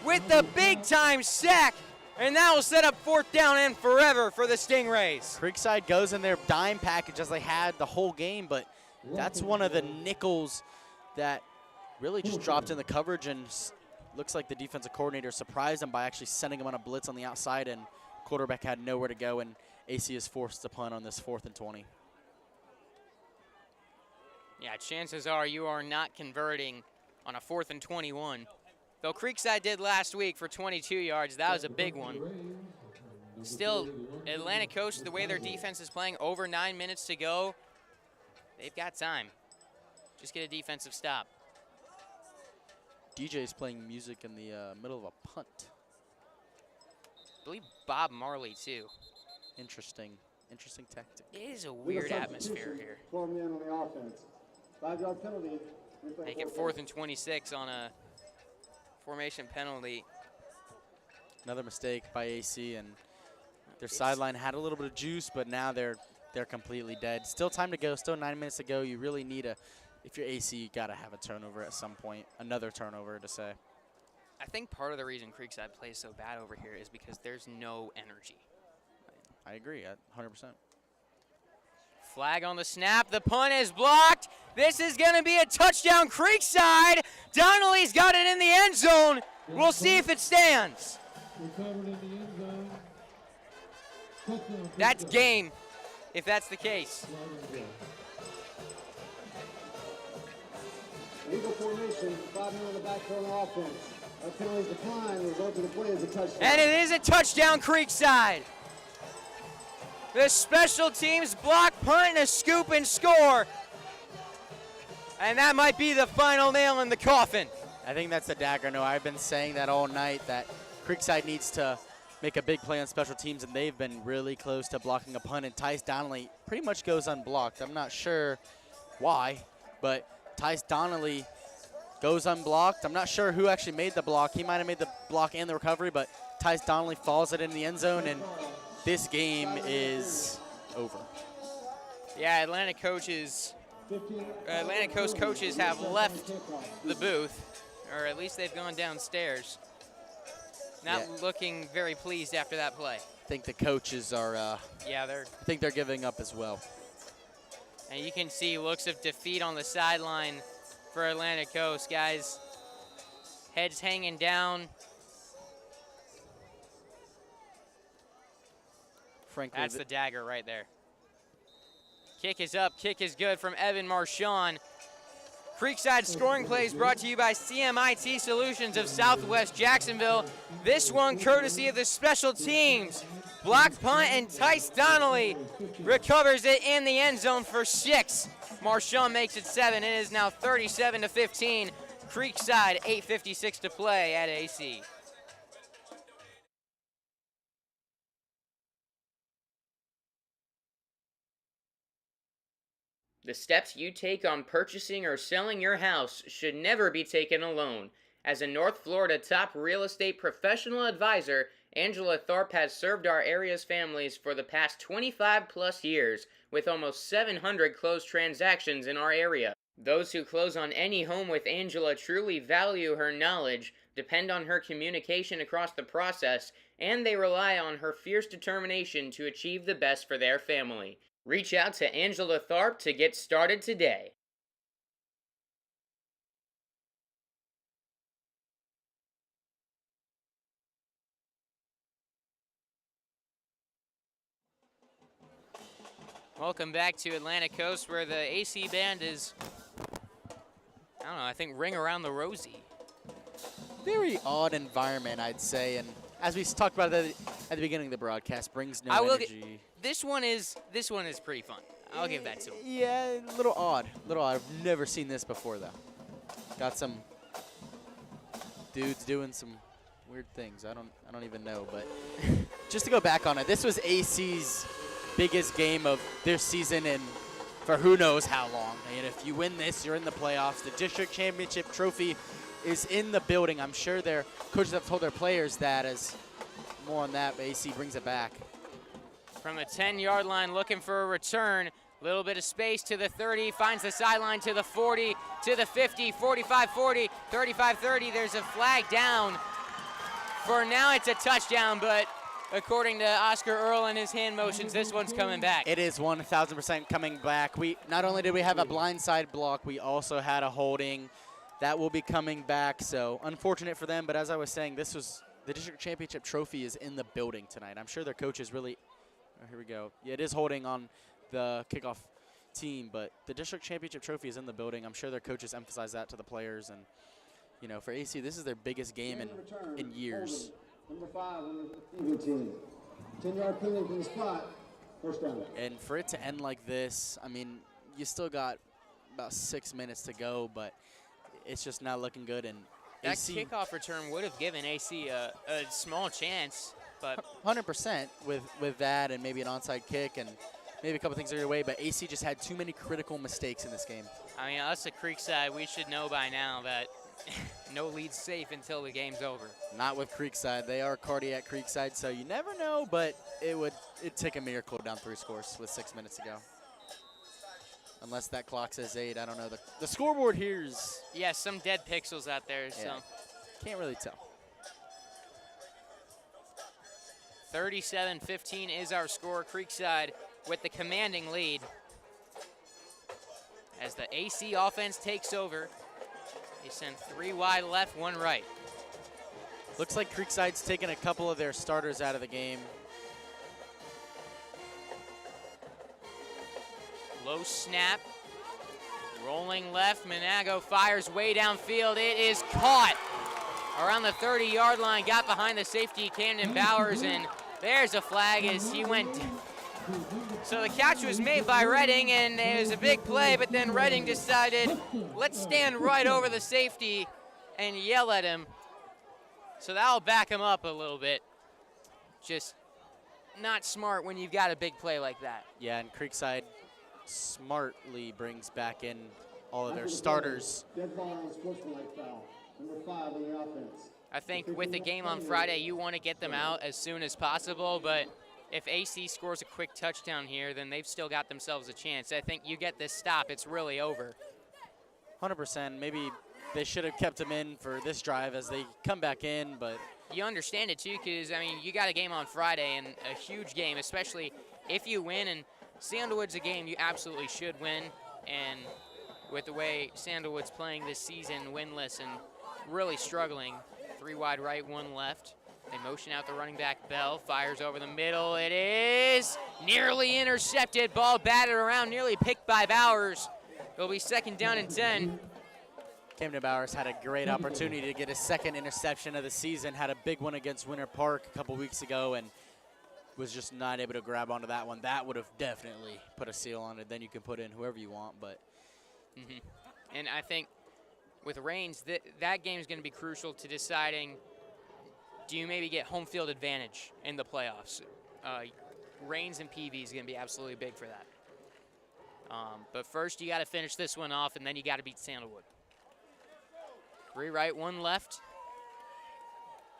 with the big-time sack, and that will set up 4th down and forever for the Stingrays. Creekside goes in their dime package as they had the whole game, but that's one of the nickels that really just dropped in the coverage, and looks like the defensive coordinator surprised him by actually sending him on a blitz on the outside, and quarterback had nowhere to go, and AC is forced to punt on this 4th and 20. Yeah, chances are you are not converting on a 4th and 21. Though Creekside did last week for 22 yards. That was a big one. Still, Atlantic Coast, the way their defense is playing, over 9 minutes to go, they've got time. Just get a defensive stop. DJ's playing music in the middle of a punt. I believe Bob Marley, too. Interesting tactic. It is a weird atmosphere here. 12 men on the offense. 5-yard penalty. Make it 4th and 26 on a formation penalty. Another mistake by AC, and their sideline had a little bit of juice, but now they're completely dead. Still time to go, still 9 minutes to go. You really need if you're AC, you gotta have a turnover at some point, another turnover to say. I think part of the reason Creekside plays so bad over here is because there's no energy. I agree, 100%. Flag on the snap. The punt is blocked. This is going to be a touchdown, Creekside. Donnelly's got it in the end zone. We'll see if it stands. That's game, if that's the case. Eagle formation, 5 men on the back for an offense. That penalty's declined. The result of the play is a touchdown. And it is a touchdown, Creekside. The special teams block, punt, and a scoop and score. And that might be the final nail in the coffin. I think that's the dagger. No, I've been saying that all night, that Creekside needs to make a big play on special teams, and they've been really close to blocking a punt, and Tice Donnelly pretty much goes unblocked. I'm not sure why, but Tice Donnelly goes unblocked. I'm not sure who actually made the block. He might have made the block and the recovery, but Tice Donnelly falls it in the end zone, and this game is over. Yeah, Atlantic Coast coaches have left the booth, or at least they've gone downstairs. Not looking very pleased after that play. I think the coaches are, I think they're giving up as well. And you can see looks of defeat on the sideline for Atlantic Coast, guys. Heads hanging down. Frankly, that's the dagger right there. Kick is up, kick is good from Evan Marchand. Creekside scoring plays brought to you by CMIT Solutions of Southwest Jacksonville. This one courtesy of the special teams Block punt, and Tice Donnelly recovers it in the end zone for 6. Marchand makes it 7. It is now 37-15. Creekside, 8:56 to play at AC. The steps you take on purchasing or selling your house should never be taken alone. As a North Florida top real estate professional advisor, Angela Tharp has served our area's families for the past 25 plus years, with almost 700 closed transactions in our area. Those who close on any home with Angela truly value her knowledge, depend on her communication across the process, and they rely on her fierce determination to achieve the best for their family. Reach out to Angela Tharp to get started today. Welcome back to Atlantic Coast, where the AC band is, I don't know, I think Ring Around the Rosie. Very odd environment, I'd say, and as we talked about at the beginning of the broadcast, brings no energy. This one is pretty fun. I'll give that to him. Yeah, a little odd. I've never seen this before, though. Got some dudes doing some weird things. I don't even know, but just to go back on it, this was AC's biggest game of their season and for who knows how long. And if you win this, you're in the playoffs. The district championship trophy is in the building. I'm sure their coaches have told their players that. As more on that, but AC brings it back. From the 10-yard line, looking for a return. Little bit of space to the 30, finds the sideline to the 40, to the 50, 45-40, 35-30. There's a flag down. For now, it's a touchdown, but according to Oscar Earl and his hand motions, this one's coming back. It is 1,000% coming back. We not only did we have a blindside block, we also had a holding. That will be coming back, so unfortunate for them. But as I was saying, this was the district championship trophy is in the building tonight. I'm sure their coaches really, oh, here we go. Yeah, it is holding on the kickoff team, but the district championship trophy is in the building. I'm sure their coaches emphasize that to the players. And, you know, for AC, this is their biggest game in years. Number 5 on the receiving team. 10-yard penalty from the spot. First down. And for it to end like this, I mean, you still got about 6 minutes to go, but it's just not looking good. And that AC, kickoff return would have given AC a small chance, but 100% with that and maybe an onside kick and maybe a couple things your way, but AC just had too many critical mistakes in this game. I mean, us at Creekside, we should know by now that no lead's safe until the game's over. Not with Creekside. They are cardiac Creekside, so you never know, but it'd take a miracle down 3 scores with 6 minutes to go. Unless that clock says 8, I don't know. The scoreboard here is... Yeah, some dead pixels out there, yeah, so. Can't really tell. 37-15 is our score. Creekside with the commanding lead. As the AC offense takes over, they send 3 wide left, 1 right. Looks like Creekside's taken a couple of their starters out of the game. Low snap, rolling left, Monago fires way downfield. It is caught around the 30-yard line, got behind the safety, Camden Bowers, and there's a flag as he went. So the catch was made by Redding, and it was a big play, but then Redding decided, let's stand right over the safety and yell at him. So that'll back him up a little bit. Just not smart when you've got a big play like that. Yeah, and Creekside smartly brings back in all of their starters. Dead ball on sportsmanlike foul. Number 5 on the offense. I think with the game on Friday, you want to get them out as soon as possible, but if AC scores a quick touchdown here, then they've still got themselves a chance. I think you get this stop, it's really over. 100%. Maybe they should have kept him in for this drive as they come back in, but you understand it too, because I mean, you got a game on Friday and a huge game, especially if you win. And Sandalwood's a game you absolutely should win. And with the way Sandalwood's playing this season, winless and really struggling, 3 wide right, 1 left. They motion out the running back, Bell, fires over the middle. It is nearly intercepted. Ball batted around, nearly picked by Bowers. It'll be 2nd down and 10. Camden Bowers had a great opportunity to get his 2nd interception of the season, had a big one against Winter Park a couple weeks ago, and was just not able to grab onto that one. That would have definitely put a seal on it. Then you can put in whoever you want. But And I think with Reigns, that game is going to be crucial to deciding, do you maybe get home field advantage in the playoffs? Reigns and PV is going to be absolutely big for that. But first, you got to finish this one off, and then you got to beat Sandalwood. 3 right, 1 left.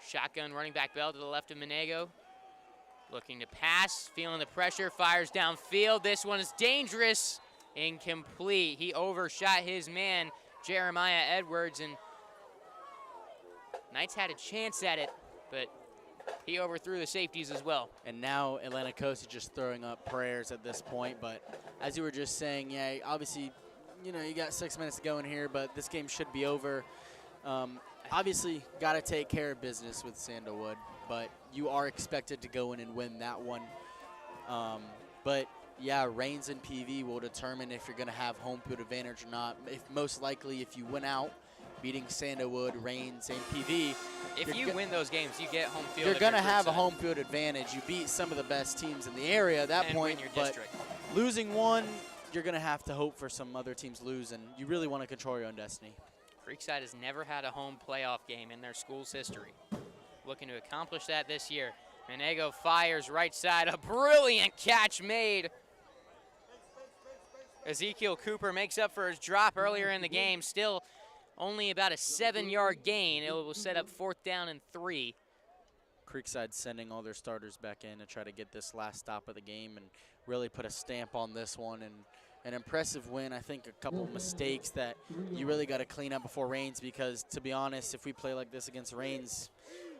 Shotgun running back Bell to the left of Menego. Looking to pass, feeling the pressure, fires downfield. This one is dangerous. Incomplete. He overshot his man, Jeremiah Edwards, and Knights had a chance at it, but he overthrew the safeties as well. And now Atlantic Coast is just throwing up prayers at this point. But as you were just saying, yeah, obviously, you got 6 minutes to go in here, but this game should be over. Obviously, got to take care of business with Sandalwood, but you are expected to go in and win that one. But yeah, Reigns and PV will determine if you're going to have home field advantage or not. Most likely, if you win out, beating Sandalwood, Reigns, and PV. If you win those games, you get home field. You're going to have a home field advantage. You beat some of the best teams in the area at that point. Win your but district. Losing one, you're going to have to hope for some other teams lose, and you really want to control your own destiny. Creekside has never had a home playoff game in their school's history. Looking to accomplish that this year. Menego fires right side. A brilliant catch made. Ezekiel Cooper makes up for his drop earlier in the game. Still only about a 7-yard gain. It will set up 4th down and 3. Creekside sending all their starters back in to try to get this last stop of the game and really put a stamp on this one. And an impressive win. I think a couple of mistakes that you really got to clean up before Reigns, because to be honest, if we play like this against Reigns,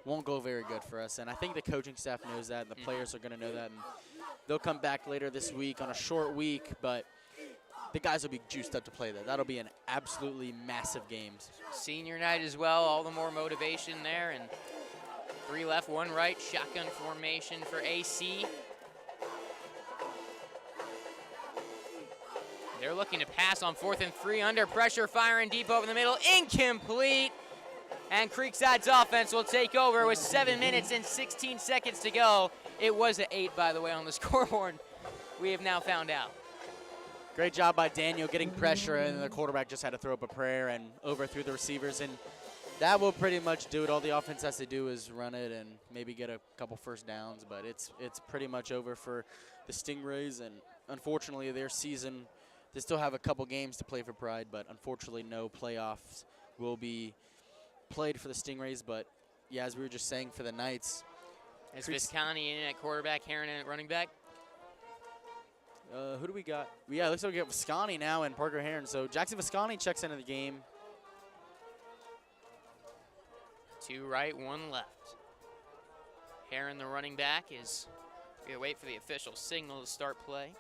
won't go very good for us. And I think the coaching staff knows that, and the players are going to know that. And they'll come back later this week on a short week, but the guys will be juiced up to play that. That'll be an absolutely massive game. Senior night as well, all the more motivation there. And 3 left, 1 right, shotgun formation for AC. They're looking to pass on 4th and 3, under pressure, firing deep over the middle, incomplete. And Creekside's offense will take over with 7 minutes and 16 seconds to go. It was an 8, by the way, on the scoreboard. We have now found out. Great job by Daniel getting pressure, and the quarterback just had to throw up a prayer and overthrew the receivers. And that will pretty much do it. All the offense has to do is run it and maybe get a couple first downs. But it's pretty much over for the Stingrays. And unfortunately, their season, they still have a couple games to play for Pride, but unfortunately no playoffs will be played for the Stingrays. But, yeah, as we were just saying, for the Knights. Is Visconti in at quarterback, Heron in at running back? Who do we got? Yeah, it looks like we got Visconti now and Parker Heron. So Jackson Visconti checks into the game. 2 right, 1 left. Heron, the running back, is going to wait for the official signal to start play.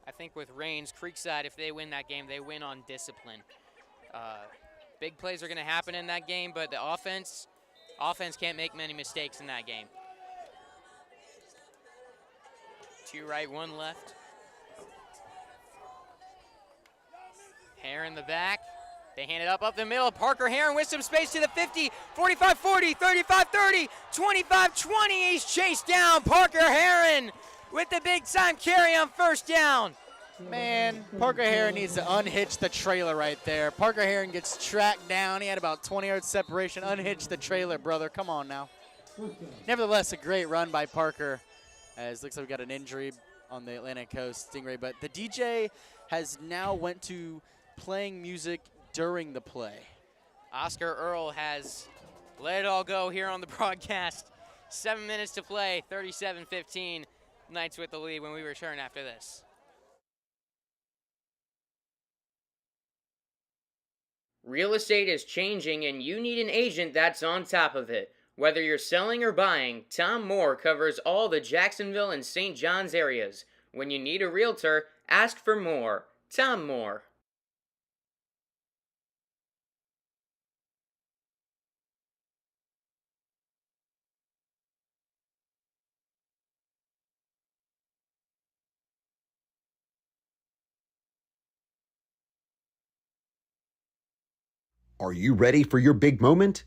I think with Reigns, Creekside, if they win that game, they win on discipline. Big plays are going to happen in that game, but the offense can't make many mistakes in that game. 2 right, 1 left. Heron the back. They hand it up the middle. Parker Heron with some space to the 50, 45-40, 35-30, 25-20. He's chased down. Parker Heron with the big-time carry on 1st down. Man, Parker Heron needs to unhitch the trailer right there. Parker Heron gets tracked down. He had about 20 yards separation. Unhitch the trailer, brother. Come on now. Nevertheless, a great run by Parker. As looks like we got an injury on the Atlantic Coast Stingray. But the DJ has now went to playing music during the play. Oscar Earl has let it all go here on the broadcast. 7 minutes to play, 37-15. Knights with the lead when we return after this. Real estate is changing and you need an agent that's on top of it. Whether you're selling or buying, Tom Moore covers all the Jacksonville and St. John's areas. When you need a realtor, ask for Moore. Tom Moore. Are you ready for your big moment?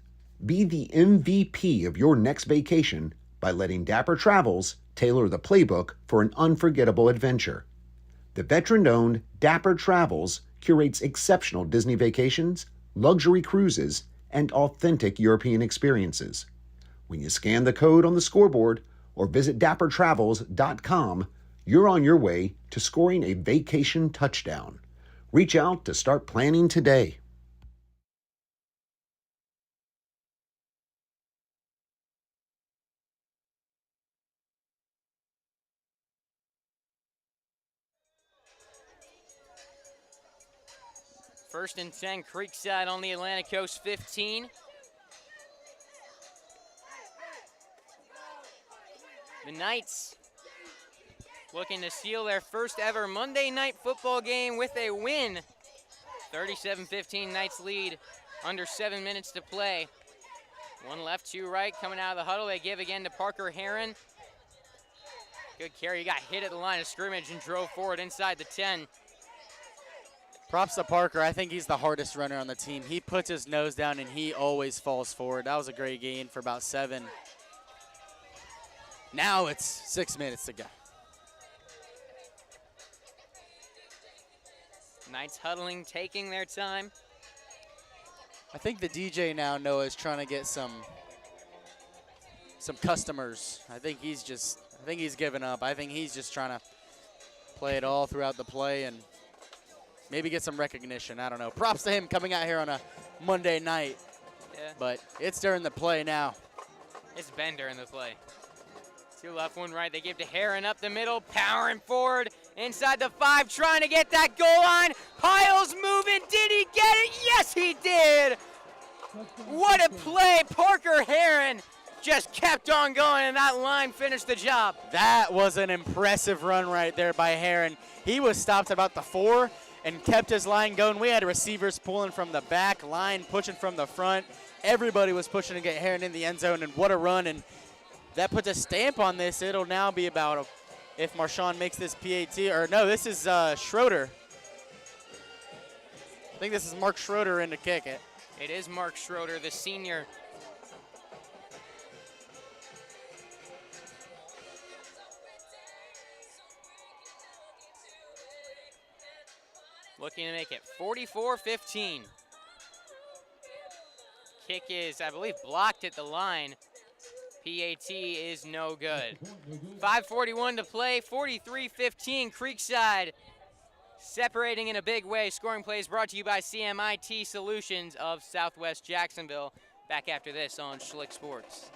Be the MVP of your next vacation by letting Dapper Travels tailor the playbook for an unforgettable adventure. The veteran-owned Dapper Travels curates exceptional Disney vacations, luxury cruises, and authentic European experiences. When you scan the code on the scoreboard or visit dappertravels.com, you're on your way to scoring a vacation touchdown. Reach out to start planning today. First and 10, Creekside on the Atlantic Coast 15. The Knights looking to seal their first ever Monday night football game with a win. 37-15 Knights lead, under 7 minutes to play. One left, two right, coming out of the huddle. They give again to Parker Heron. Good carry, he got hit at the line of scrimmage and drove forward inside the 10. Props to Parker. I think he's the hardest runner on the team. He puts his nose down and he always falls forward. That was a great gain for about 7. Now it's 6 minutes to go. Knights huddling, taking their time. I think the DJ now, Noah, is trying to get some customers. I think he's given up. I think he's just trying to play it all throughout the play and maybe get some recognition. I don't know. Props to him coming out here on a Monday night. Yeah. But it's during the play now. It's been during the play. Two left, one right. They give to Heron up the middle, powering forward inside the 5, trying to get that goal line. Piles moving. Did he get it? Yes, he did. What a play. Parker Heron just kept on going, and that line finished the job. That was an impressive run right there by Heron. He was stopped at about the 4 and kept his line going. We had receivers pulling from the back, line pushing from the front. Everybody was pushing to get Heron in the end zone, and what a run. And that puts a stamp on this. It'll now be about if Marshawn makes this PAT, or no, this is Schroeder. I think this is Mark Schroeder in to kick it. It is Mark Schroeder, the senior. Looking to make it 44-15. Kick is, I believe, blocked at the line. PAT is no good. 5:41 to play, 43-15, Creekside separating in a big way. Scoring plays brought to you by CMIT Solutions of Southwest Jacksonville. Back after this on Schlick Sports.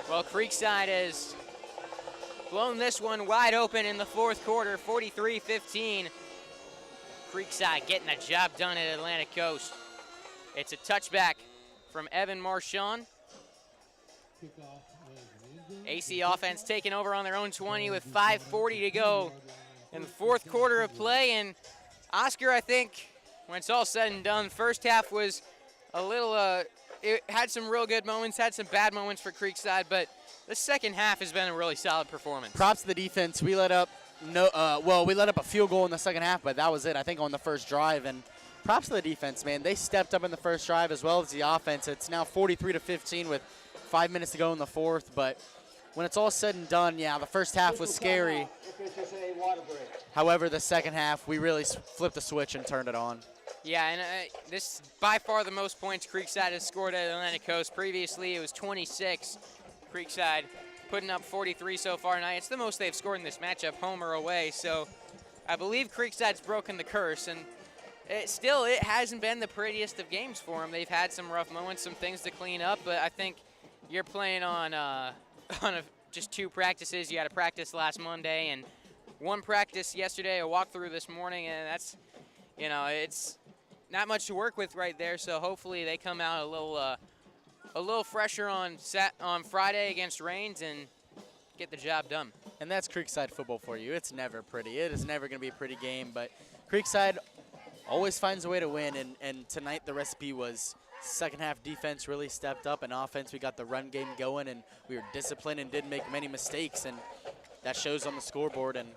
Well, Creekside has blown this one wide open in the fourth quarter, 43-15. Creekside getting the job done at Atlantic Coast. It's a touchback from Evan Marchand. AC offense taking over on their own 20 with 5:40 to go in the fourth quarter of play. And Oscar, I think, when it's all said and done, first half was a little, it had some real good moments, had some bad moments for Creekside, but the second half has been a really solid performance. Props to the defense. We let up we let up a field goal in the second half, but that was it, I think, on the first drive. And props to the defense, man. They stepped up in the first drive as well as the offense. It's now 43-15 with 5 minutes to go in the fourth, but when it's all said and done, yeah, the first half was scary. However, the second half, we really flipped the switch and turned it on. Yeah, and this is by far the most points Creekside has scored at Atlantic Coast. Previously, it was 26. Creekside putting up 43 so far tonight. It's the most they've scored in this matchup, home or away. So I believe Creekside's broken the curse, and it hasn't been the prettiest of games for them. They've had some rough moments, some things to clean up, but I think you're playing on just 2 practices. You had a practice last Monday and 1 practice yesterday, a walkthrough this morning, and that's, it's not much to work with right there. So hopefully they come out a little fresher on Friday against Rains and get the job done. And that's Creekside football for you. It's never pretty. It is never going to be a pretty game, but Creekside always finds a way to win, and tonight the recipe was second half defense really stepped up, and offense we got the run game going, and we were disciplined and didn't make many mistakes, and that shows on the scoreboard. And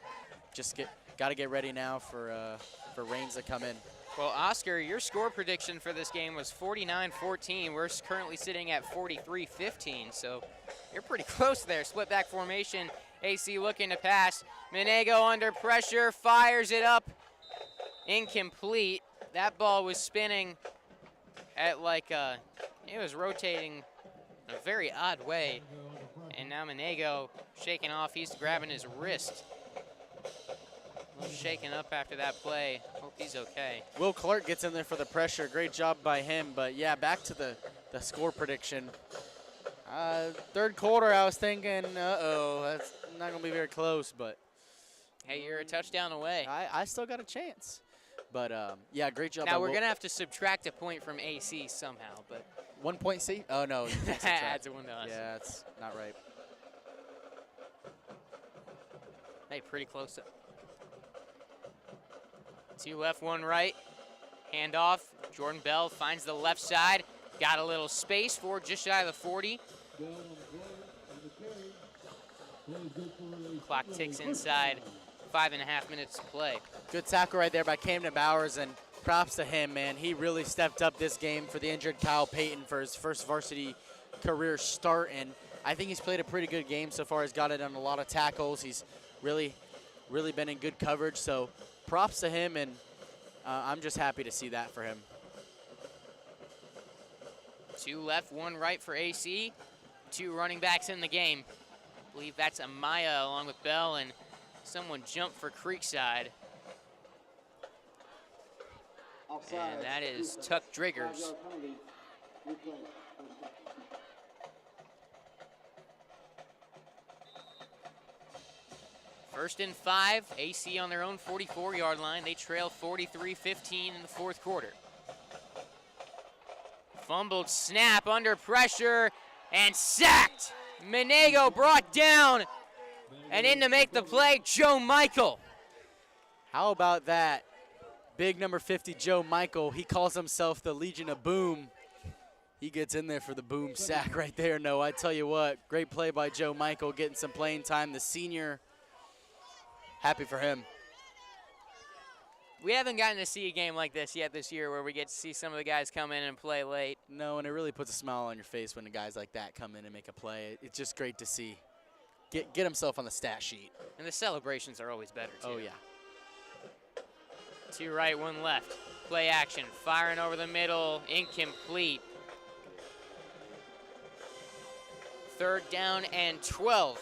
just got to get ready now for Rains to come in. Well, Oscar, your score prediction for this game was 49-14. We're currently sitting at 43-15, so you're pretty close there. Split back formation, AC looking to pass. Menego under pressure, fires it up. Incomplete. That ball was spinning at it was rotating in a very odd way. And now Menego shaking off. He's grabbing his wrist. A little shaken up after that play. Hope he's okay. Will Clark gets in there for the pressure. Great job by him. But, yeah, back to the score prediction. Third quarter, I was thinking, uh-oh, that's not going to be very close. But hey, you're a touchdown away. I still got a chance. But, yeah, great job. Now, we're going to have to subtract a point from AC somehow. But 1 point C? Oh, no. You can't subtract. Adds 1 to us. Yeah, that's not right. Hey, pretty close. 2 left, 1 right. Handoff. Jordan Bell finds the left side. Got a little space for just shy of the 40. Clock ticks inside. 5.5 minutes to play. Good tackle right there by Camden Bowers, and props to him, man. He really stepped up this game for the injured Kyle Payton for his first varsity career start, and I think he's played a pretty good game so far. He's got it on a lot of tackles. He's really been in good coverage, so props to him, and I'm just happy to see that for him. 2 left, 1 right for AC. 2 running backs in the game. I believe that's Amaya along with Bell, and someone jumped for Creekside. And that is Tuck Driggers. First and 5, AC on their own 44-yard line. They trail 43-15 in the 4th quarter. Fumbled snap under pressure and sacked. Menego brought down, and in to make the play, Joe Michael. How about that? Big number 50, Joe Michael. He calls himself the Legion of Boom. He gets in there for the boom sack right there. No, I tell you what, great play by Joe Michael, getting some playing time. The senior, happy for him. We haven't gotten to see a game like this yet this year where we get to see some of the guys come in and play late. No, and it really puts a smile on your face when the guys like that come in and make a play. It's just great to see. Get himself on the stat sheet. And the celebrations are always better, too. Oh, yeah. 2 right, 1 left. Play action, firing over the middle, incomplete. 3rd down and 12.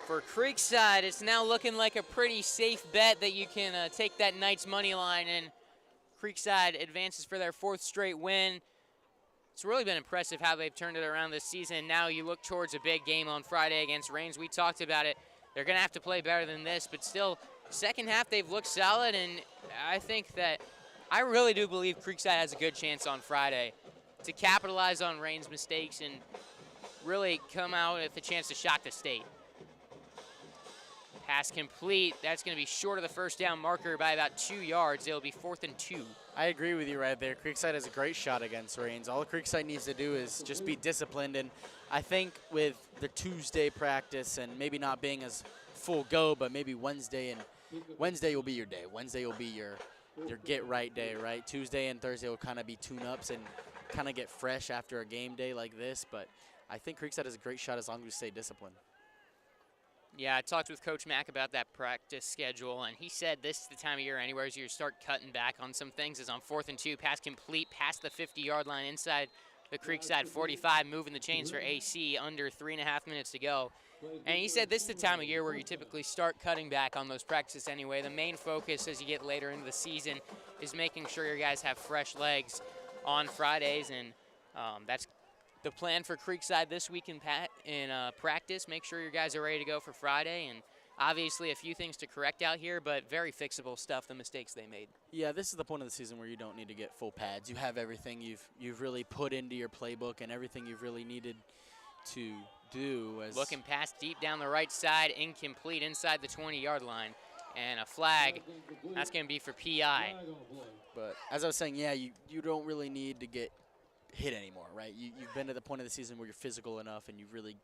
For Creekside, it's now looking like a pretty safe bet that you can take that Knights money line, and Creekside advances for their 4th straight win. It's really been impressive how they've turned it around this season. Now you look towards a big game on Friday against Rains. We talked about it. They're going to have to play better than this, but still, second half they've looked solid, and I really do believe Creekside has a good chance on Friday to capitalize on Rains' mistakes and really come out with a chance to shock the state. Pass complete. That's going to be short of the first down marker by about 2 yards. It'll be 4th and 2. I agree with you right there. Creekside has a great shot against Rains. All Creekside needs to do is just be disciplined. And I think with the Tuesday practice and maybe not being as full go, but maybe Wednesday will be your day. Wednesday will be your get-right day, right? Tuesday and Thursday will kind of be tune-ups and kind of get fresh after a game day like this, but I think Creekside has a great shot as long as we stay disciplined. Yeah, I talked with Coach Mack about that practice schedule, and he said this is the time of year anyways you start cutting back on some things. Is on 4th and 2, pass complete past the 50-yard line inside the Creekside 45, moving the chains for AC under 3.5 minutes to go. And he said this is the time of year where you typically start cutting back on those practices anyway. The main focus as you get later into the season is making sure your guys have fresh legs on Fridays, and that's the plan for Creekside this week in practice. Make sure your guys are ready to go for Friday, and obviously a few things to correct out here, but very fixable stuff, the mistakes they made. Yeah, this is the point of the season where you don't need to get full pads. You have everything you've really put into your playbook and everything you've really needed to do. As looking pass deep down the right side, incomplete inside the 20-yard line, and a flag. That's going to be for PI. But as I was saying, yeah, you don't really need to get hit anymore, right? You've been to the point of the season where you're physical enough and you've really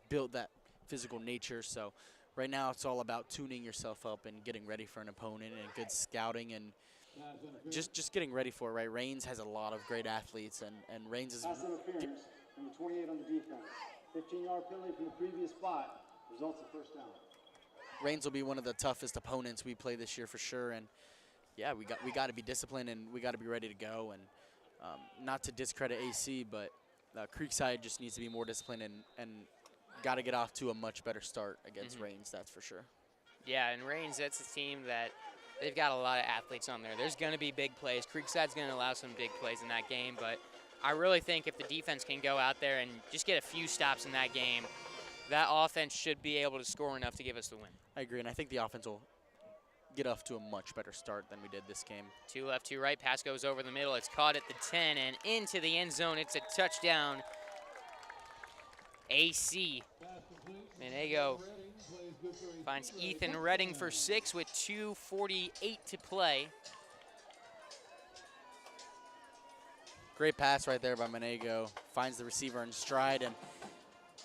built that physical nature. So right now it's all about tuning yourself up and getting ready for an opponent and good scouting and just getting ready for it, right? Raines has a lot of great athletes, and Raines is... Pass interference, number 28 on the defense. 15-yard penalty from the previous spot results in first down. Raines will be one of the toughest opponents we play this year for sure, and yeah, we got to be disciplined and we got to be ready to go. And not to discredit AC, but Creekside just needs to be more disciplined and got to get off to a much better start against Raines, that's for sure. Yeah, and Raines, that's a team that they've got a lot of athletes on there. There's going to be big plays. Creekside's going to allow some big plays in that game, but I really think if the defense can go out there and just get a few stops in that game, that offense should be able to score enough to give us the win. I agree, and I think the offense will get off to a much better start than we did this game. 2 left, 2 right. Pass goes over the middle. It's caught at the 10 and into the end zone. It's a touchdown. AC. Manego finds Ethan Redding for 6 with 2:48 to play. Great pass right there by Manego. Finds the receiver in stride, and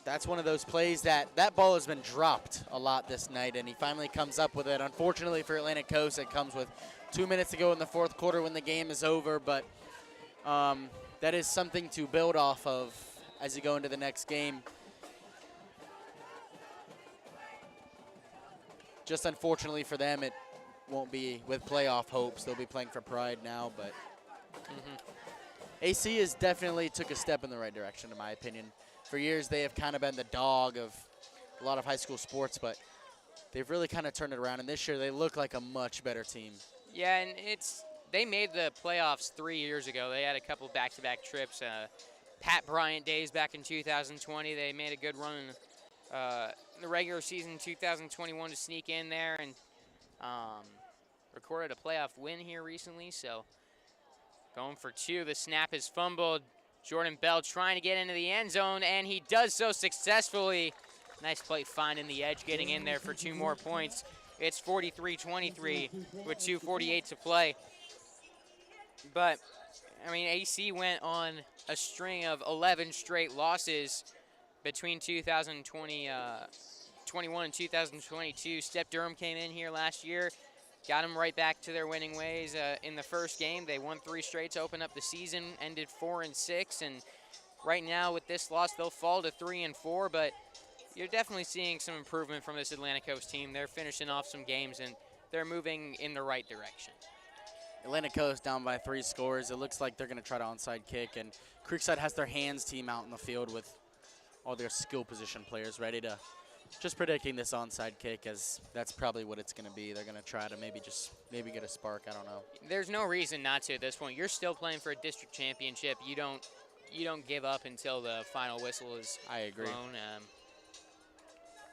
that's one of those plays that ball has been dropped a lot this night, and he finally comes up with it. Unfortunately for Atlantic Coast, it comes with 2 minutes to go in the fourth quarter when the game is over, but that is something to build off of as you go into the next game. Just unfortunately for them, it won't be with playoff hopes. They'll be playing for pride now, but AC has definitely took a step in the right direction, in my opinion. For years, they have kind of been the dog of a lot of high school sports, but they've really kind of turned it around, and this year they look like a much better team. Yeah, and they made the playoffs 3 years ago. They had a couple back-to-back trips. Pat Bryant days back in 2020, they made a good run in the regular season 2021 to sneak in there, and recorded a playoff win here recently. So going for 2, the snap is fumbled. Jordan Bell trying to get into the end zone, and he does so successfully. Nice play finding the edge, getting in there for 2 more points. It's 43-23 with 2:48 to play. But, I mean, AC went on a string of 11 straight losses between 2021 and 2022. Step Durham came in here last year, got them right back to their winning ways. In the first game, they won 3 straight to open up the season, ended 4-6, and right now with this loss, they'll fall to 3-4, but you're definitely seeing some improvement from this Atlantic Coast team. They're finishing off some games, and they're moving in the right direction. Atlantic Coast down by 3 scores. It looks like they're going to try to onside kick, and Creekside has their hands team out in the field with all their skill position players ready to, just predicting this onside kick, as that's probably what it's going to be. They're going to try to maybe get a spark. I don't know. There's no reason not to at this point. You're still playing for a district championship. You don't give up until the final whistle is blown.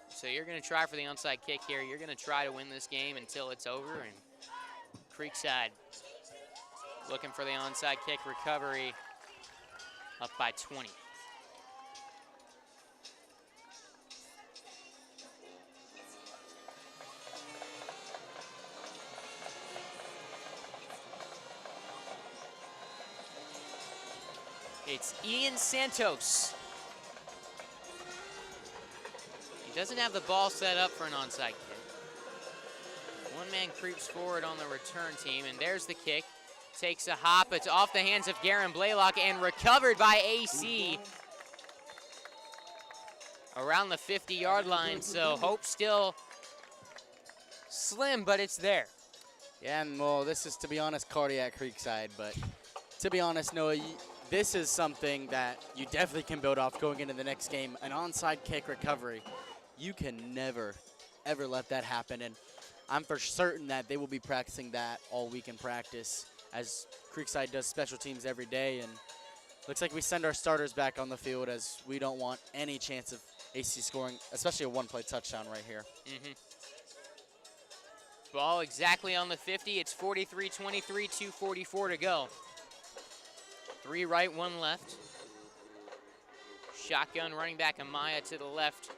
So you're going to try for the onside kick here. You're going to try to win this game until it's over. And Creekside looking for the onside kick recovery, up by 20. It's Ian Santos. He doesn't have the ball set up for an onside kick. 1 One man creeps forward on the return team, and there's the kick. Takes a hop. It's off the hands of Garen Blaylock and recovered by AC around the 50-yard line. So hope still slim, but it's there. Yeah, and well, this is, to be honest, cardiac Creekside, but to be honest, Noah, this is something that you definitely can build off going into the next game. An onside kick recovery. You can never, ever let that happen, and I'm for certain that they will be practicing that all week in practice, as Creekside does special teams every day. And looks like we send our starters back on the field, as we don't want any chance of AC scoring, especially a one-play touchdown right here. Ball exactly on the 50. It's 43-23, 2:44 to go. 3 right, 1 left. Shotgun running back Amaya to the left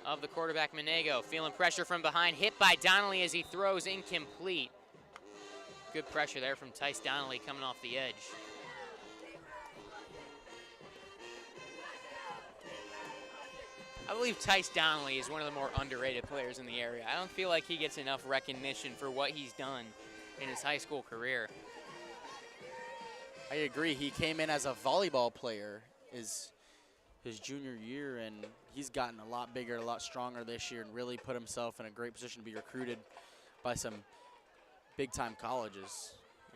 of the quarterback Monego. Feeling pressure from behind, hit by Donnelly as he throws incomplete. Good pressure there from Tice Donnelly coming off the edge. I believe Tice Donnelly is one of the more underrated players in the area. I don't feel like he gets enough recognition for what he's done in his high school career. I agree. He came in as a volleyball player his junior year, and he's gotten a lot bigger, a lot stronger this year, and really put himself in a great position to be recruited by some big-time colleges,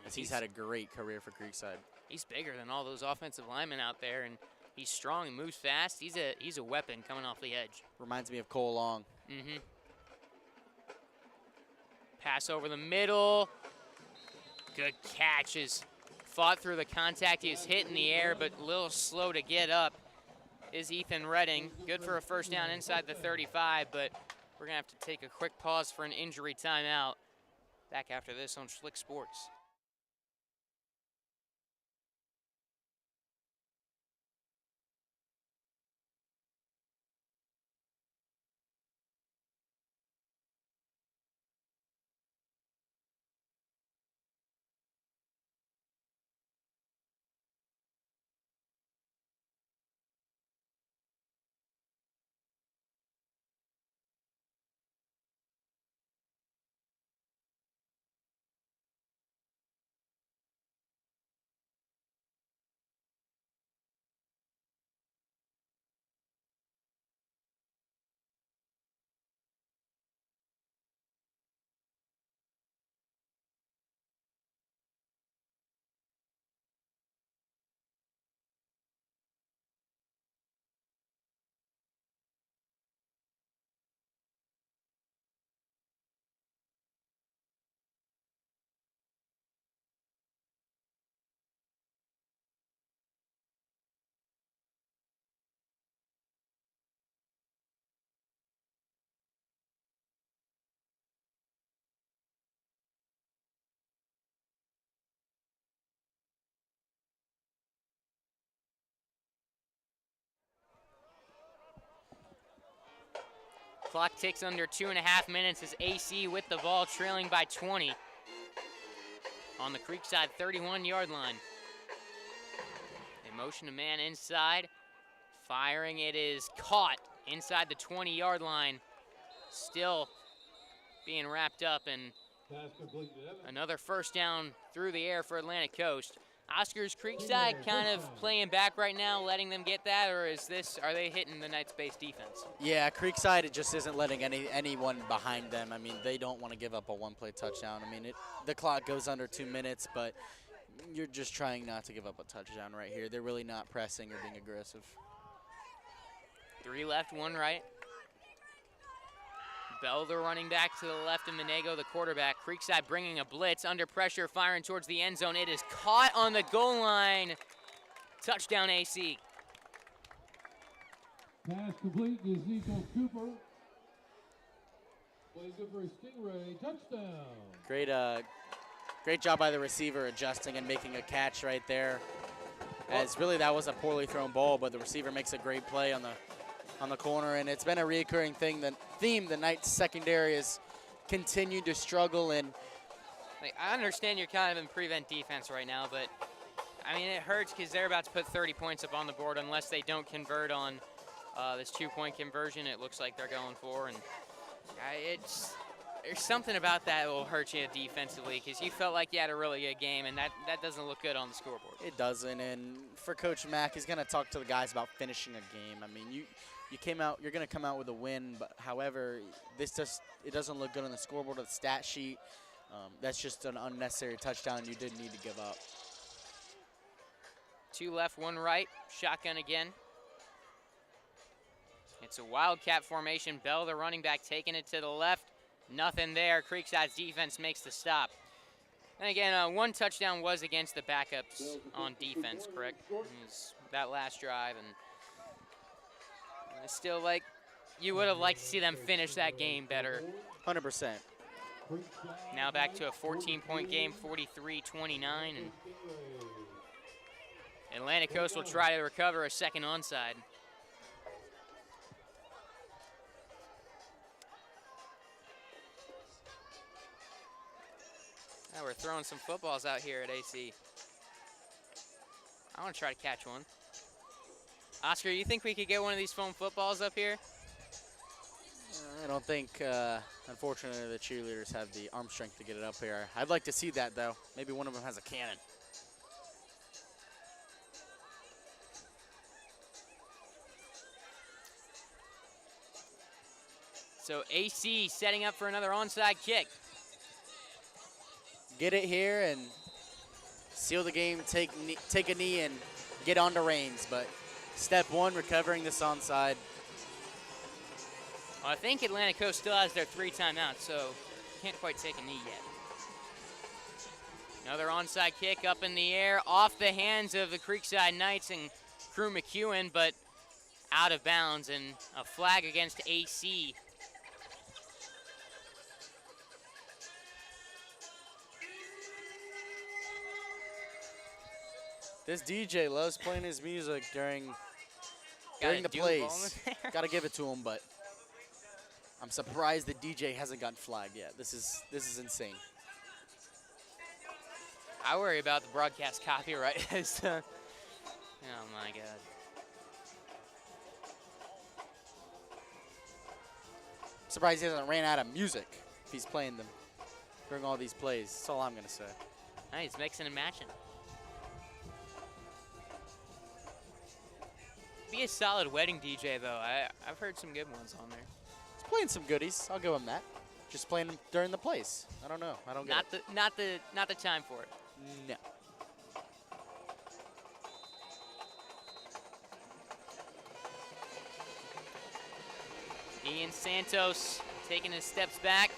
as he's had a great career for Creekside. He's bigger than all those offensive linemen out there, and he's strong and moves fast. He's a weapon coming off the edge. Reminds me of Cole Long. Pass over the middle. Good catch. Is fought through the contact. He was hit in the air, but a little slow to get up is Ethan Redding. Good for a first down inside the 35, but we're going to have to take a quick pause for an injury timeout. Back after this on Schlick Sports. Clock ticks under 2.5 minutes as AC with the ball, trailing by 20 on the Creekside 31-yard line. They motion a man inside, firing. It is caught inside the 20-yard line, still being wrapped up, and another first down through the air for Atlantic Coast. Oscar's Creekside kind of playing back right now, letting them get that, or are they hitting the Knights base defense? Yeah, Creekside, it just isn't letting anyone behind them. I mean, they don't want to give up a one-play touchdown. I mean, the clock goes under 2 minutes, but you're just trying not to give up a touchdown right here. They're really not pressing or being aggressive. 3 left, 1 right. Bell, the running back, to the left of Monego, the quarterback. Creekside bringing a blitz, under pressure, firing towards the end zone. It is caught on the goal line. Touchdown, AC. Pass complete to Ezekiel Cooper. Plays good for a Stingray touchdown. Great job by the receiver adjusting and making a catch right there. As really that was a poorly thrown ball, but the receiver makes a great play on the corner, and it's been a reoccurring theme. The Knights secondary has continued to struggle, and I understand you're kind of in prevent defense right now, but I mean, it hurts because they're about to put 30 points up on the board unless they don't convert on this 2-point conversion. It looks like they're going for, and there's something about that will hurt you defensively because you felt like you had a really good game, and that doesn't look good on the scoreboard. It doesn't, and for Coach Mack, he's going to talk to the guys about finishing a game. I mean, you came out, you're going to come out with a win, but however, it doesn't look good on the scoreboard or the stat sheet. That's just an unnecessary touchdown you didn't need to give up. 2 left, 1 right, shotgun again. It's a wildcat formation. Bell, the running back, taking it to the left. Nothing there. Creekside's defense makes the stop. And again, 1 touchdown was against the backups on defense, correct? It was that last drive, and it's still like you would have liked to see them finish that game better. 100%. Now back to a 14-point game, 43-29, and Atlantic Coast will try to recover a second onside. Now we're throwing some footballs out here at AC. I want to try to catch one. Oscar, you think we could get one of these foam footballs up here? I don't think, unfortunately, the cheerleaders have the arm strength to get it up here. I'd like to see that, though. Maybe one of them has a cannon. So AC setting up for another onside kick. Get it here and seal the game, take a knee, and get on to Reigns. But step 1, recovering this onside. Well, I think Atlantic Coast still has their 3 timeouts, so can't quite take a knee yet. Another onside kick up in the air, off the hands of the Creekside Knights and Crew McEwen, but out of bounds, and a flag against AC. This DJ loves playing his music during the plays. Gotta give it to him, but I'm surprised the DJ hasn't gotten flagged yet. This is insane. I worry about the broadcast copyright. Oh my God. Surprised he hasn't ran out of music if he's playing them during all these plays. That's all I'm gonna say. He's mixing and matching. Be a solid wedding DJ though. I've heard some good ones on there. He's playing some goodies. I'll give him that. Just playing them during the plays. I don't know. I don't get it. Not the time for it. No. Ian Santos taking his steps back.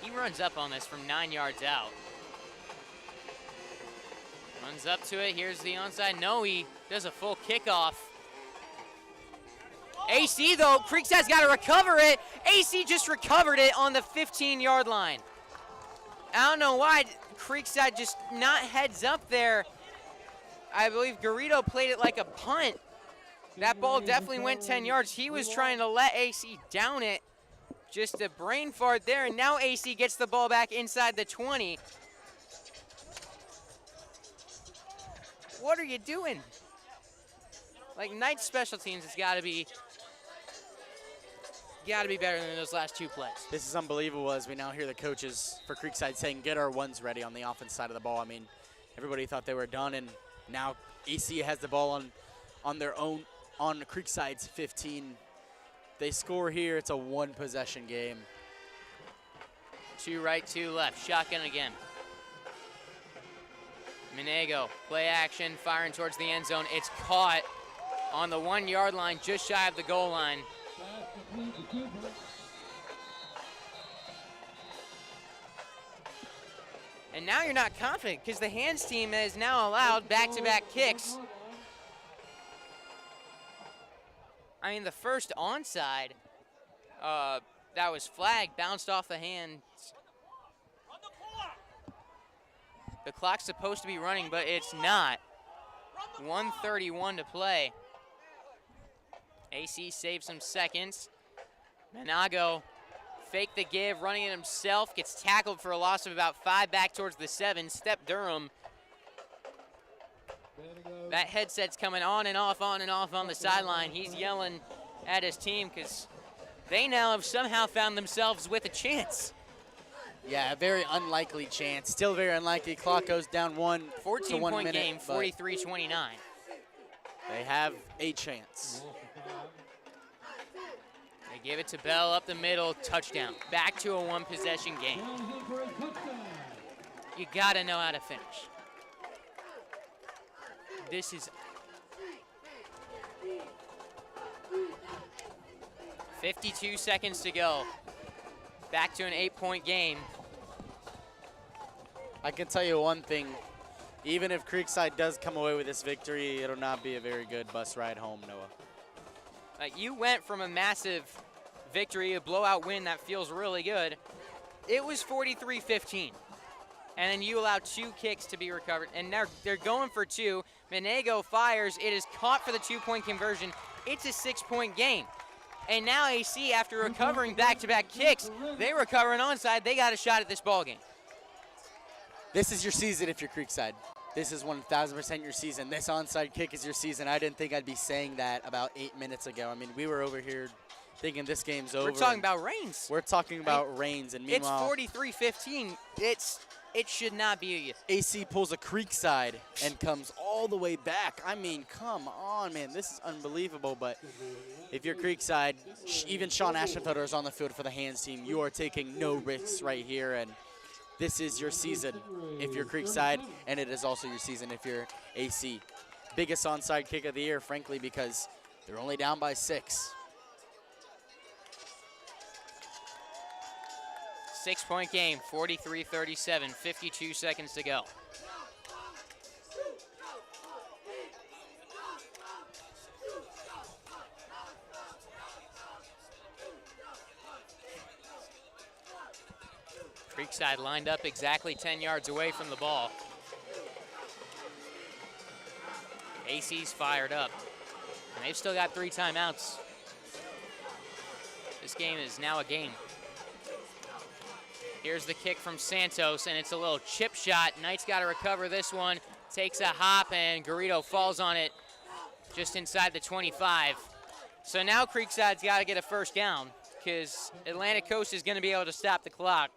He runs up on this from 9 yards out. Runs up to it. Here's the onside. No, he does a full kickoff. AC, though, Creekside's got to recover it. AC just recovered it on the 15-yard line. I don't know why Creekside just not heads up there. I believe Garrido played it like a punt. That ball definitely went 10 yards. He was trying to let AC down it. Just a brain fart there, and now AC gets the ball back inside the 20. What are you doing? Like, Knights special teams has got to be better than those last 2 plays. This is unbelievable as we now hear the coaches for Creekside saying, get our ones ready on the offense side of the ball. I mean, everybody thought they were done, and now AC has the ball on their own, on Creekside's 15. They score here, it's a 1-possession game. 2 right, 2 left. Shotgun again. Menego, play action, firing towards the end zone. It's caught on the 1-yard line, just shy of the goal line. And now you're not confident because the hands team has now allowed back-to-back kicks. I mean, the first onside that was flagged bounced off the hands. The clock's supposed to be running, but it's not. 1:31 to play. AC saves some seconds. Menego, fake the give, running it himself, gets tackled for a loss of about 5 back towards the 7. Step Durham. That headset's coming on and off on the sideline. He's yelling at his team because they now have somehow found themselves with a chance. Yeah, a very unlikely chance. Still very unlikely. Clock goes down 1 to 1 14-point minute, game, but 43-29. they have a chance. They give it to Bell up the middle, touchdown. Back to a one-possession game. You gotta know how to finish. This is 52 seconds to go. Back to an 8-point game. I can tell you one thing. Even if Creekside does come away with this victory, it'll not be a very good bus ride home, Noah. You went from a massive victory, a blowout win that feels really good. It was 43-15. And then you allow 2 kicks to be recovered. And they're going for 2. Menego fires. It is caught for the 2-point conversion. It's a 6-point game. And now AC, after recovering back-to-back kicks, they recover an onside. They got a shot at this ball game. This is your season if you're Creekside. This is 1,000% your season. This onside kick is your season. I didn't think I'd be saying that about 8 minutes ago. I mean, we were over here thinking this game's over. We're talking about Reigns. We're talking about Reigns, and meanwhile, it's 43-15. It should not be. AC pulls a Creekside and comes all the way back. I mean, come on, man. This is unbelievable. But if you're Creekside, even Sean Ashenfelder is on the field for the hands team. You are taking no risks right here, and this is your season if you're Creekside, and it is also your season if you're AC. Biggest onside kick of the year, frankly, because they're only down by 6. 6-point game, 43-37, 52 seconds to go. Creekside lined up exactly 10 yards away from the ball. AC's fired up, and they've still got 3 timeouts. This game is now a game. Here's the kick from Santos, and it's a little chip shot. Knight's got to recover this one. Takes a hop, and Garrido falls on it just inside the 25. So now Creekside's got to get a first down because Atlantic Coast is going to be able to stop the clock.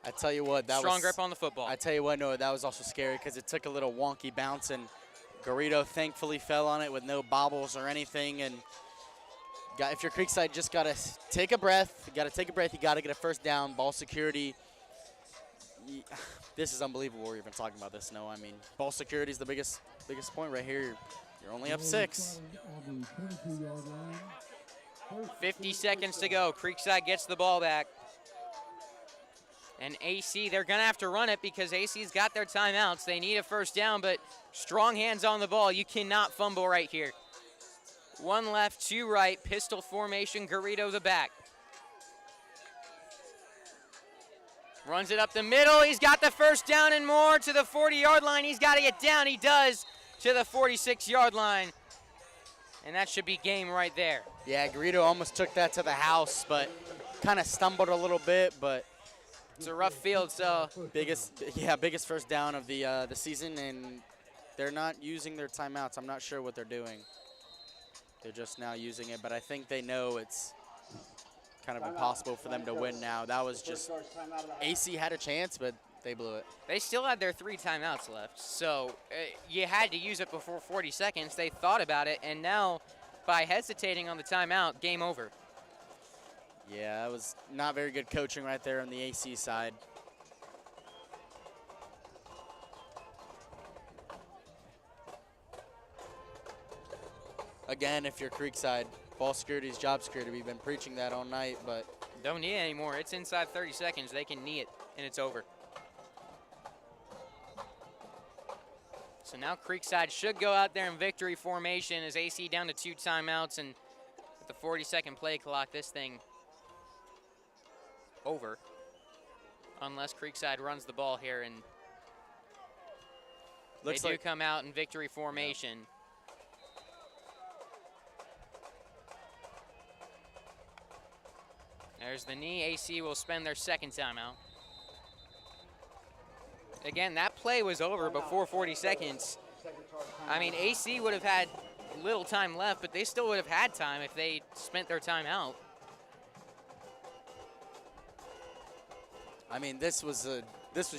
I tell you what, that Strong grip on the football. I tell you what, Noah, that was also scary because it took a little wonky bounce, and Garrido thankfully fell on it with no bobbles or anything. And if you're Creekside, just got to take a breath. You got to take a breath. You got to get a first down. Ball security. This is unbelievable. We're even talking about this, Noah. I mean, ball security is the biggest point right here. You're only up 6. 50 seconds to go. Creekside gets the ball back. And AC, they're going to have to run it because AC's got their timeouts. They need a first down, but strong hands on the ball. You cannot fumble right here. 1 left, 2 right, pistol formation, Garrido the back. Runs it up the middle. He's got the first down and more to the 40-yard line. He's got to get down. He does to the 46-yard line. And that should be game right there. Yeah, Garrido almost took that to the house, but kind of stumbled a little bit, but it's a rough field, so biggest first down of the season, and they're not using their timeouts. I'm not sure what they're doing. They're just now using it, but I think they know it's kind of impossible for them to win now. That was just AC had a chance, but they blew it. They still had their 3 timeouts left, so you had to use it before 40 seconds. They thought about it, and now by hesitating on the timeout, game over. Yeah, that was not very good coaching right there on the AC side. Again, if you're Creekside, ball security is job security. We've been preaching that all night, but don't need it anymore. It's inside 30 seconds. They can knee it, and it's over. So now Creekside should go out there in victory formation as AC down to 2 timeouts, and with the 40-second play clock, this thing over, unless Creekside runs the ball here, and they do come out in victory formation. Yeah. There's the knee. AC will spend their 2nd timeout. Again, that play was over before 40 seconds. I mean, AC would have had little time left, but they still would have had time if they spent their timeout. I mean, this was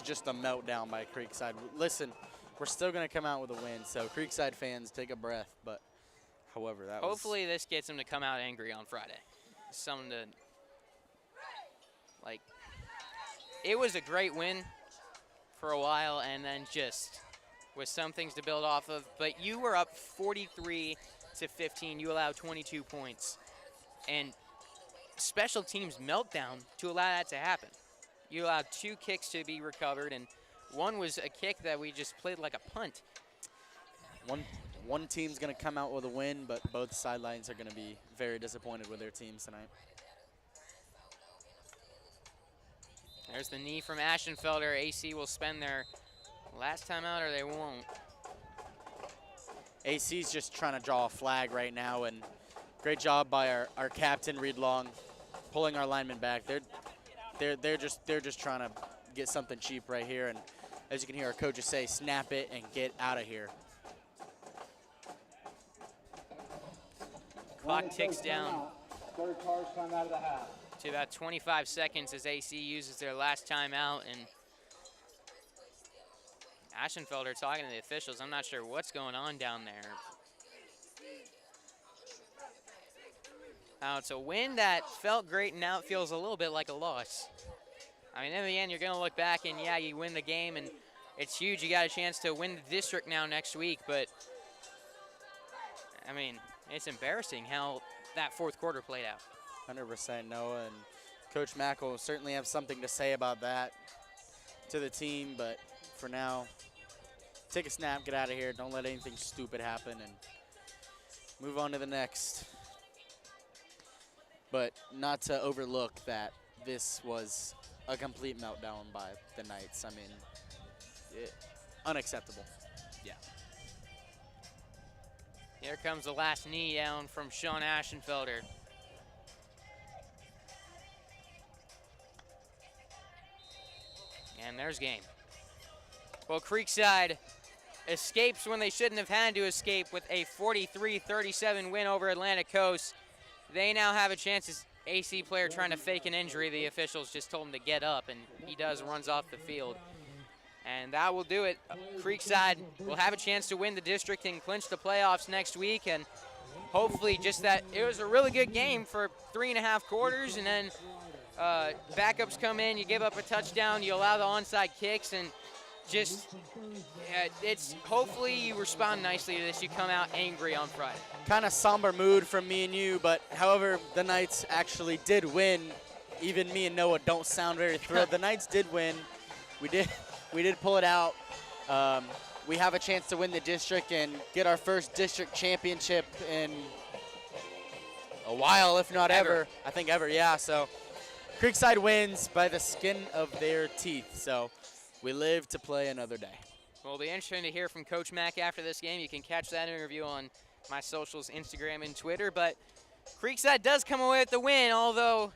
just a meltdown by Creekside. Listen, we're still going to come out with a win, so Creekside fans, take a breath. But, however, that Hopefully this gets them to come out angry on Friday. Something to, like, it was a great win for a while, and then just with some things to build off of. But you were up 43-15. You allowed 22 points. And special teams meltdown to allow that to happen. You allowed 2 kicks to be recovered, and one was a kick that we just played like a punt. One team's going to come out with a win, but both sidelines are going to be very disappointed with their teams tonight. There's the knee from Aschenfelder. AC will spend their last time out, or they won't. AC's just trying to draw a flag right now, and great job by our captain, Reed Long, pulling our linemen back. They're just trying to get something cheap right here, and as you can hear our coaches say, snap it and get out of here. Clock ticks down Third charge time out of the half. to about 25 seconds as AC uses their last timeout, and Aschenfelder talking to the officials. I'm not sure what's going on down there. Now, it's a win that felt great, and now it feels a little bit like a loss. I mean, in the end, you're going to look back, and yeah, you win the game, and it's huge. You got a chance to win the district now next week, but, I mean, it's embarrassing how that fourth quarter played out. 100% Noah, and Coach Mack will certainly have something to say about that to the team, but for now, take a snap, get out of here, don't let anything stupid happen, and move on to the next. But not to overlook that this was a complete meltdown by the Knights. I mean, unacceptable. Yeah. Here comes the last knee down from Sean Aschenfelder. And there's game. Well, Creekside escapes when they shouldn't have had to escape with a 43-37 win over Atlantic Coast. They now have a chance as AC player trying to fake an injury. The officials just told him to get up, and he does, runs off the field. And that will do it. Creekside will have a chance to win the district and clinch the playoffs next week. And hopefully just that it was a really good game for 3.5 quarters. And then backups come in, you give up a touchdown, you allow the onside kicks, and just it's hopefully you respond nicely to this. You come out angry on Friday. Kind of somber mood from me and you, but however, the Knights actually did win. Even me and Noah don't sound very thrilled. The Knights did win. We did pull it out. We have a chance to win the district and get our first district championship in a while, if not ever. I think ever, yeah. So Creekside wins by the skin of their teeth. So we live to play another day. Well, it'll be interesting to hear from Coach Mack after this game. You can catch that interview on my socials, Instagram and Twitter. But Creekside does come away with the win, although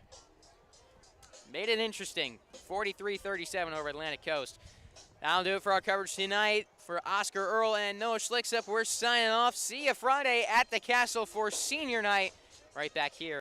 made it interesting. 43-37 over Atlantic Coast. That'll do it for our coverage tonight. For Oscar Earl and Noah Schlick, we're signing off. See you Friday at the Castle for senior night right back here.